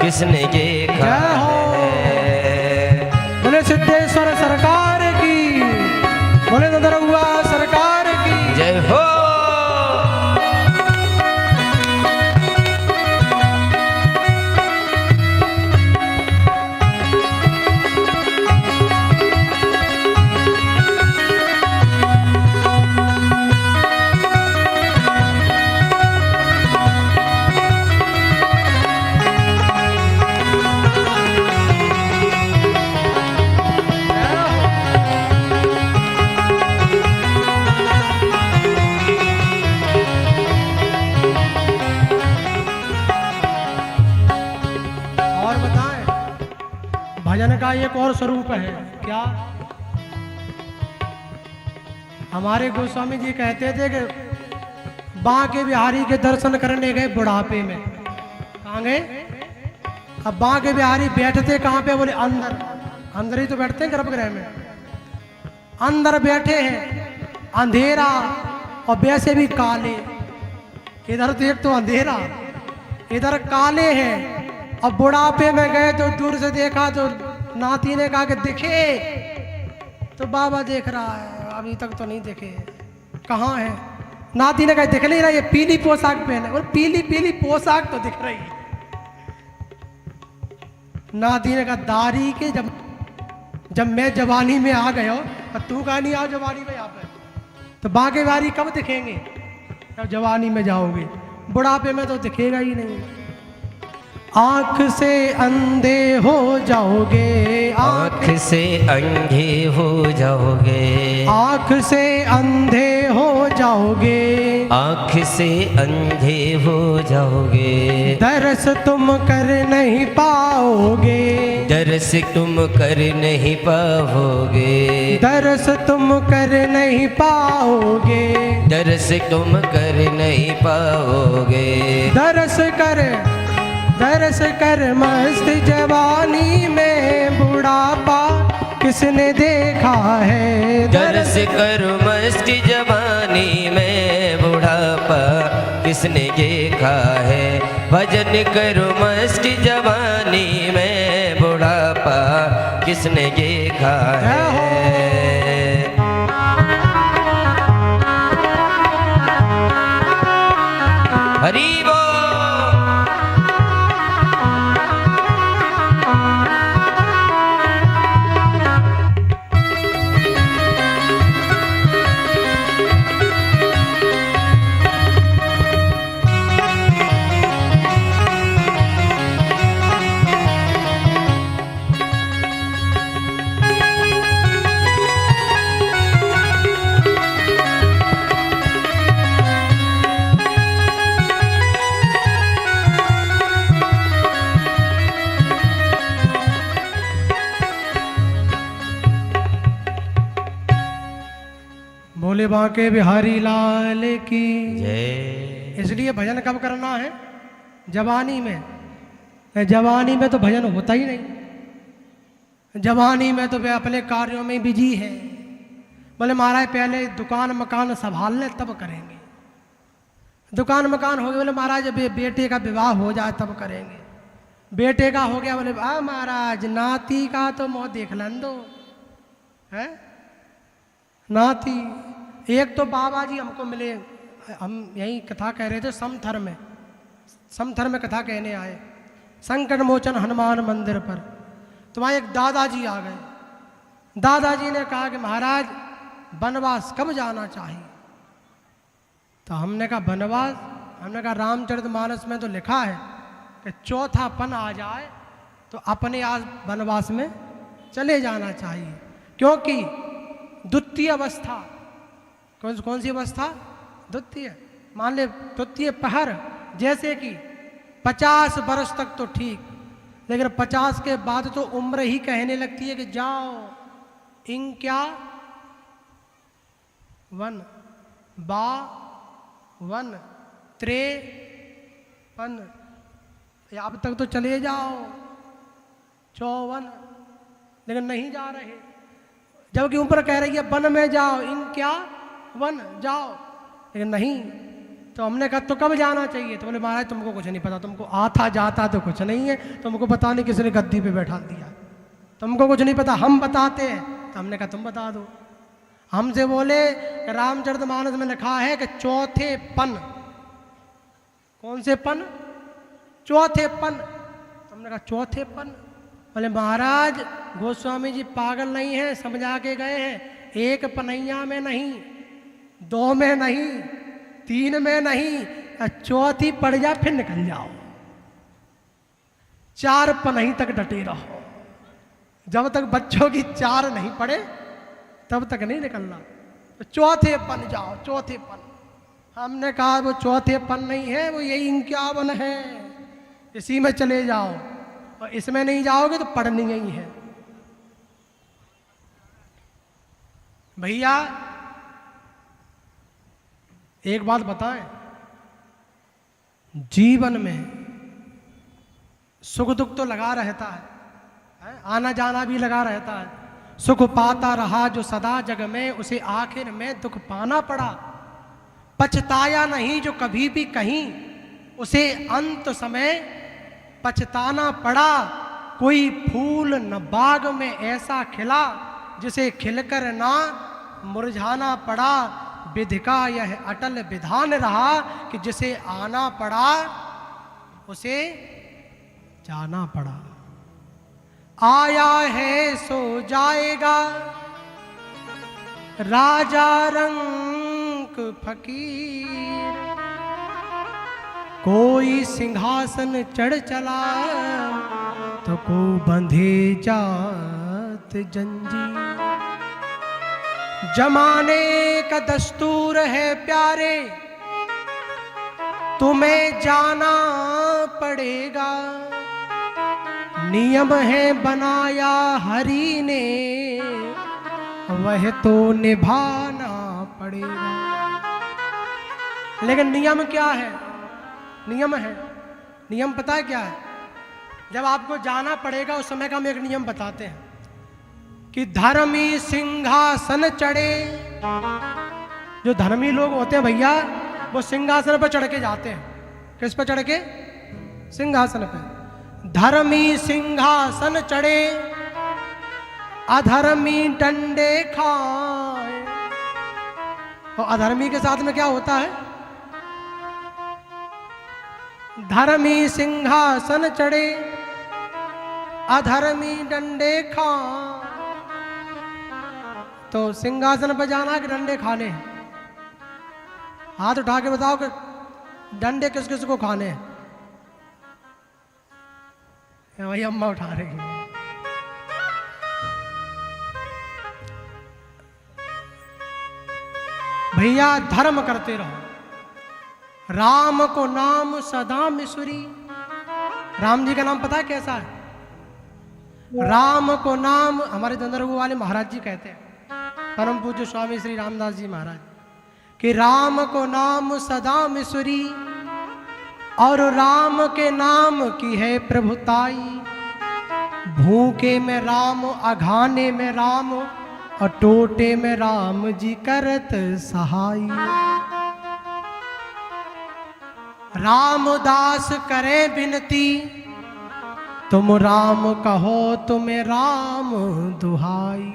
किसने देखा है। बोले सिद्धेश्वर सरकार की, बोले नंदरहुआ सरकार की जय हो। भजन का एक और स्वरूप है क्या। हमारे गोस्वामी जी कहते थे कि बांके बिहारी के दर्शन करने गए बुढ़ापे में। कहाँ गए? अब बांके बिहारी बैठते कहाँ पे? बोले अंदर। अंदर ही तो बैठते हैं गर्भगृह में। अंदर बैठे हैं, अंधेरा और वैसे भी काले। इधर तो एक तो अंधेरा, इधर काले हैं। अब बुढ़ापे में गए तो दूर से देखा तो नाती ने कहा कि दिखे, तो बाबा देख रहा है, अभी तक तो नहीं दिखे। कहाँ है? नाती ने कहा दिख नहीं रहा, ये पीली पोशाक पहने। और पीली पीली पोशाक तो दिख रही है। नाती ने कहा दारी के जब मैं जवानी में आ गया तो तू कहा नहीं आओ जवानी में यहाँ पे, तो बागे बारी कब दिखेंगे? जब जवानी में जाओगे, बुढ़ापे में तो दिखेगा ही नहीं। आँख से अंधे हो जाओगे, आँख से अंधे हो जाओगे। आँख से अंधे हो जाओगे, आँख से अंधे हो जाओगे। दरस तुम कर नहीं पाओगे, दरस तुम कर नहीं पाओगे। दरस तुम कर नहीं पाओगे, दरस तुम कर नहीं पाओगे। दरस कर मस्त जवानी में, बुढ़ापा किसने देखा है। दरस कर मस्त जवानी में, बुढ़ापा किसने देखा है। भजन करो मस्त जवानी में, बुढ़ापा किसने देखा है। हरि बोल। बोले बांके बिहारी लाल की। जय। इसलिए भजन कब करना है? जवानी में। जवानी में तो भजन होता ही नहीं। जवानी में तो वे अपने कार्यों में बिजी है। बोले महाराज पहले दुकान मकान संभाल ले तब करेंगे। दुकान मकान हो गया, बोले महाराज बेटे का विवाह हो जाए तब करेंगे। बेटे का हो गया, बोले महाराज नाती का तो मोह देख लन दो है। नाती एक तो बाबा जी हमको मिले, हम यही कथा कह रहे थे समथर में कथा कहने आए संकट मोचन हनुमान मंदिर पर। तो वहाँ एक दादाजी आ गए। दादाजी ने कहा कि महाराज वनवास कब जाना चाहिए? तो हमने कहा वनवास, हमने कहा रामचरितमानस में तो लिखा है कि चौथा पन आ जाए तो अपने आज वनवास में चले जाना चाहिए। क्योंकि द्वितीय अवस्था, कौन सी अवस्था? द्वितीय। मान ले द्वितीय पहर, जैसे कि 50 वर्ष तक तो ठीक, लेकिन 50 के बाद तो उम्र ही कहने लगती है कि जाओ इन क्या वन बा वन त्रे पन, अब तक तो चले जाओ 54, लेकिन नहीं जा रहे। जबकि ऊपर कह रही है वन में जाओ, इन क्या वन जाओ, लेकिन नहीं। तो हमने कहा तो कब जाना चाहिए? तो बोले महाराज तुमको कुछ नहीं पता, तुमको आता जाता तो कुछ नहीं है, तुमको पता नहीं किसने गद्दी पे बैठा दिया, तुमको कुछ नहीं पता, हम बताते हैं। तो हमने कहा तुम बता दो। हमसे बोले रामचरितमानस में लिखा है कि चौथे पन। कौन से पन? चौथे पन। हमने कहा चौथे पन? बोले महाराज गोस्वामी जी पागल नहीं है, समझा के गए हैं। एक पनैया में नहीं, 2 में नहीं, 3 में नहीं, चौथी पड़ जाए फिर निकल जाओ। 4 पनही तक डटे रहो। जब तक बच्चों की 4 नहीं पड़े तब तक नहीं निकलना। तो चौथे पन जाओ, चौथे पन। हमने कहा वो चौथे पन नहीं है, वो यही 51 है, इसी में चले जाओ, और इसमें नहीं जाओगे तो पढ़नी ही है। भैया एक बात बताएं, जीवन में सुख दुख तो लगा रहता है, आना जाना भी लगा रहता है। सुख पाता रहा जो सदा जग में, उसे आखिर में दुख पाना पड़ा। पछताया नहीं जो कभी भी कहीं, उसे अंत समय पछताना पड़ा। कोई फूल न बाग में ऐसा खिला, जिसे खिलकर ना मुरझाना पड़ा। विधि का यह अटल विधान रहा कि जिसे आना पड़ा उसे जाना पड़ा। आया है सो जाएगा राजा रंक फकीर, कोई सिंहासन चढ़ चला तो को बंधे जात जंजीर। जमाने का दस्तूर है प्यारे, तुम्हें जाना पड़ेगा। नियम है बनाया हरि ने, वह तो निभाना पड़ेगा। लेकिन नियम क्या है? नियम है, नियम पता है क्या है? जब आपको जाना पड़ेगा उस समय का हम एक नियम बताते हैं कि धर्मी सिंहासन चढ़े। जो धर्मी लोग होते हैं भैया, वो सिंहासन पर चढ़ के जाते हैं। किस पर चढ़ के? सिंहासन पे। धर्मी सिंहासन चढ़े, अधर्मी डंडे खाए। और अधर्मी के साथ में क्या होता है? धर्मी सिंहासन चढ़े, अधर्मी डंडे खाए। तो सिंहासन पर जाना है कि डंडे खाने हैं? हाथ उठा के बताओ कि डंडे किस किस को खाने हैं? वही अम्मा उठा रही है। भैया धर्म करते रहो, राम को नाम सदा मिसुरी। राम जी का नाम पता है कैसा है? राम को नाम हमारे दंदरगु वाले महाराज जी कहते हैं, परम पूज्य स्वामी श्री रामदास जी महाराज कि राम को नाम सदा मिसरी और राम के नाम की है प्रभुताई। भूखे में राम, अघाने में राम, और टोटे में राम जी करत सहाय। रामदास करे बिनती, तुम राम कहो तुम्हें राम दुहाई।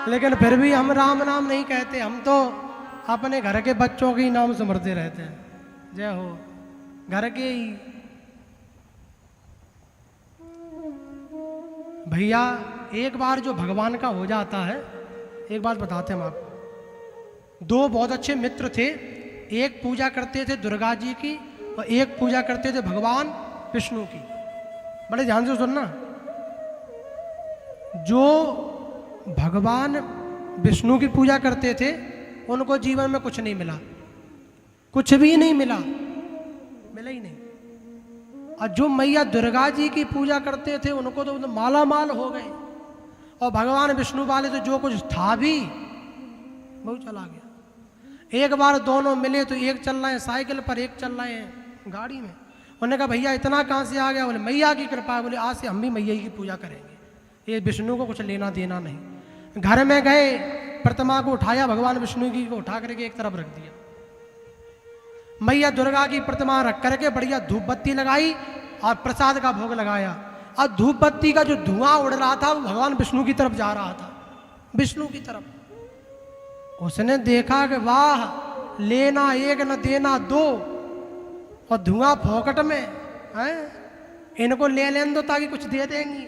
लेकिन फिर भी हम राम नाम नहीं कहते, हम तो अपने घर के बच्चों के ही नाम सुमरते रहते हैं। जय हो, घर के ही। भैया एक बार जो भगवान का हो जाता है, एक बात बताते हैं हम आपको। दो बहुत अच्छे मित्र थे, एक पूजा करते थे दुर्गा जी की और एक पूजा करते थे भगवान विष्णु की। बड़े ध्यान से सुनना, जो भगवान विष्णु की पूजा करते थे उनको जीवन में कुछ नहीं मिला, कुछ भी नहीं मिला, मिला ही नहीं। और जो मैया दुर्गा जी की पूजा करते थे उनको तो माला माल हो गए, और भगवान विष्णु वाले तो जो कुछ था भी वो चला गया। एक बार दोनों मिले तो एक चल रहे हैं साइकिल पर, एक चल रहे हैं गाड़ी में। उन्होंने कहा भैया इतना कहाँ से आ गया? बोले मैया की कृपा है। बोले आज से हम भी मैया की पूजा करेंगे, ये विष्णु को कुछ लेना देना नहीं। घर में गए, प्रतिमा को उठाया, भगवान विष्णु की को उठा करके एक तरफ रख दिया। मैया दुर्गा की प्रतिमा रख करके बढ़िया धूप बत्ती लगाई और प्रसाद का भोग लगाया। और धूप बत्ती का जो धुआं उड़ रहा था वो भगवान विष्णु की तरफ जा रहा था, विष्णु की तरफ। उसने देखा कि वाह, लेना एक न देना दो, और धुआं फोकट में है, इनको ले लेन दो ताकि कुछ दे देंगी।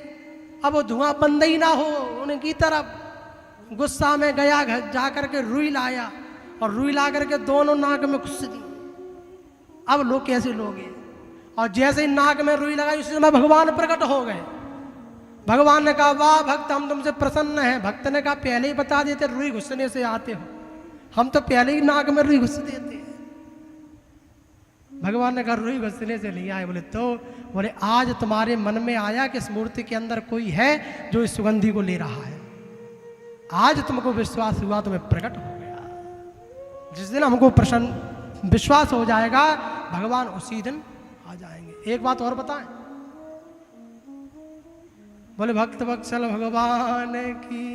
अब वो धुआं बंद ही ना हो उनकी तरफ। गुस्सा में गया, घर जा करके रुई लाया और रुई ला करके दोनों नाक में घुस दी। अब लोग कैसे लोगे? और जैसे ही नाक में रुई लगाई उसी समय भगवान प्रकट हो गए। भगवान ने कहा वाह भक्त, हम तुमसे प्रसन्न हैं। भक्त ने कहा पहले ही बता देते, रुई घुसने से आते हो, हम तो पहले ही नाक में रुई घुस देते हैं। भगवान ने कहा रुई घुसने से नहीं आए। बोले तो? बोले आज तुम्हारे मन में आया कि इस मूर्ति के अंदर कोई है जो इस सुगंधी को ले रहा है। आज तुमको विश्वास हुआ, तुम्हें प्रकट हो गया। जिस दिन हमको प्रसन्न विश्वास हो जाएगा भगवान उसी दिन आ जाएंगे। एक बात और बताएं, बोले भक्त वत्सल भगवान की।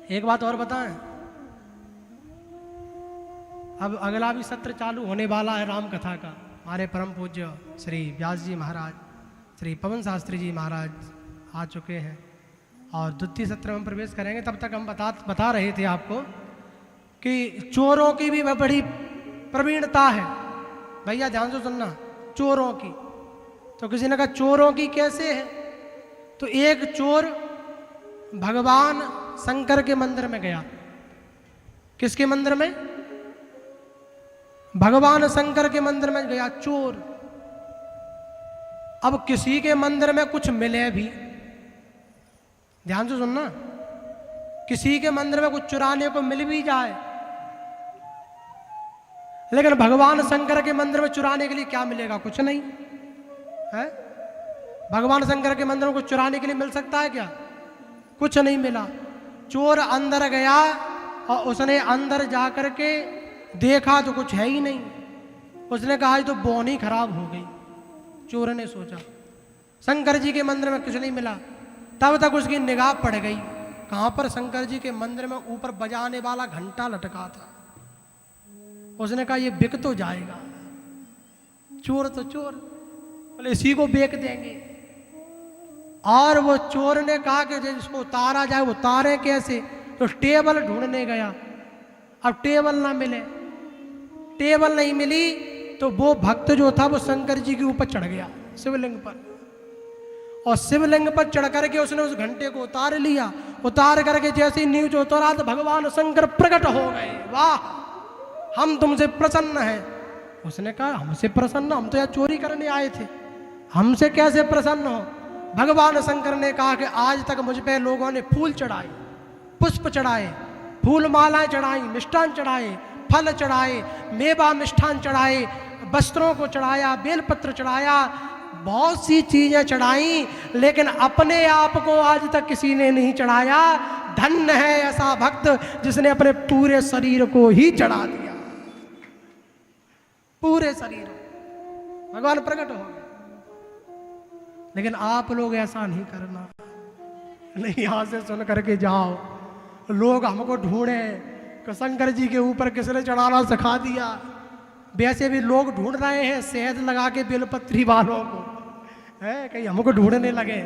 एक बात और बताएं, अब अगला भी सत्र चालू होने वाला है राम कथा का। हमारे परम पूज्य श्री व्यास जी महाराज, श्री पवन शास्त्री जी महाराज आ चुके हैं और द्वितीय सत्र में प्रवेश करेंगे। तब तक हम बता रहे थे आपको कि चोरों की भी बड़ी प्रवीणता है। भैया ध्यान से सुनना, चोरों की। तो किसी ने कहा चोरों की कैसे है? तो एक चोर भगवान शंकर के मंदिर में गया। किसके मंदिर में? भगवान शंकर के मंदिर में गया चोर। अब किसी के मंदिर में कुछ मिले भी, ध्यान से सुनना, किसी के मंदिर में कुछ चुराने को मिल भी जाए, लेकिन भगवान शंकर के मंदिर में चुराने के लिए क्या मिलेगा? कुछ नहीं है। भगवान शंकर के मंदिर में कुछ चुराने के लिए मिल सकता है क्या? कुछ नहीं मिला। चोर अंदर गया और उसने अंदर जाकर के देखा तो कुछ है ही नहीं। उसने कहा तो बोनी खराब हो गई। चोर ने सोचा शंकर जी के मंदिर में कुछ नहीं मिला। तब तक उसकी निगाह पड़ गई कहां पर? शंकर जी के मंदिर में ऊपर बजाने वाला घंटा लटका था। उसने कहा ये बिक तो जाएगा। चोर तो चोर, बोले इसी को बेच देंगे। और वो चोर ने कहा कि जिसको उतारा जाए वो उतारे कैसे? तो टेबल ढूंढने गया। अब टेबल ना मिले, टेबल नहीं मिली तो वो भक्त जो था वो शंकर जी के ऊपर चढ़ गया, शिवलिंग पर। और शिवलिंग पर चढ़ करके उसने उस घंटे को उतार लिया। उतार करके जैसे ही नीचे उतारा तो भगवान शंकर प्रकट हो गए। वाह, हम तुमसे प्रसन्न हैं। उसने कहा हमसे प्रसन्न? हम तो यहाँ चोरी करने आए थे, हमसे कैसे प्रसन्न हो? भगवान शंकर ने कहा कि आज तक मुझ पे लोगों ने फूल चढ़ाए, पुष्प चढ़ाए, फूल मालाएं चढ़ाई, मिष्ठान चढ़ाए, फल चढ़ाए, मेवा मिष्ठान चढ़ाए, वस्त्रों को चढ़ाया, बेलपत्र चढ़ाया, बहुत सी चीजें चढ़ाई, लेकिन अपने आप को आज तक किसी ने नहीं चढ़ाया। धन्य है ऐसा भक्त जिसने अपने पूरे शरीर को ही चढ़ा दिया, पूरे शरीर भगवान प्रकट हो गए। लेकिन आप लोग ऐसा नहीं करना, नहीं यहां से सुन करके जाओ, लोग हमको ढूंढे कि शंकर जी के ऊपर किसने चढ़ाना सिखा दिया। वैसे भी लोग ढूंढ रहे हैं शहद लगा के बेलपत्री वालों को, है कहीं हमको ढूंढने लगे।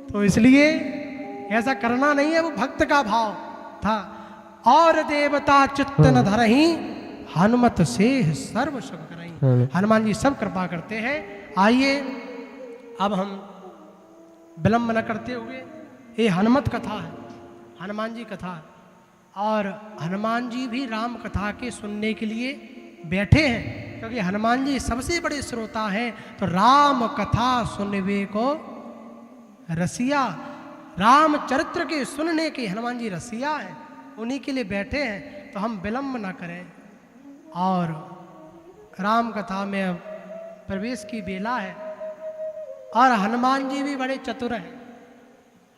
तो इसलिए ऐसा करना नहीं है, वो भक्त का भाव था। और देवता चित्त न धरही, हनुमत से सर्व सुख करही। हनुमान जी सब कृपा करते हैं। आइए अब हम विलंब न करते हुए, ये हनुमत कथा है, हनुमान जी कथा, और हनुमान जी भी राम कथा के सुनने के लिए बैठे हैं, क्योंकि हनुमान जी सबसे बड़े श्रोता हैं। तो राम कथा सुनवे को रसिया, राम चरित्र के सुनने के हनुमान जी रसिया हैं, उन्हीं के लिए बैठे हैं। तो हम विलंब ना करें और राम कथा में अब प्रवेश की बेला है। और हनुमान जी भी बड़े चतुर हैं।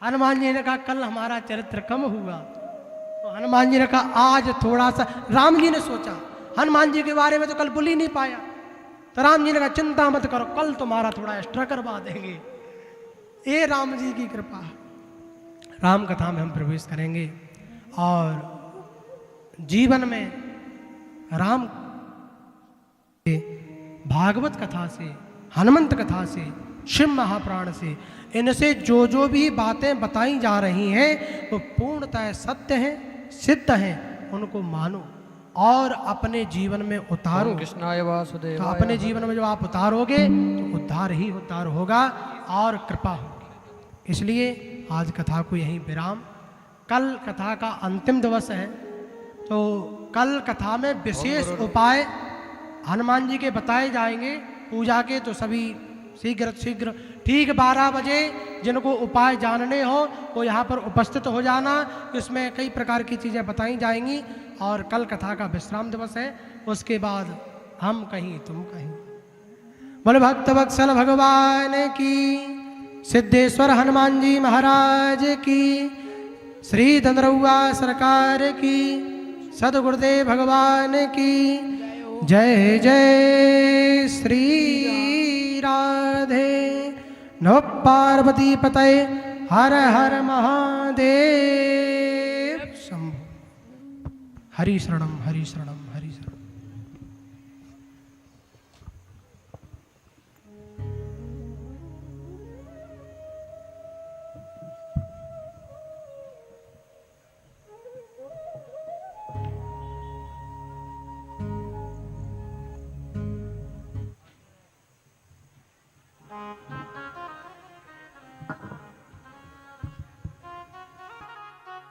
हनुमान जी ने कहा कल हमारा चरित्र कम हुआ, तो हनुमान जी ने कहा आज थोड़ा सा, राम जी ने सोचा हनुमान जी के बारे में तो कल बोल ही नहीं पाया, तो राम जी ने कहा चिंता मत करो, कल तुम्हारा थोड़ा एक्स्ट्रा करवा देंगे। ये राम जी की कृपा। राम कथा में हम प्रवेश करेंगे और जीवन में राम भागवत कथा से, हनुमंत कथा से, शिव महापुराण से, इनसे जो जो भी बातें बताई जा रही हैं वो पूर्णतः सत्य हैं, सिद्ध हैं, उनको मानो और अपने जीवन में उतारो। कृष्णाय वासुदेवाय। तो अपने जीवन में जब आप उतारोगे तो उद्धार ही उद्धार होगा और कृपा होगी। इसलिए आज कथा को यहीं विराम। कल कथा का अंतिम दिवस है, तो कल कथा में विशेष उपाय हनुमान जी के बताए जाएंगे पूजा के। तो सभी शीघ्र शीघ्र ठीक 12 बजे जिनको उपाय जानने हो वो यहाँ पर उपस्थित हो जाना। इसमें कई प्रकार की चीज़ें बताई जाएंगी और कल कथा का विश्राम दिवस है। उसके बाद हम कहीं तुम कहीं। बोले भक्त वत्सल भगवान की, सिद्धेश्वर हनुमान जी महाराज की, श्री धनरउआ सरकार की, सदगुरुदेव भगवान की जय जय श्री राधे। नमः पार्वती पतये हर हर महादेव शंभो। हरि शरणम हरि शरणम।